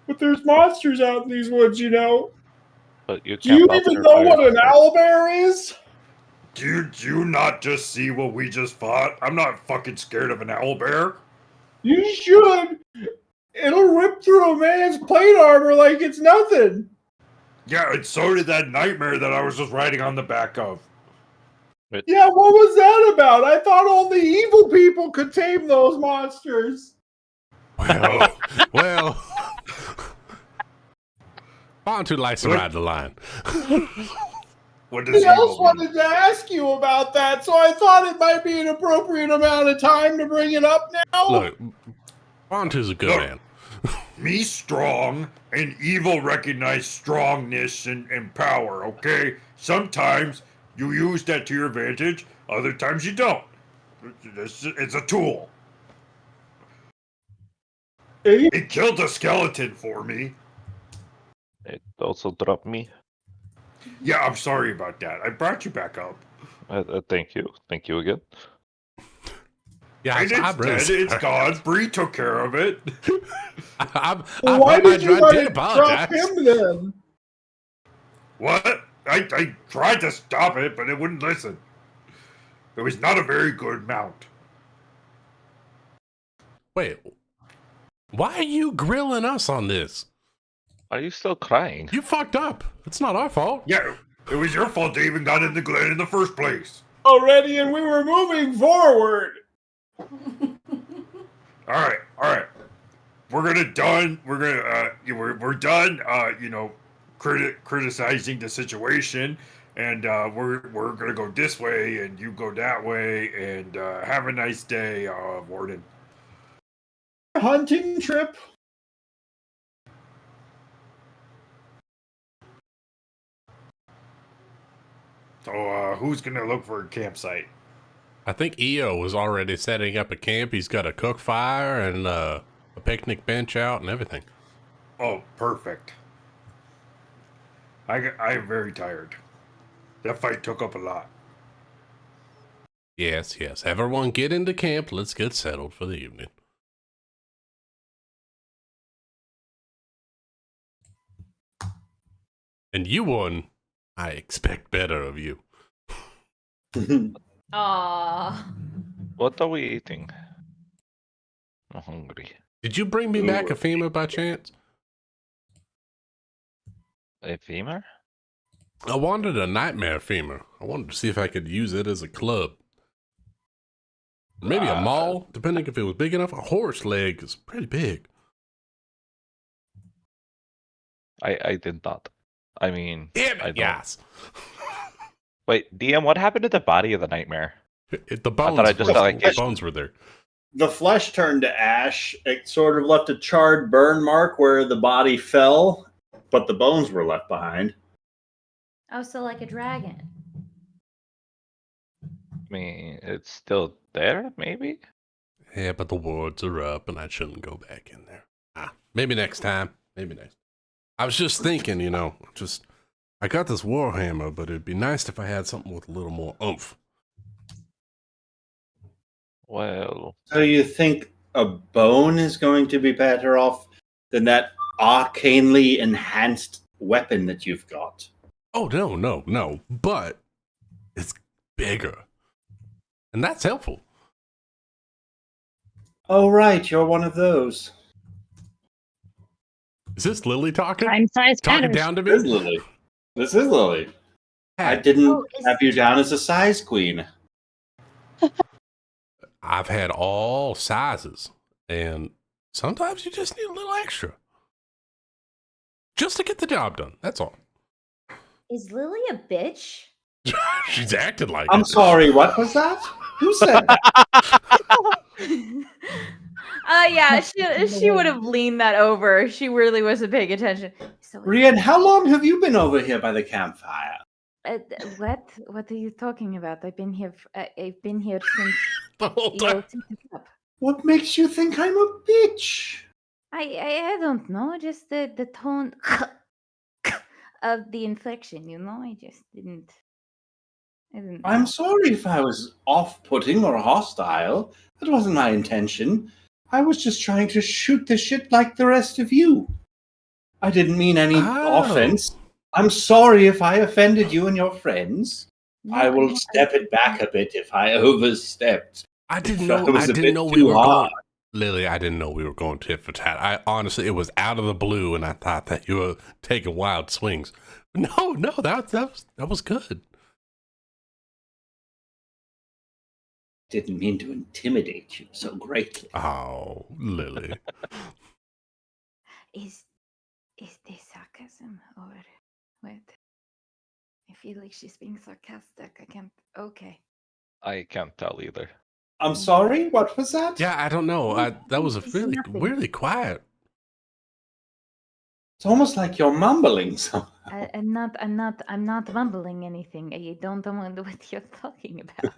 But there's monsters out in these woods, But you Do you camp out even there know by what an yourself. owlbear is? Do you not just see what we just fought? I'm not fucking scared of an owlbear. You should. It'll rip through a man's plate armor like it's nothing. Yeah, and so did that nightmare that I was just riding on the back of. Yeah, what was that about? I thought only evil people could tame those monsters. Well, Bontu likes to ride the line. What does Somebody else evil mean? wanted to ask you about that, so I thought it might be an appropriate amount of time to bring it up now. Look, Bontu's a good man. Me strong, and evil recognize strongness and power, okay? Sometimes you use that to your advantage, other times you don't. It's a tool. It killed a skeleton for me. It also dropped me. Yeah, I'm sorry about that. I brought you back up. Thank you. Thank you again. Yeah, And it's dead. It's gone. Bree took care of it. Why did you let did it drop apologize. him then? What? I tried to stop it, but it wouldn't listen. It was not a very good mount. Wait, why are you grilling us on this? Are you still crying? You fucked up. It's not our fault. Yeah, it was your fault they even got in the Glen in the first place. Already, and we were moving forward. All right. We're done. We're done. Criticizing the situation, and we're gonna go this way, and you go that way, and have a nice day, Warden. hunting trip? So, who's gonna look for a campsite? I think EO was already setting up a camp. He's got a cook fire and a picnic bench out and everything. Oh, perfect. I am very tired. That fight took up a lot. Yes, yes. Everyone get into camp. Let's get settled for the evening. And you won. I expect better of you. Aww. What are we eating? I'm hungry. Did you bring me back a FEMA by chance? A femur? I wanted a nightmare femur. I wanted to see if I could use it as a club. Maybe a maul, depending if it was big enough. A horse leg is pretty big. I did not. I mean, Damn I it, don't. yes. Wait, DM, what happened to the body of the nightmare? The bones, I just felt like the it- bones were there. The flesh turned to ash. It sort of left a charred burn mark where the body fell, but the bones were left behind. Oh, so like a dragon. I mean, it's still there, maybe? Yeah, but the wards are up and I shouldn't go back in there. Maybe next time. Maybe next. I was just thinking, I got this warhammer, but it'd be nice if I had something with a little more oomph. Well, So you think a bone is going to be better off than that arcanely enhanced weapon that you've got? Oh, no. But it's bigger. And that's helpful. Oh, right. You're one of those. Is this Lily talking? Time size Talking matters. down to This is me? Lily. This is Lily. I Hey, didn't Oh, is- have you down as a size queen. I've had all sizes. And sometimes you just need a little extra. Just to get the job done. That's all. Is Lily a bitch? She's acted like I'm it. sorry, what was that? Who said that? Yeah, she would have leaned that over. She really wasn't paying attention. So Rian, how long have you been over here by the campfire? what are you talking about? I've been here. I've been here since The whole you time. set it up. What makes you think I'm a bitch? I don't know. Just the tone of the inflection. I just didn't. I didn't. I'm sorry if I was off-putting or hostile. That wasn't my intention. I was just trying to shoot the shit like the rest of you. I didn't mean any Oh. offense. I'm sorry if I offended you and your friends. No, I will no, step it back a bit if I overstepped. I didn't That know. was I a didn't bit know we too were hard. going. Lily, I didn't know we were going tit for tat. I honestly, it was out of the blue, and I thought that you were taking wild swings. No, that was good. Didn't mean to intimidate you so greatly. Oh, Lily. Is this sarcasm or what? I feel like she's being sarcastic. I can't. Okay. I can't tell either. I'm sorry, what was that? Yeah, I don't know. That was a It's really, nothing. really quiet. It's almost like you're mumbling something. I'm not mumbling anything. I don't know what you're talking about.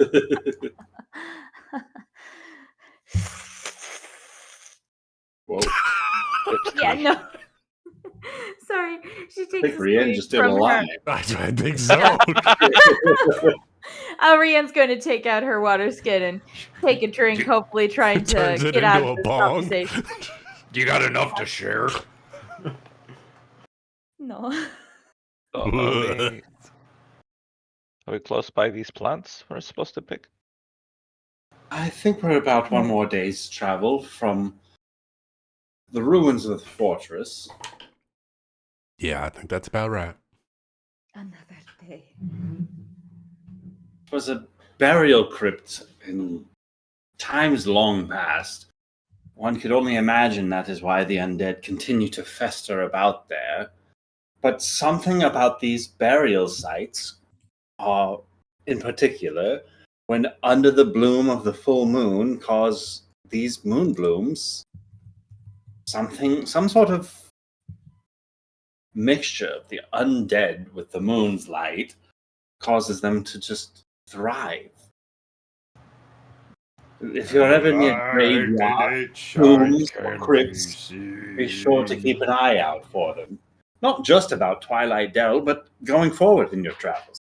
Whoa. Yeah, no. Sorry, she I takes think a Rian swig just did a from her. lie. I think so. Rian's going to take out her water skin and take a drink, hopefully trying to Turns it get out into of a this bong. conversation. You got enough to share? No. So are we close by these plants we're supposed to pick? I think we're about one more day's travel from the ruins of the fortress. Yeah, I think that's about right. Another day. It was a burial crypt in times long past. One could only imagine that is why the undead continue to fester about there. But something about these burial sites, in particular, when under the bloom of the full moon, cause these moon blooms some sort of mixture of the undead with the moon's light causes them to just thrive. If you're ever near graveyard, tombs, or crypts, be sure to keep an eye out for them. Not just about Twilight Dell, but going forward in your travels.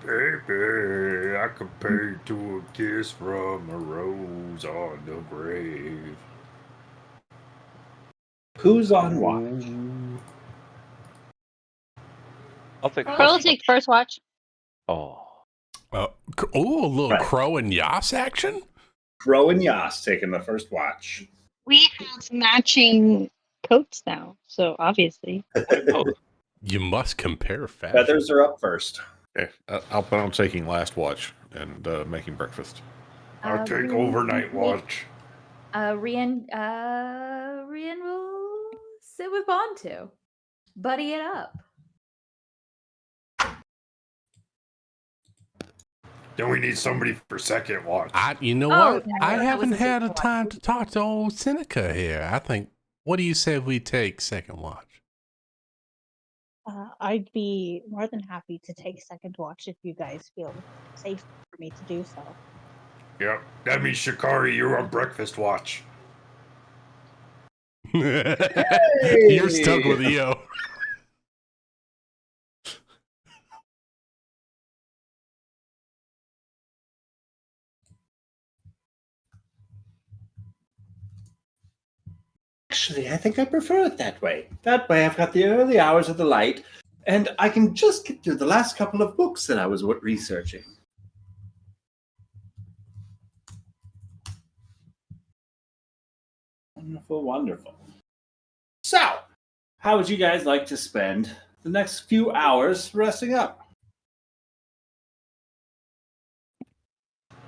Baby, I compared to a kiss from a rose on the grave. Who's on watch? I'll take I'll take first watch. Oh. A little Crow and Yas action? Crow and Yas taking the first watch. We have matching coats now, so obviously. You must compare fashion. Feathers are up first. Okay, I'll plan on taking last watch and making breakfast. I'll take overnight watch. Rian will sit with Bontu. Buddy it up. Then we need somebody for second watch. You know Oh, what? yeah, I that haven't was a had a second time watch. to talk to old Seneca here. I think, what do you say we take second watch? I'd be more than happy to take second watch if you guys feel safe for me to do so. Yep, that means Shikari, you're on breakfast watch. You're stuck with EO. Actually, I think I prefer it that way. That way I've got the early hours of the light, and I can just get through the last couple of books that I was researching. Wonderful, wonderful. So, how would you guys like to spend the next few hours resting up?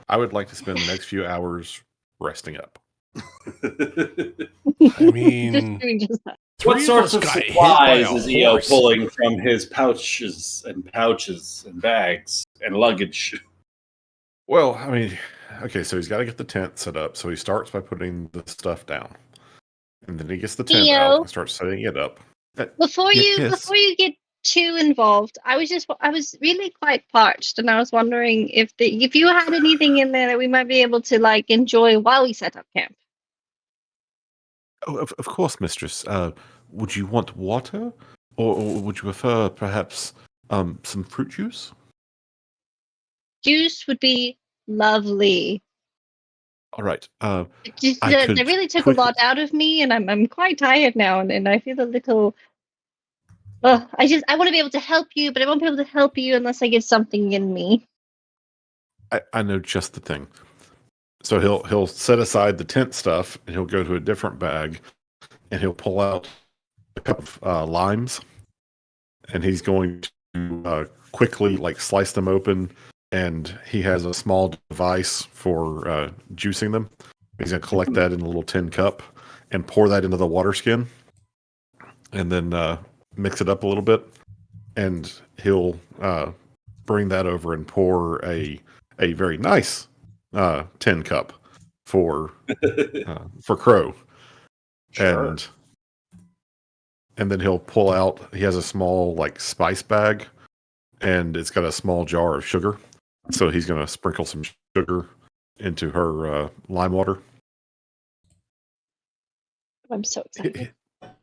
I would like to spend the next few hours resting up. I mean, Just that. What sorts of got hit by supplies a is EO horse. pulling from his pouches and bags and luggage? Well, I mean, okay, so he's got to get the tent set up. So he starts by putting the stuff down, and then he gets the tent out Theo? and starts setting it up. Before Yes. you get too involved, I was really quite parched, and I was wondering if you had anything in there that we might be able to like enjoy while we set up camp. Oh, of course, mistress. Would you want water, or would you prefer perhaps some fruit juice? Juice would be lovely. All right. Just, I that could really took quickly- a lot out of me, and I'm quite tired now, and I feel a little. I want to be able to help you, but I won't be able to help you unless I get something in me. I know just the thing. So he'll set aside the tent stuff, and he'll go to a different bag, and he'll pull out a cup of limes, and he's going to quickly like slice them open, and he has a small device for juicing them. He's going to collect that in a little tin cup and pour that into the water skin, and then mix it up a little bit, and he'll bring that over and pour a very nice tin cup for Crow. Sure. And then he'll pull out, he has a small like spice bag, and it's got a small jar of sugar. So he's going to sprinkle some sugar into her lime water. I'm so excited.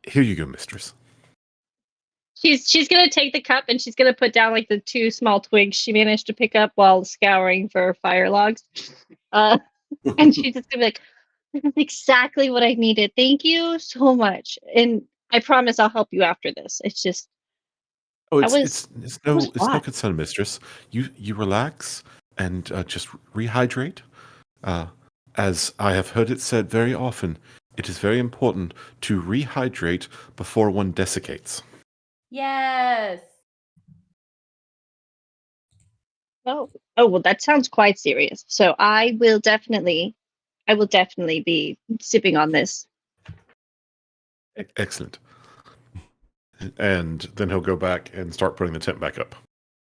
Here you go, mistress. She's gonna take the cup and she's gonna put down like the 2 small twigs she managed to pick up while scouring for fire logs. And she's just gonna be like, "This is exactly what I needed. Thank you so much. And I promise I'll help you after this. It's just Oh, That it's no was fun. concern, mistress. You relax and just rehydrate. As I have heard it said very often, it is very important to rehydrate before one desiccates. Yes. well that sounds quite serious. So I will definitely be sipping on this. Excellent. And then he'll go back and start putting the tent back up.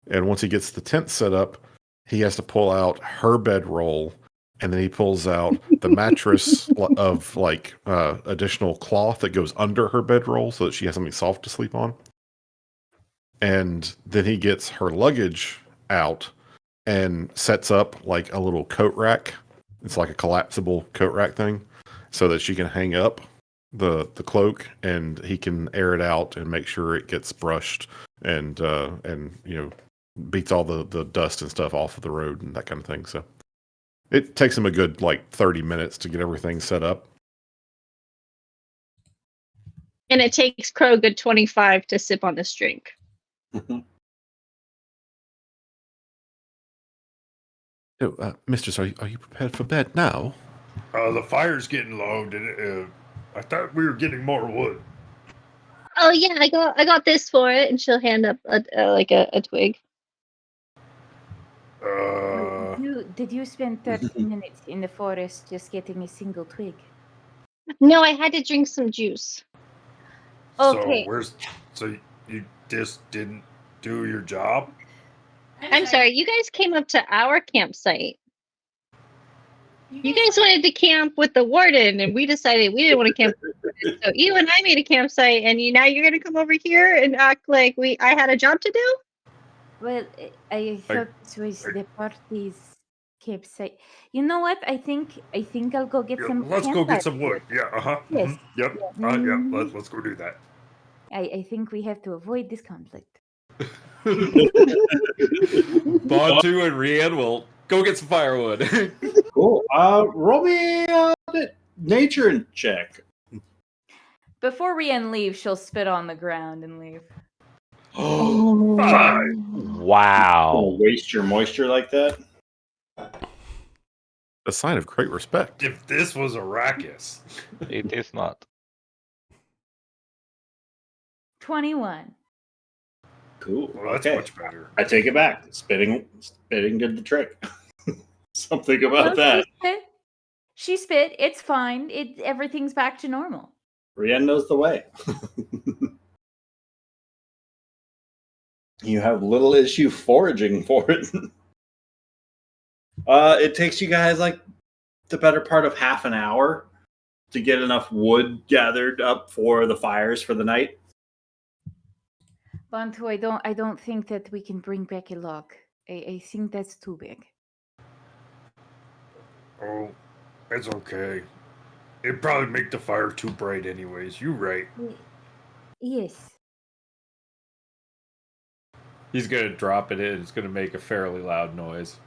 And once he gets the tent set up, he has to pull out her bedroll, and then he pulls out the mattress of like additional cloth that goes under her bedroll so that she has something soft to sleep on. And then he gets her luggage out and sets up like a little coat rack. It's like a collapsible coat rack thing so that she can hang up the cloak, and he can air it out and make sure it gets brushed and beats all the dust and stuff off of the road and that kind of thing. So it takes him a good like 30 minutes to get everything set up. And it takes Crow a good 25 to sip on this drink. So, mistress, are you prepared for bed now? The fire's getting low. I thought we were getting more wood. Oh yeah, I got this for it, and she'll hand up a twig. Did you spend 30 minutes in the forest just getting a single twig? No, I had to drink some juice. Okay. So you just didn't do your job? I'm sorry, you guys came up to our campsite. You guys wanted to camp with the warden, and we decided we didn't want to camp with the warden. So you and I made a campsite, and now you're going to come over here and act like I had a job to do? Well, I thought this was the party's campsite. You know what? I think I'll go get some. Let's go get some wood. Yeah. Yes. Yep. Yeah. Let's go do that. I think we have to avoid this conflict. Bantu and Rian will go get some firewood. Cool. Roll me nature check. Before Rian leaves, she'll spit on the ground and leave. Wow. Waste your moisture like that? A sign of great respect. If this was Arrakis. It is not. 21. Cool. Well, that's okay. much better. I take it back. Spitting did the trick. Something about that. She spit. It's fine. Everything's back to normal. Rian knows the way. You have little issue foraging for it. It takes you guys like the better part of half an hour to get enough wood gathered up for the fires for the night. Bantu, I don't think that we can bring back a log. I think that's too big. Oh, it's okay. It'd probably make the fire too bright anyways. You right. Yes. He's going to drop it in. It's going to make a fairly loud noise.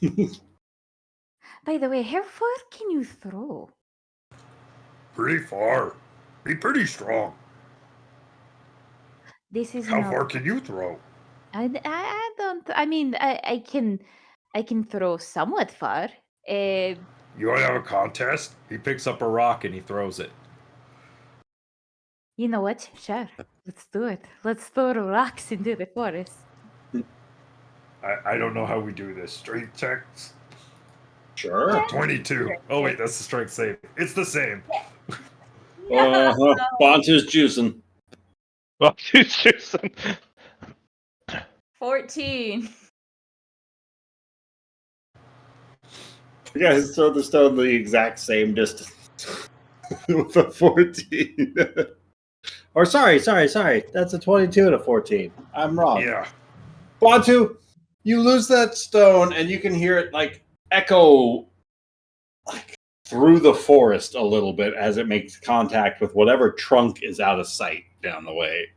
By the way, how far can you throw? Pretty far. Be pretty strong. This is How far can you throw? I don't. I mean, I can throw somewhat far. You want to have a contest? He picks up a rock and he throws it. You know what? Sure. Let's do it. Let's throw rocks into the forest. I don't know how we do this. Strength checks? Sure. 22. Oh, wait, that's the strength save. It's the same. Bantu's juicing. Bantu's juicing. 14. You guys throw the stone the exact same distance with a 14. Or sorry. That's a 22 and a 14. I'm wrong. Yeah. Bantu, you lose that stone and you can hear it like echo like through the forest a little bit as it makes contact with whatever trunk is out of sight down the way.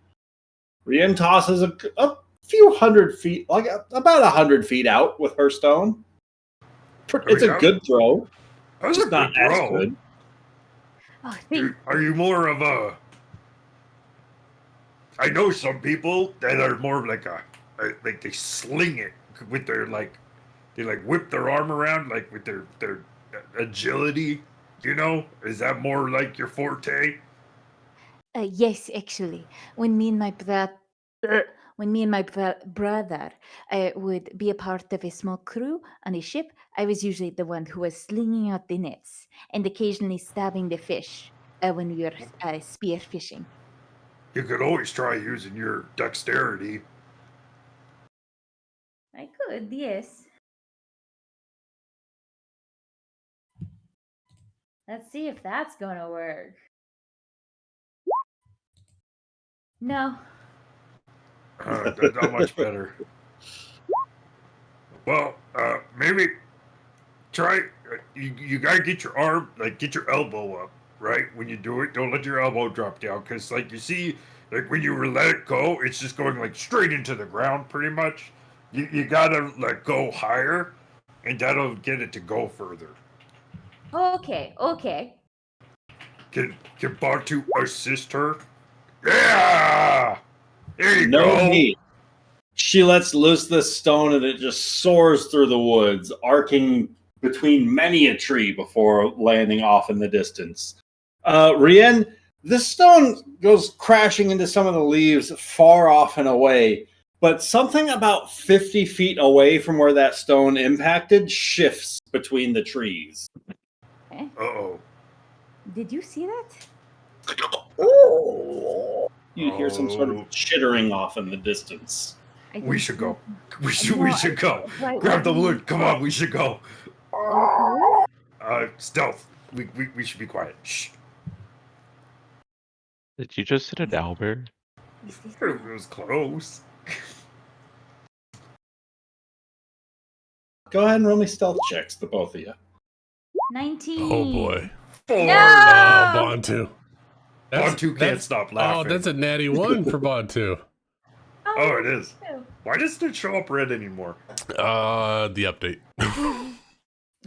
Rian tosses a few hundred feet, like about 100 feet out with her stone. It's a good throw. That's a good throw. Good. Oh, Are you more of a... I know some people that are more of like they sling it with their they whip their arm around like with their agility, you know? Is that more like your forte? Yes, actually. When me and my brother would be a part of a small crew on a ship, I was usually the one who was slinging out the nets and occasionally stabbing the fish when we were spear fishing. You could always try using your dexterity. I could, yes. Let's see if that's gonna work. No. That's not much better. Well, maybe try. You gotta get your arm, like get your elbow up, right? When you do it, don't let your elbow drop down, because like you see, like when you let it go, it's just going like straight into the ground, pretty much. You gotta let go higher, and that'll get it to go further. Okay, okay. Can Bantu assist her? Yeah! There you No go. need. She lets loose this stone and it just soars through the woods, arcing between many a tree before landing off in the distance. Rien, this stone goes crashing into some of the leaves far off and away, but something about 50 feet away from where that stone impacted shifts between the trees. Eh? Uh-oh. Did you see that? You hear some sort of chittering off in the distance. We should go. We should go. Grab the wood. Come on, we should go. Stealth. We should be quiet. Shh. Did you just hit an owlbear? It was close. Go ahead and roll me stealth checks, the both of you. 19. Oh boy. Four. Oh, No! Bantu. Bantu can't stop laughing. Oh, that's a natty 1 for Bantu. Oh, it is. Why doesn't it show up red anymore? The update.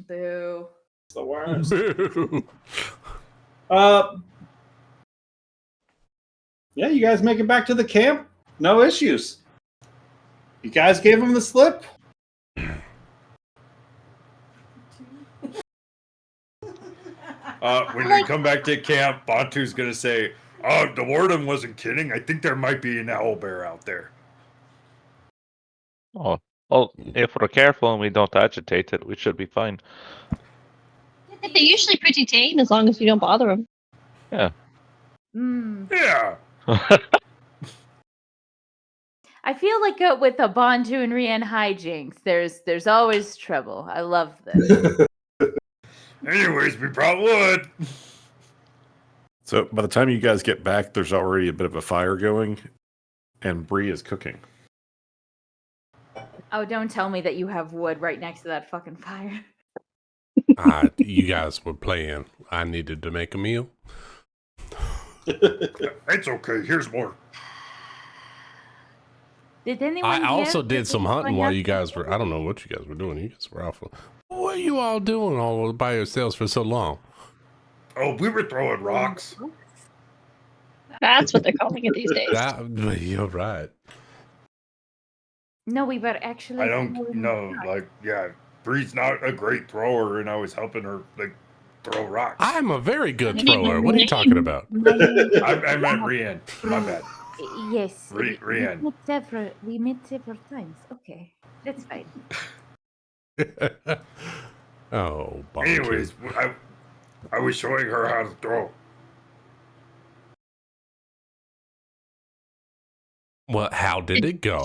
Boo. It's the worst. Boo. Yeah, you guys make it back to the camp. No issues. You guys gave him the slip. When we come back to camp, Bantu's gonna say, the warden wasn't kidding. I think there might be an owlbear out there. Oh, well, if we're careful and we don't agitate it, we should be fine. They're usually pretty tame as long as you don't bother them. Yeah. Mm. Yeah. I feel like with the Bantu and Rien hijinks, there's always trouble. I love this. Anyways, we brought wood. So by the time you guys get back, there's already a bit of a fire going, and Bree is cooking. Oh, don't tell me that you have wood right next to that fucking fire. You guys were playing. I needed to make a meal. It's okay. Here's more. Did anyone I also hear did some what's hunting going while on? you guys were. I don't know what you guys were doing. You guys were awful. What are you all doing all by yourselves for so long? Oh, we were throwing rocks. That's what they're calling it these days. You're right. No, we were actually. I don't know. Like, yeah, Bree's not a great thrower, and I was helping her like throw rocks. I'm a very good You need thrower. my What are you name. talking about? I meant Rien. My bad. Yes. Rien. We met several times. Okay, that's fine. Oh, Bantu. Anyways, I was showing her how to throw. Well, how did it go?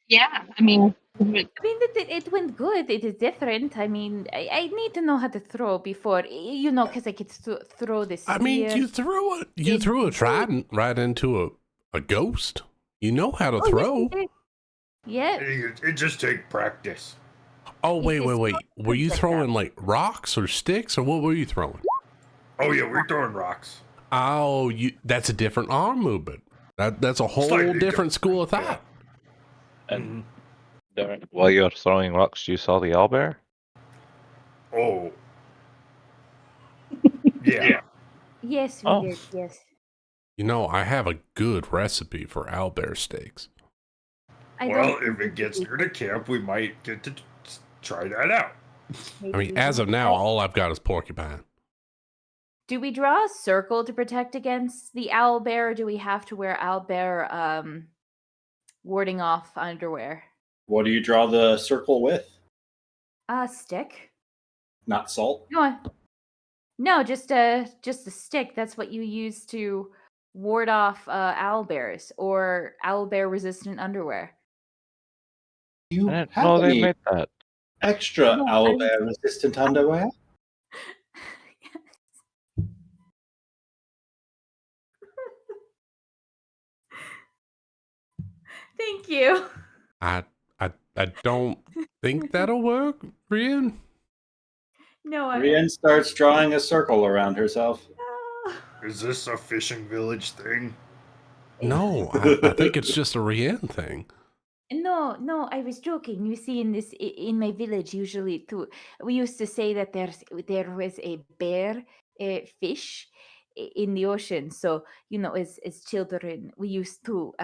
Yeah, I mean, I mean, it went good. It is different. I mean, I need to know how to throw before, because I could throw the spear. I mean, you threw a trident right into a ghost. You know how to throw. Yeah. It just takes practice. Oh, wait. Were you like throwing like rocks or sticks, or what were you throwing? Oh yeah, we're throwing rocks. Oh, that's a different arm movement. That's a whole Slightly different school of thought. And while you're throwing rocks, you saw the owlbear? Oh. Yeah. Yes, we Oh. did. Yes. You know, I have a good recipe for owlbear steaks. Well, if it gets near the camp, we might get to try that out. I mean, as of now, all I've got is porcupine. Do we draw a circle to protect against the owlbear, or do we have to wear owlbear warding off underwear? What do you draw the circle with? A stick. Not salt? No, just a stick. That's what you use to ward off owlbears or owlbear resistant underwear. You I didn't have know they any made that. extra No, owlbear resistant underwear? Thank you. I don't think that'll work, Brian. No, Brienne starts drawing a circle around herself. Is this a fishing village thing? No, I think it's just a Rian thing. No, I was joking. You see, in my village, usually too, we used to say that there was a bear fish in the ocean. So as children, we used to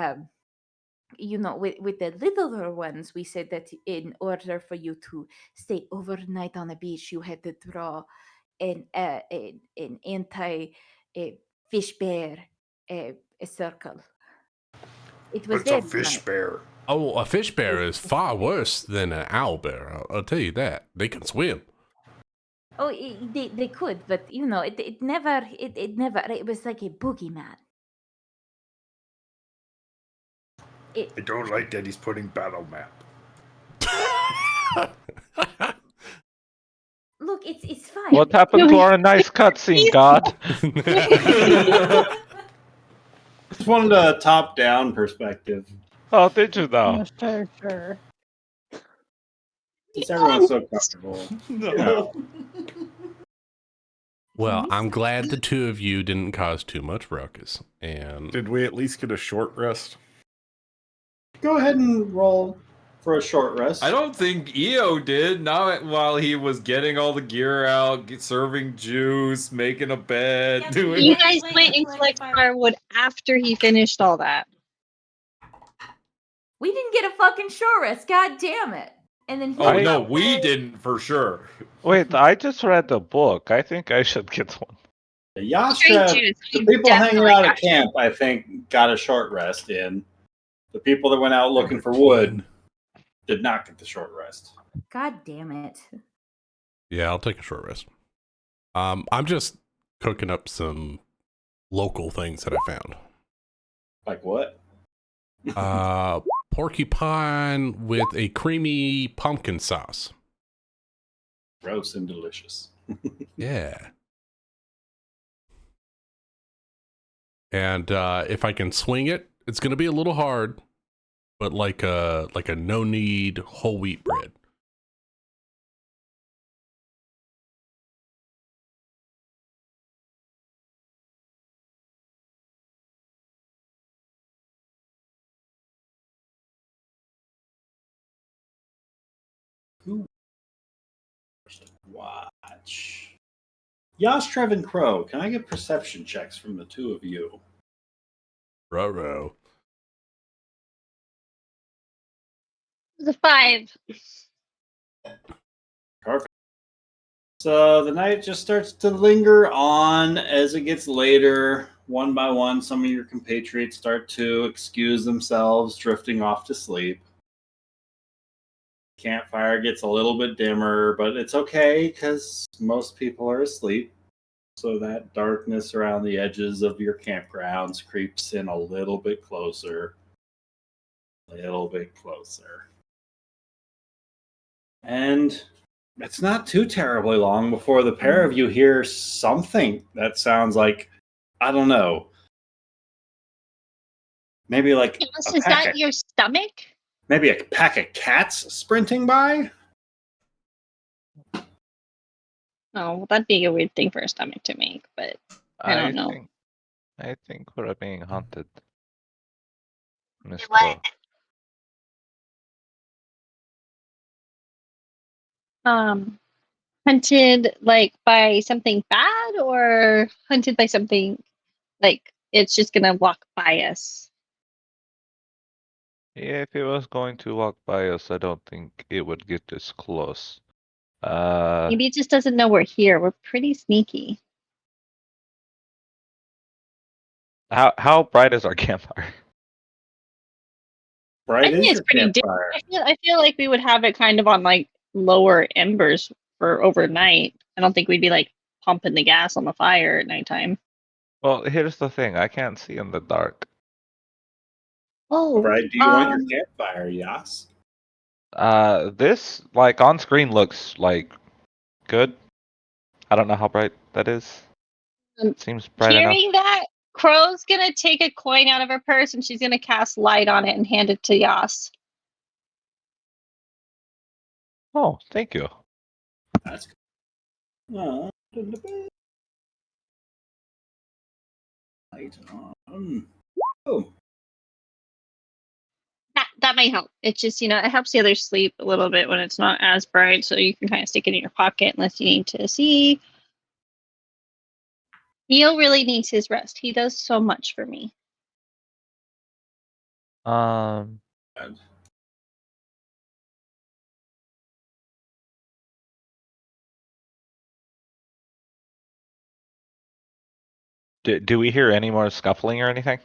with the littler ones, we said that in order for you to stay overnight on the beach, you had to draw an anti fish bear a circle. It was It's a very fish funny. bear. Oh, a fish bear is far worse than an owl bear. I'll tell you that. They can swim. Oh, they could, but it never. It was like a boogeyman. I don't like that he's putting battle map. Look, it's fine. What happened to our nice cutscene, God? Just wanted a top-down perspective. Oh, did you now? Sure. Since everyone's so comfortable. No. Well, I'm glad the two of you didn't cause too much ruckus. And Did we at least get a short rest? Go ahead and roll for a short rest. I don't think EO did. Not while he was getting all the gear out, serving juice, making a bed, Yeah, doing. You guys went and collected firewood after he finished all that. We didn't get a fucking short rest. God damn it! And then he. Oh no, we didn't for sure. Wait, I just read the book. I think I should get one. Yastra, Straight the juice, people hanging definitely out at got you. camp, I think, got a short rest in. The people that went out looking for wood did not get the short rest. God damn it! yeah, I'll take a short rest. I'm just cooking up some local things that I found. Like what? Porcupine with a creamy pumpkin sauce. Gross and delicious. Yeah. And if I can swing it, it's going to be a little hard, but like a no knead whole wheat bread. Watch. Yastrev and Crow, can I get perception checks from the two of you? Ruh-roh. It was a 5. Perfect. So the night just starts to linger on as it gets later. One by one, some of your compatriots start to excuse themselves, drifting off to sleep. Campfire gets a little bit dimmer, but it's okay because most people are asleep. So that darkness around the edges of your campgrounds creeps in a little bit closer. And it's not too terribly long before the pair of you hear something that sounds like, I don't know, maybe like Is that your stomach? maybe a pack of cats sprinting by. Oh, well, that'd be a weird thing for a stomach to make, but I don't know. I think we're being hunted. Miss What? Crow. Hunted like by something bad or hunted by something like it's just gonna walk by us? Yeah, if it was going to walk by us, I don't think it would get this close. Maybe it just doesn't know we're here. We're pretty sneaky. How bright is our campfire? I Bright think is it's your pretty dim. campfire. I feel like we would have it kind of on like lower embers for overnight. I don't think we'd be like pumping the gas on the fire at nighttime. Well, here's the thing. I can't see in the dark. Oh, Right? Do you want your campfire, Yas? This like on screen looks like good. I don't know how bright that is. Seems bright enough. hearing that, Crow's gonna take a coin out of her purse and she's gonna cast light on it and hand it to Yas. Oh, thank you. That's good. Light on. Oh, That might help. It's just, it helps the others sleep a little bit when it's not as bright, so you can kind of stick it in your pocket unless you need to see. Neil really needs his rest. He does so much for me. Um, do we hear any more scuffling or anything?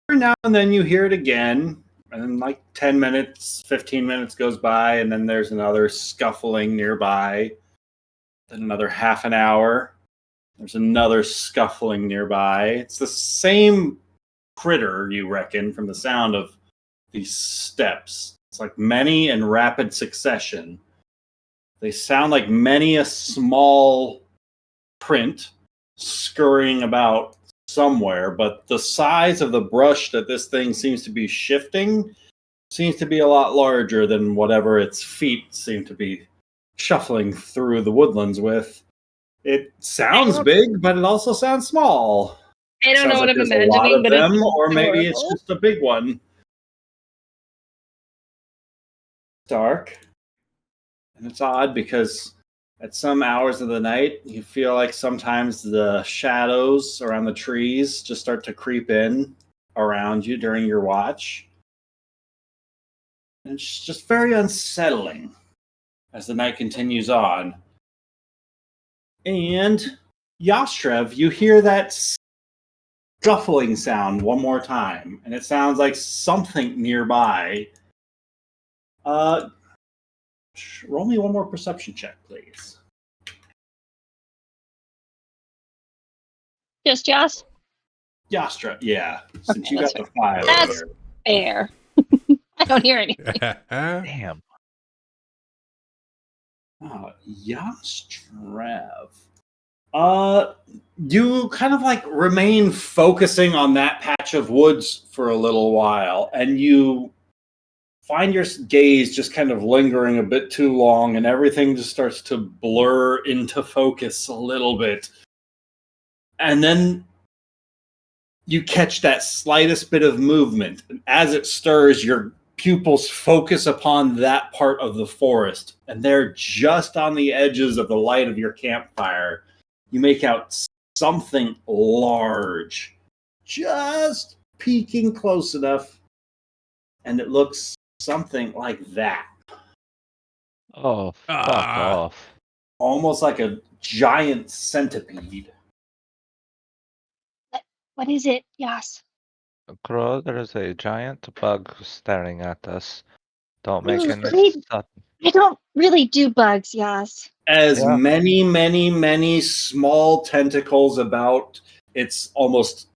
every now and then you hear it again, and then like 10 minutes, 15 minutes goes by, and then there's another scuffling nearby. Then another half an hour, there's another scuffling nearby. It's the same critter, you reckon, from the sound of these steps. It's like many in rapid succession. They sound like many a small print scurrying about somewhere, but the size of the brush that this thing seems to be shifting seems to be a lot larger than whatever its feet seem to be shuffling through the woodlands with. It sounds big, but it also sounds small. I don't know Sounds what like I'm there's a lot imagining, of but them, it's or maybe it's adorable. just a big one. Dark. And it's odd because at some hours of the night, you feel like sometimes the shadows around the trees just start to creep in around you during your watch. And it's just very unsettling as the night continues on. And Yastrev, you hear that scuffling sound one more time, and it sounds like something nearby. Roll me one more perception check, please. Just Joss? Yastra, yeah. Since Okay, you that's got the 5 That's earlier. fair. I don't hear anything. Damn. Yastrev. You kind of like remain focusing on that patch of woods for a little while, and you find your gaze just kind of lingering a bit too long, and everything just starts to blur into focus a little bit. And then you catch that slightest bit of movement. And as it stirs, your pupils focus upon that part of the forest, and they're just on the edges of the light of your campfire. You make out something large, just peeking close enough, and it looks something like that. Oh, fuck off. Almost like a giant centipede. What is it, Yas? Crow, there is a giant bug staring at us. Don't make Ooh, any I don't really do bugs, Yas. As Yeah. many, many, many small tentacles about its almost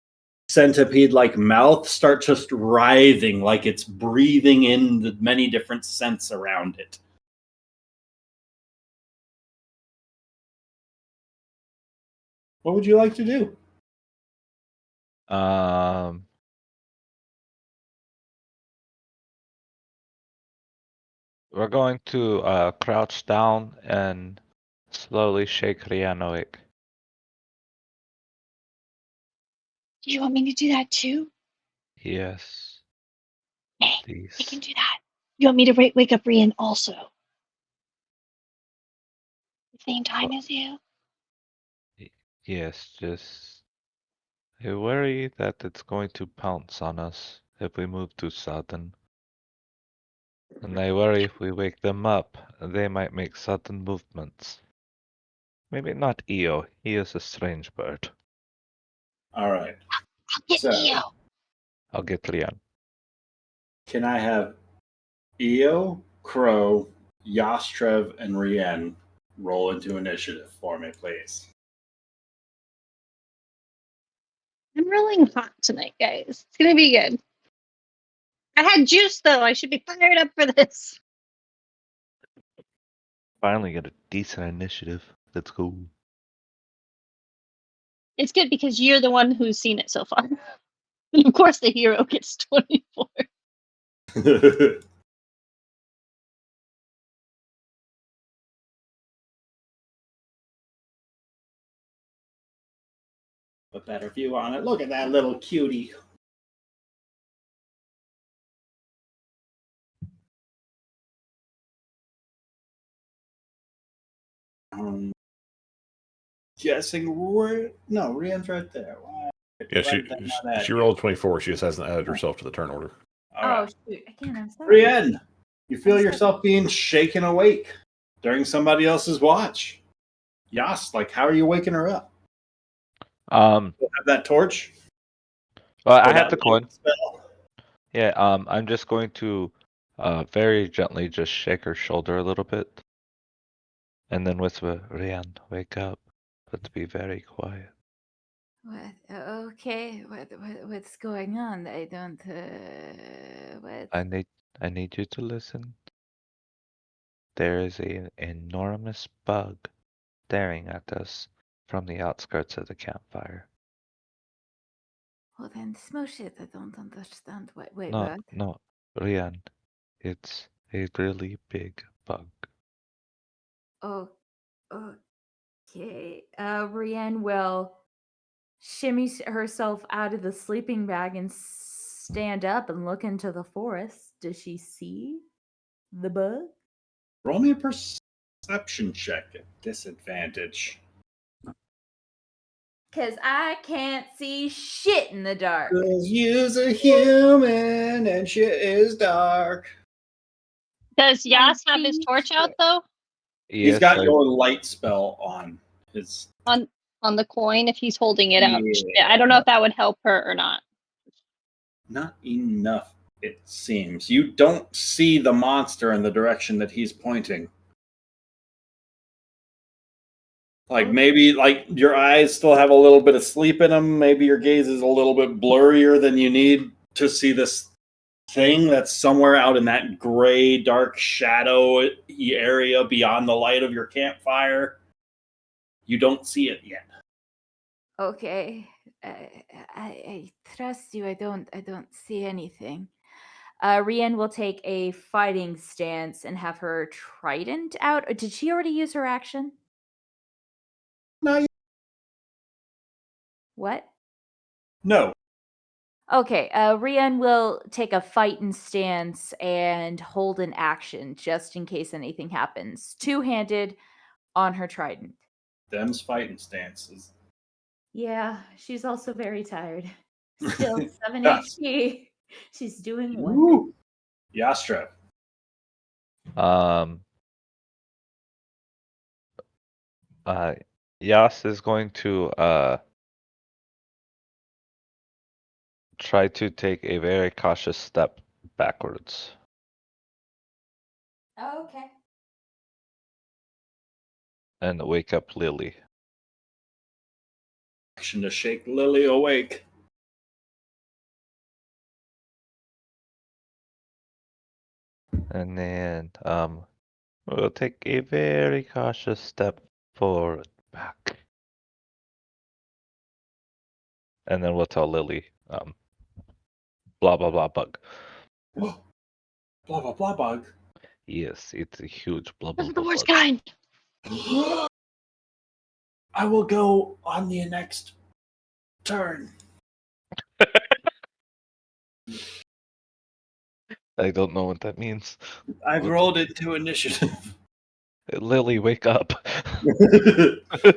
centipede-like mouth start just writhing like it's breathing in the many different scents around it. What would you like to do? We're going to crouch down and slowly shake Rian awake. Do you want me to do that too? Yes, Hey, I please. can do that. You want me to wake up Rian also? The same time as you? Yes, just I worry that it's going to pounce on us if we move too sudden. And I worry if we wake them up, they might make sudden movements. Maybe not Io, he is a strange bird. All right. I'll get So, Io. I'll get Rian. can I have Io, Crow, Yastrev, and Rien roll into initiative for me, please? I'm rolling hot tonight, guys. It's gonna be good. I had juice though. I should be fired up for this. Finally get a decent initiative. That's cool. It's good because you're the one who's seen it so far. And of course, the hero gets 24. A better view on it. Look at that little cutie. Guessing Rian's right there. Why? Yeah, Write that on that. she rolled 24. She just hasn't added herself to the turn order. All right. shoot. Again, I'm sorry. Rian, you feel yourself being shaken awake during somebody else's watch. Yas, like, how are you waking her up? You have that torch? Well, Or I that have the coin. spell? Yeah, I'm just going to very gently just shake her shoulder a little bit. And then whisper, Rian, wake up. Let's be very quiet. What? Okay. What's going on? I don't. What? I need you to listen. There is an enormous bug staring at us from the outskirts of the campfire. Well, then smush it. I don't understand. Wait, No, what? no, Rian, it's a really big bug. Oh, okay. Brienne will shimmy herself out of the sleeping bag and stand up and look into the forest. Does she see the bug? Roll me a perception check at disadvantage. Because I can't see shit in the dark. Cause you's a human and shit is dark. Does Yas have his torch out though? He's Yes, got your light spell on his. On the coin, if he's holding it out. Yeah. I don't know if that would help her or not. Not enough, it seems. You don't see the monster in the direction that he's pointing. Like maybe like your eyes still have a little bit of sleep in them. Maybe your gaze is a little bit blurrier than you need to see this thing that's somewhere out in that gray, dark shadow area beyond the light of your campfire. You don't see it yet. Okay. I trust you. I don't see anything. Rian will take a fighting stance and have her trident out. Did she already use her action? No. What? No. Okay, Rian will take a fighting stance and hold an action just in case anything happens. Two-handed on her trident. Them's fighting stances. Yeah, she's also very tired. Still 7 Yes. HP. She's doing wonderful. Yastra. Yas is going to try to take a very cautious step backwards. Oh, okay. And wake up Lily. Action to shake Lily awake. And then we'll take a very cautious step forward back. And then we'll tell Lily, blah blah blah bug. Blah blah blah bug. Yes, it's a huge blah blah Those are blah the worst bug. kind. I will go on the next turn. I don't know what that means. I've rolled into initiative. Lily, wake up.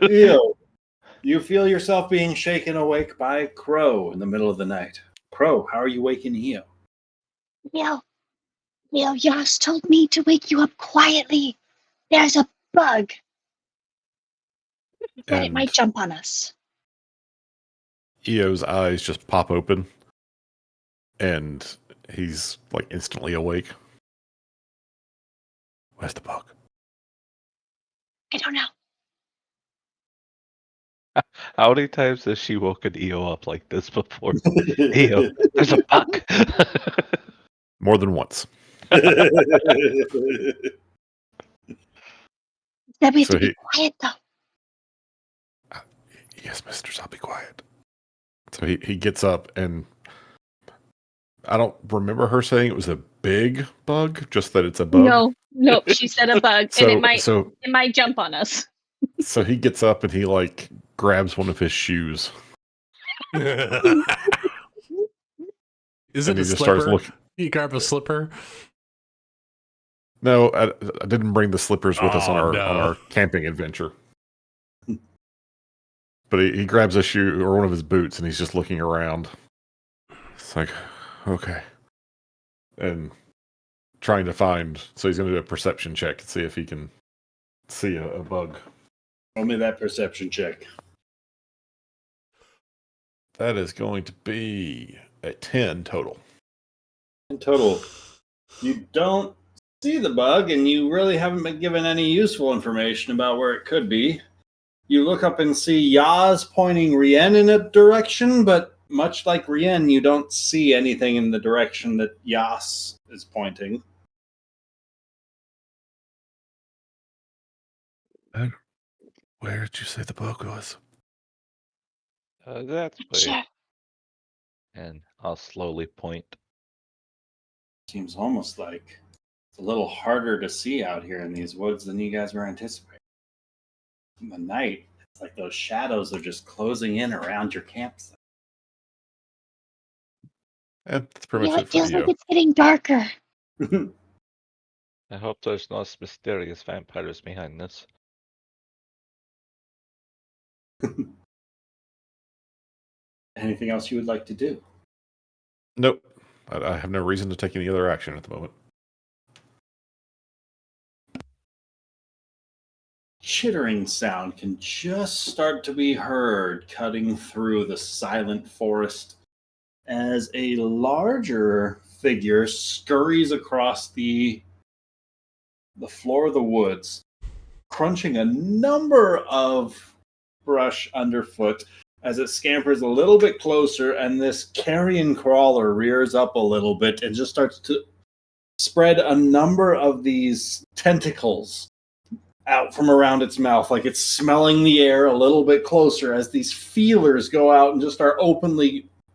Ew. You feel yourself being shaken awake by Crow in the middle of the night. Crow, how are you waking Eo? Meow. Meow, Yas told me to wake you up quietly. There's a bug. He said it might jump on us. Eo's eyes just pop open, and he's like instantly awake. Where's the bug? I don't know. How many times has she woken EO up like this before? EO, there's a bug. More than once. Now we have So to be he- quiet though. Yes, mistress, I'll be quiet. So he gets up, and I don't remember her saying it was a big bug, just that it's a bug. No, she said a bug, and So it might jump on us. so he gets up and he like grabs one of his shoes, Is and it a he just starts slipper? looking. You grab a slipper? No, I didn't bring the slippers with us on Oh, our no. camping adventure. But he grabs a shoe or one of his boots, and he's just looking around. It's like, okay, and trying to find. So he's going to do a perception check and see if he can see a bug. Roll me that perception check. That is going to be a 10 total. In total, you don't see the bug, and you really haven't been given any useful information about where it could be. You look up and see Yaz pointing Rien in a direction, but much like Rien, you don't see anything in the direction that Yas is pointing. Where did you say the bug was? That's way. Sure. And I'll slowly point. Seems almost like it's a little harder to see out here in these woods than you guys were anticipating. In the night, it's like those shadows are just closing in around your campsite. And that's pretty much It it for feels like EO. it's getting darker. I hope there's no mysterious vampires behind this. Anything else you would like to do? Nope. I have no reason to take any other action at the moment. Chittering sound can just start to be heard cutting through the silent forest as a larger figure scurries across the floor of the woods, crunching a number of brush underfoot as it scampers a little bit closer, and this carrion crawler rears up a little bit and just starts to spread a number of these tentacles out from around its mouth, like it's smelling the air a little bit closer as these feelers go out and just start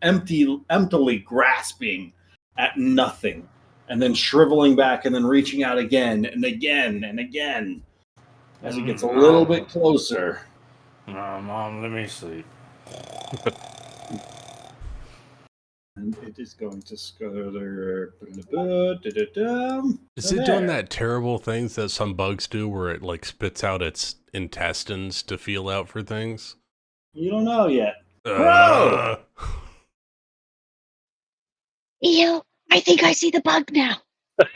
emptily grasping at nothing, and then shriveling back and then reaching out again and again and again as it gets a little bit closer. Mom, let me see. And it is going to scuttle. Is it doing that terrible things that some bugs do where it like spits out its intestines to feel out for things? You don't know yet. Crow! Ew, I think I see the bug now. I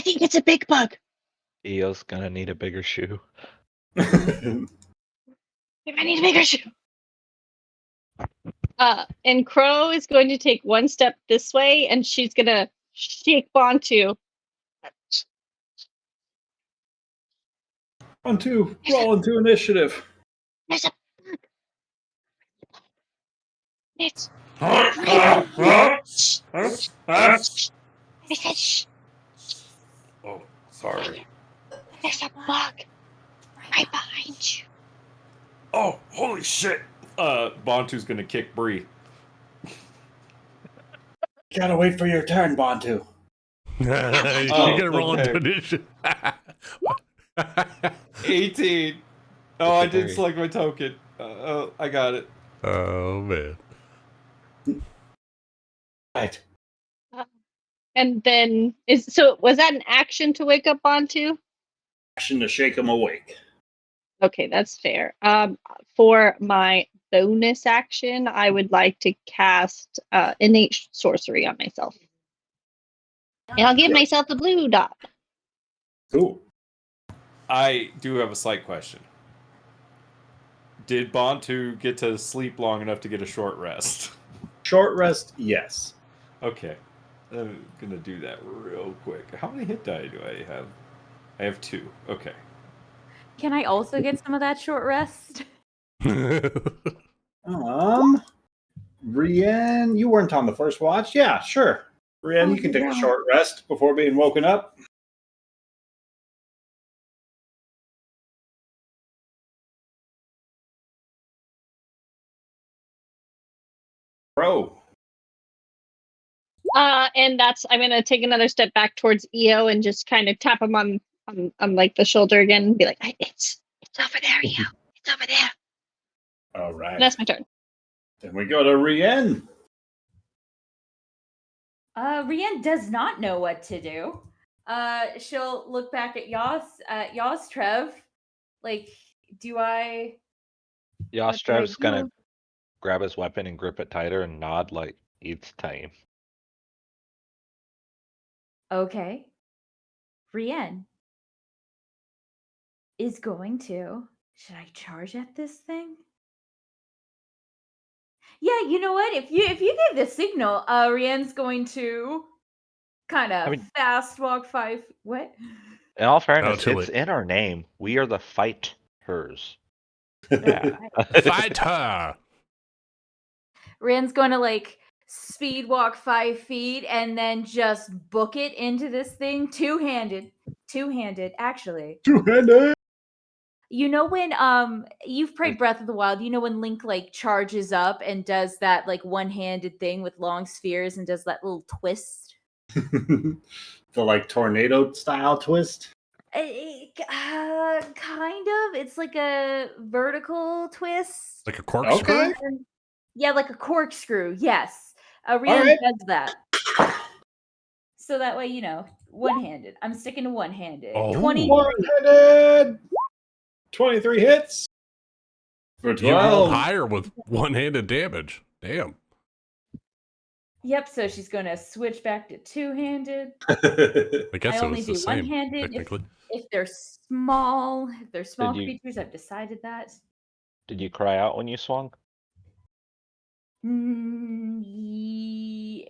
think it's a big bug. EO's gonna need a bigger shoe. I need a bigger shoe. And Crow is going to take one step this way, and she's gonna shake Bontu. Roll into initiative. There's a bug. It's. I said shh. Oh, sorry. There's a bug right behind you. Oh, holy shit! Bontu's gonna kick Bree. Gotta wait for your turn, Bontu. You're gonna roll okay. into initiative. 18. Oh, I did Three. select my token. I got it. Oh man. Right. And then was that an action to wake up Bontu? Action to shake him awake. Okay, that's fair. For my bonus action, I would like to cast innate sorcery on myself. And I'll give myself the blue dot. Cool. I do have a slight question. Did Bontu get to sleep long enough to get a short rest? Short rest, yes. Okay. I'm gonna do that real quick. How many hit die do I have? I have 2. Okay. Can I also get some of that short rest? Brienne, you weren't on the first watch. Yeah, sure. Brienne, Oh, you can take a wow. short rest before being woken up. Bro. And I'm gonna take another step back towards EO and just kind of tap him on like the shoulder again and be like, it's over there, EO. It's over there. All right. And that's my turn. Then we go to Rienne. Rienne does not know what to do. She'll look back at Yas Trev. Like, what do I Yostrev's gonna do? grab his weapon and grip it tighter and nod like it's time. Okay. Rienne is going to. Should I charge at this thing? Yeah, you know what? If you give the signal, Rienne's going to kind of fast walk 5. What? In all fairness, too it's late. in our name. We are the fighters. Yeah. Fight her. Rienne's going to like speed walk 5 feet and then just book it into this thing two-handed, actually. Two-handed. You know when you've played Breath of the Wild, you know when Link like charges up and does that like one-handed thing with long spheres and does that little twist? The like tornado style twist? Kind of. It's like a vertical twist. Like a corkscrew? Okay. Yeah, like a corkscrew. Yes. Rihanna Alright. does that. So that way, one-handed. I'm sticking to one-handed. Oh. 20. One-handed. 23 hits. For 12. You rolled higher with one-handed damage. Damn. Yep, so she's going to switch back to two-handed. I guess I it only was the do same, one-handed technically. if they're small. If they're small Did you- creatures, I've decided that. Did you cry out when you swung?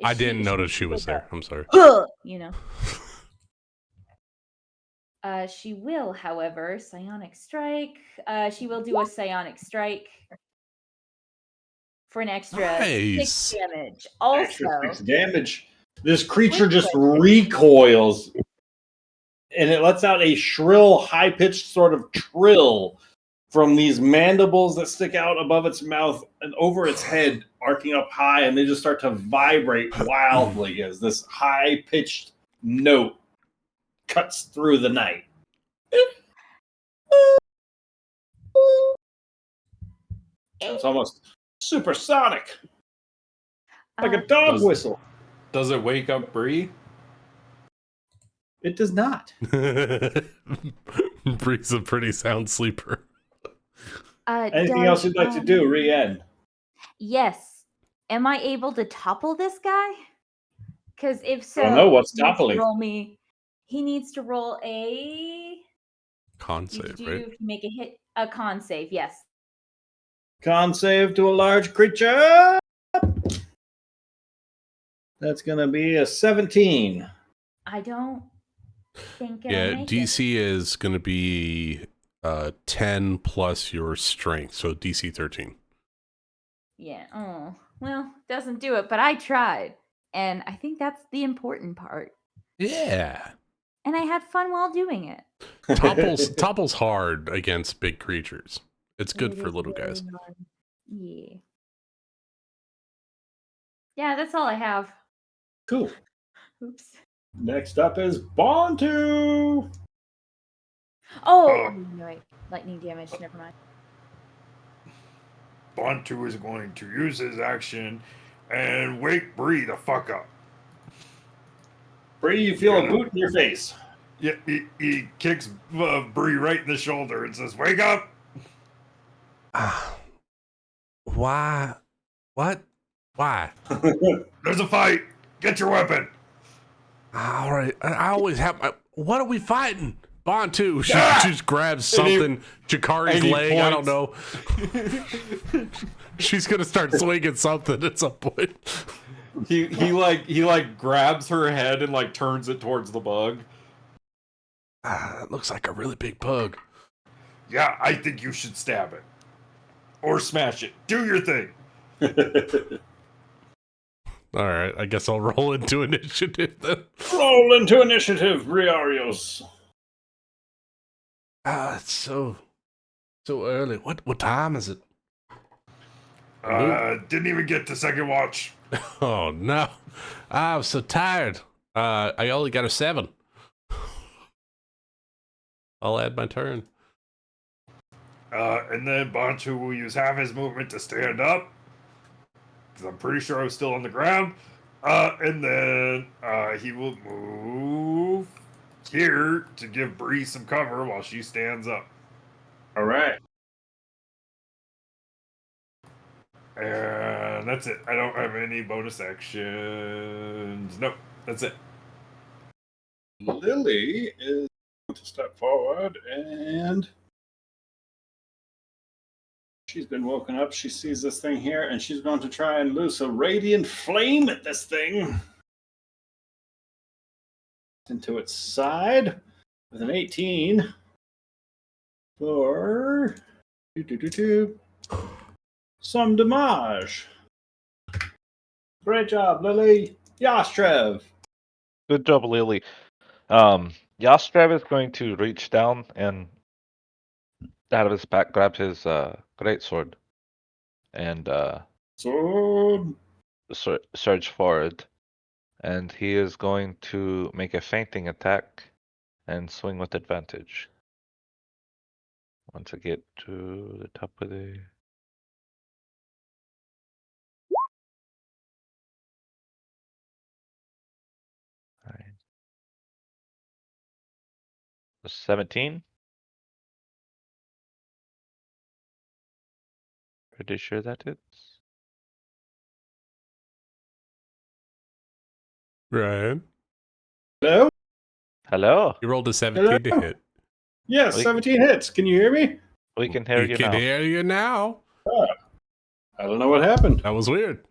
I didn't notice she was there. I'm sorry. She will, however, psionic strike. She will do a psionic strike for an extra 6 damage. Also, extra 6 damage. This creature just recoils, and it lets out a shrill, high-pitched sort of trill from these mandibles that stick out above its mouth and over its head, arcing up high, and they just start to vibrate wildly as this high-pitched note cuts through the night. It's almost supersonic, like a dog whistle. Does it wake up Bree? It does not. Bree's a pretty sound sleeper. Anything else you'd like to do, Rienne? Yes. Am I able to topple this guy? Because if so, I don't know what's he needs to toppling. He needs to roll a con save, right? Make a con save. Yes. Con save to a large creature. That's going to be a 17. I don't think it'll Yeah, make DC is going to be 10 plus your strength, so DC 13. Yeah. Oh, well, doesn't do it, but I tried. And I think that's the important part. Yeah. And I had fun while doing it. Topple's hard against big creatures. It's good for little guys. Hard. Yeah. Yeah, that's all I have. Cool. Oops. Next up is Bontu. Oh, no, wait. Lightning damage. Never mind. Bontu is going to use his action and wake Bree the fuck up. Bree, you feel a boot in your face. Yeah, he kicks Bree right in the shoulder and says, "Wake up!" Why? What? Why? There's a fight. Get your weapon. All right. I always have my... What are we fighting? Bontu. She just grabs something. Jakari's leg. I don't know. She's going to start swinging something at some point. He grabs her head and like turns it towards the bug. It looks like a really big bug. Yeah, I think you should stab it. Or smash it. Do your thing. All right, I guess I'll roll into initiative then. Roll into initiative, Briarios. It's so early. What time is it? Noon? Didn't even get to second watch. Oh no, I was so tired. I only got a 7. I'll add my turn. And then Bantu will use half his movement to stand up. Because I'm pretty sure I was still on the ground. And then he will move here to give Bree some cover while she stands up. All right. And that's it. I don't have any bonus actions. Nope, that's it. Lily is going to step forward and she's been woken up. She sees this thing here and she's going to try and loose a radiant flame at this thing into its side with an 18 for some damage. Great job, Lily. Yastrev. Good job, Lily. Yastrev is going to reach down and out of his pack grab his greatsword and Sword. surge forward. And he is going to make a feinting attack and swing with advantage. Once I get to the top of the... Alright. 17? Pretty sure that hits. Ryan, Hello? Hello? you rolled a 17 to hit. Yes, We- 17 hits. Can you hear me? We can hear you can now. hear you now. I don't know what happened. That was weird.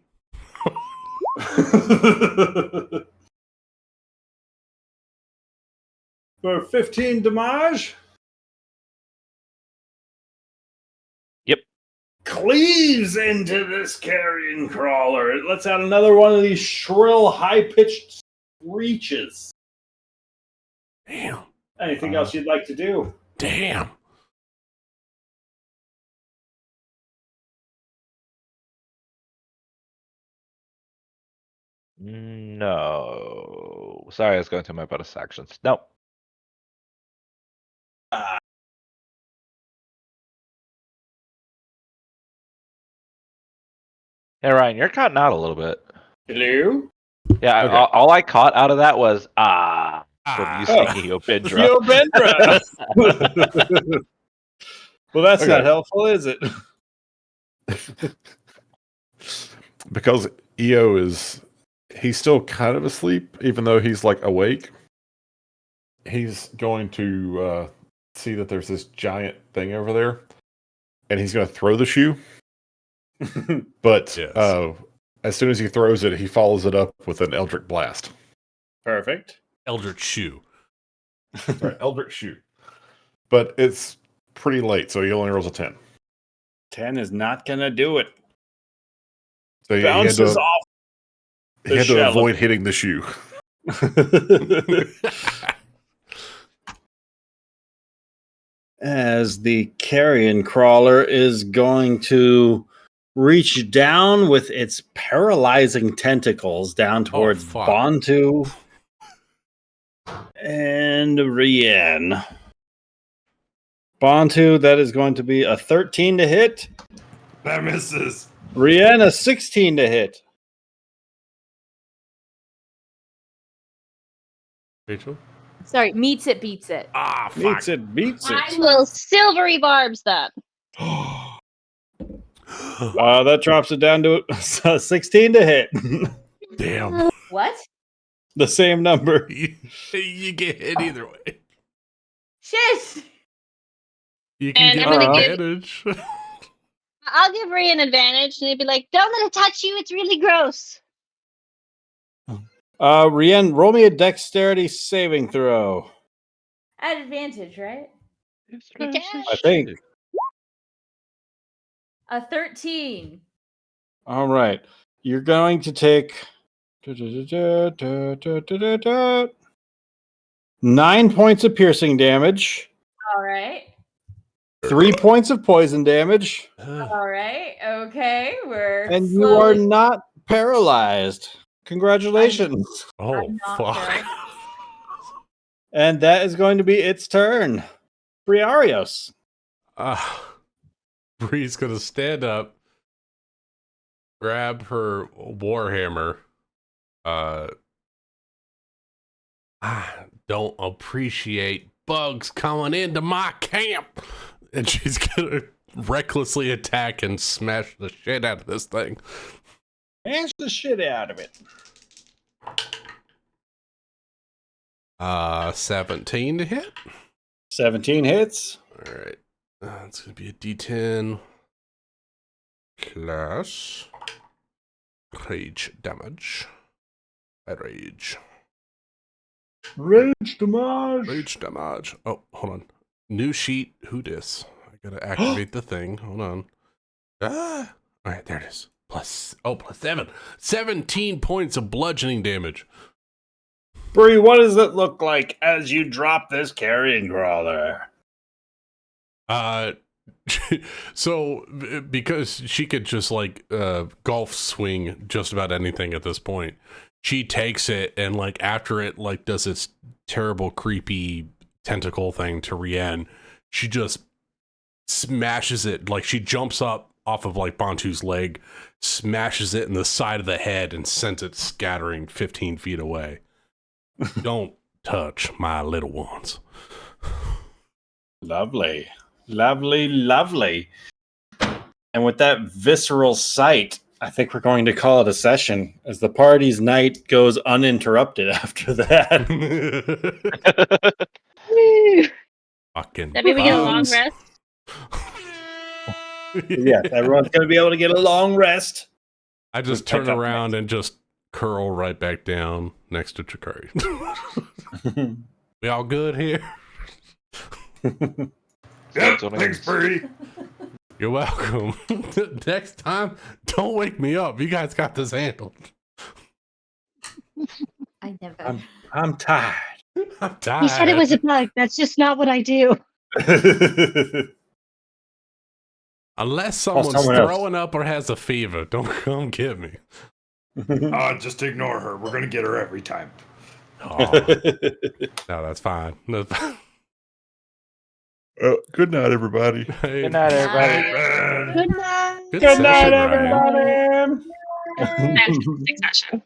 For 15 damage. Yep. Cleaves into this carrion crawler. It lets out another one of these shrill, high-pitched screeches. Damn. Anything else you'd like to do? Damn. No. Sorry, I was going through my bonus actions. No. Hey, Ryan, you're cutting out a little bit. Hello? Yeah, Okay. all I caught out of that was, from you Ah. saying Eobindra. Yobendra! Well, that's Okay. not helpful, is it? Because EO he's still kind of asleep, even though he's like awake. He's going to see that there's this giant thing over there, and he's going to throw the shoe. But Yes. as soon as he throws it, he follows it up with an Eldritch Blast. Perfect. Eldritch Shoe. Sorry, Eldritch shoe. But it's pretty late, so he only rolls a 10. 10 is not going to do it. So Bounces off he had the to shell. avoid hitting the shoe. As the carrion crawler is going to reach down with its paralyzing tentacles down towards fuck. Bantu and Rien. Bantu, that is going to be a 13 to hit. That misses. Rien, a 16 to hit. Rachel? Sorry, meets it, beats it. Ah, fuck. Beats it, beats I it. will silvery barbs that. That drops it down to 16 to hit. Damn. What? The same number. You get hit either way. Shit! You can And give I'm an gonna give- advantage. I'll give Ray an advantage, and he'd be like, "Don't let it touch you. It's really gross." Rien, roll me a dexterity saving throw. At advantage, right? I think. A 13. All right. You're going to take 9 points of piercing damage, All right. 3 points of poison damage, All right. Okay. We're and you are slowly. not paralyzed. Congratulations. Oh, I'm not fuck. paralyzed. And that is going to be its turn. Briarios. Bree's gonna stand up, grab her warhammer. I don't appreciate bugs coming into my camp, and she's gonna recklessly attack and smash the shit out of this thing. Smash the shit out of it. 17 to hit. 17 hits. All right, it's gonna be a D10 plus rage damage. Rage damage. Rage damage. Oh, hold on. New sheet. Who dis? I gotta activate the thing. Hold on. All right, there it is. Plus 7. 17 points of bludgeoning damage. Bree, what does it look like as you drop this carrion crawler? So because she could just like golf swing just about anything at this point, she takes it and like after it like does its terrible creepy tentacle thing to Rien, she just smashes it. Like she jumps up off of like Bantu's leg, smashes it in the side of the head and sends it scattering 15 feet away. Don't touch my little ones. Lovely. Lovely, lovely. And with that visceral sight, I think we're going to call it a session as the party's night goes uninterrupted after that. Woo. Fucking That mean we get a long bugs. rest? Yes, everyone's going to be able to get a long rest. I just turn around and just curl right back down next to Chikari. We all good here? Yep, thanks, Bree. You're welcome. Next time, don't wake me up. You guys got this handled. I never. I'm tired. I'm tired. He said it was a bug. That's just not what I do. Unless someone's someone else. throwing up or has a fever, don't come get me. Just ignore her. We're gonna get her every time. Oh, no, that's fine. That's fine. Good night, everybody. Hey, Good night, everybody. Hey, man. Good night. good Good night, session, Ryan. everybody. Fantastic session.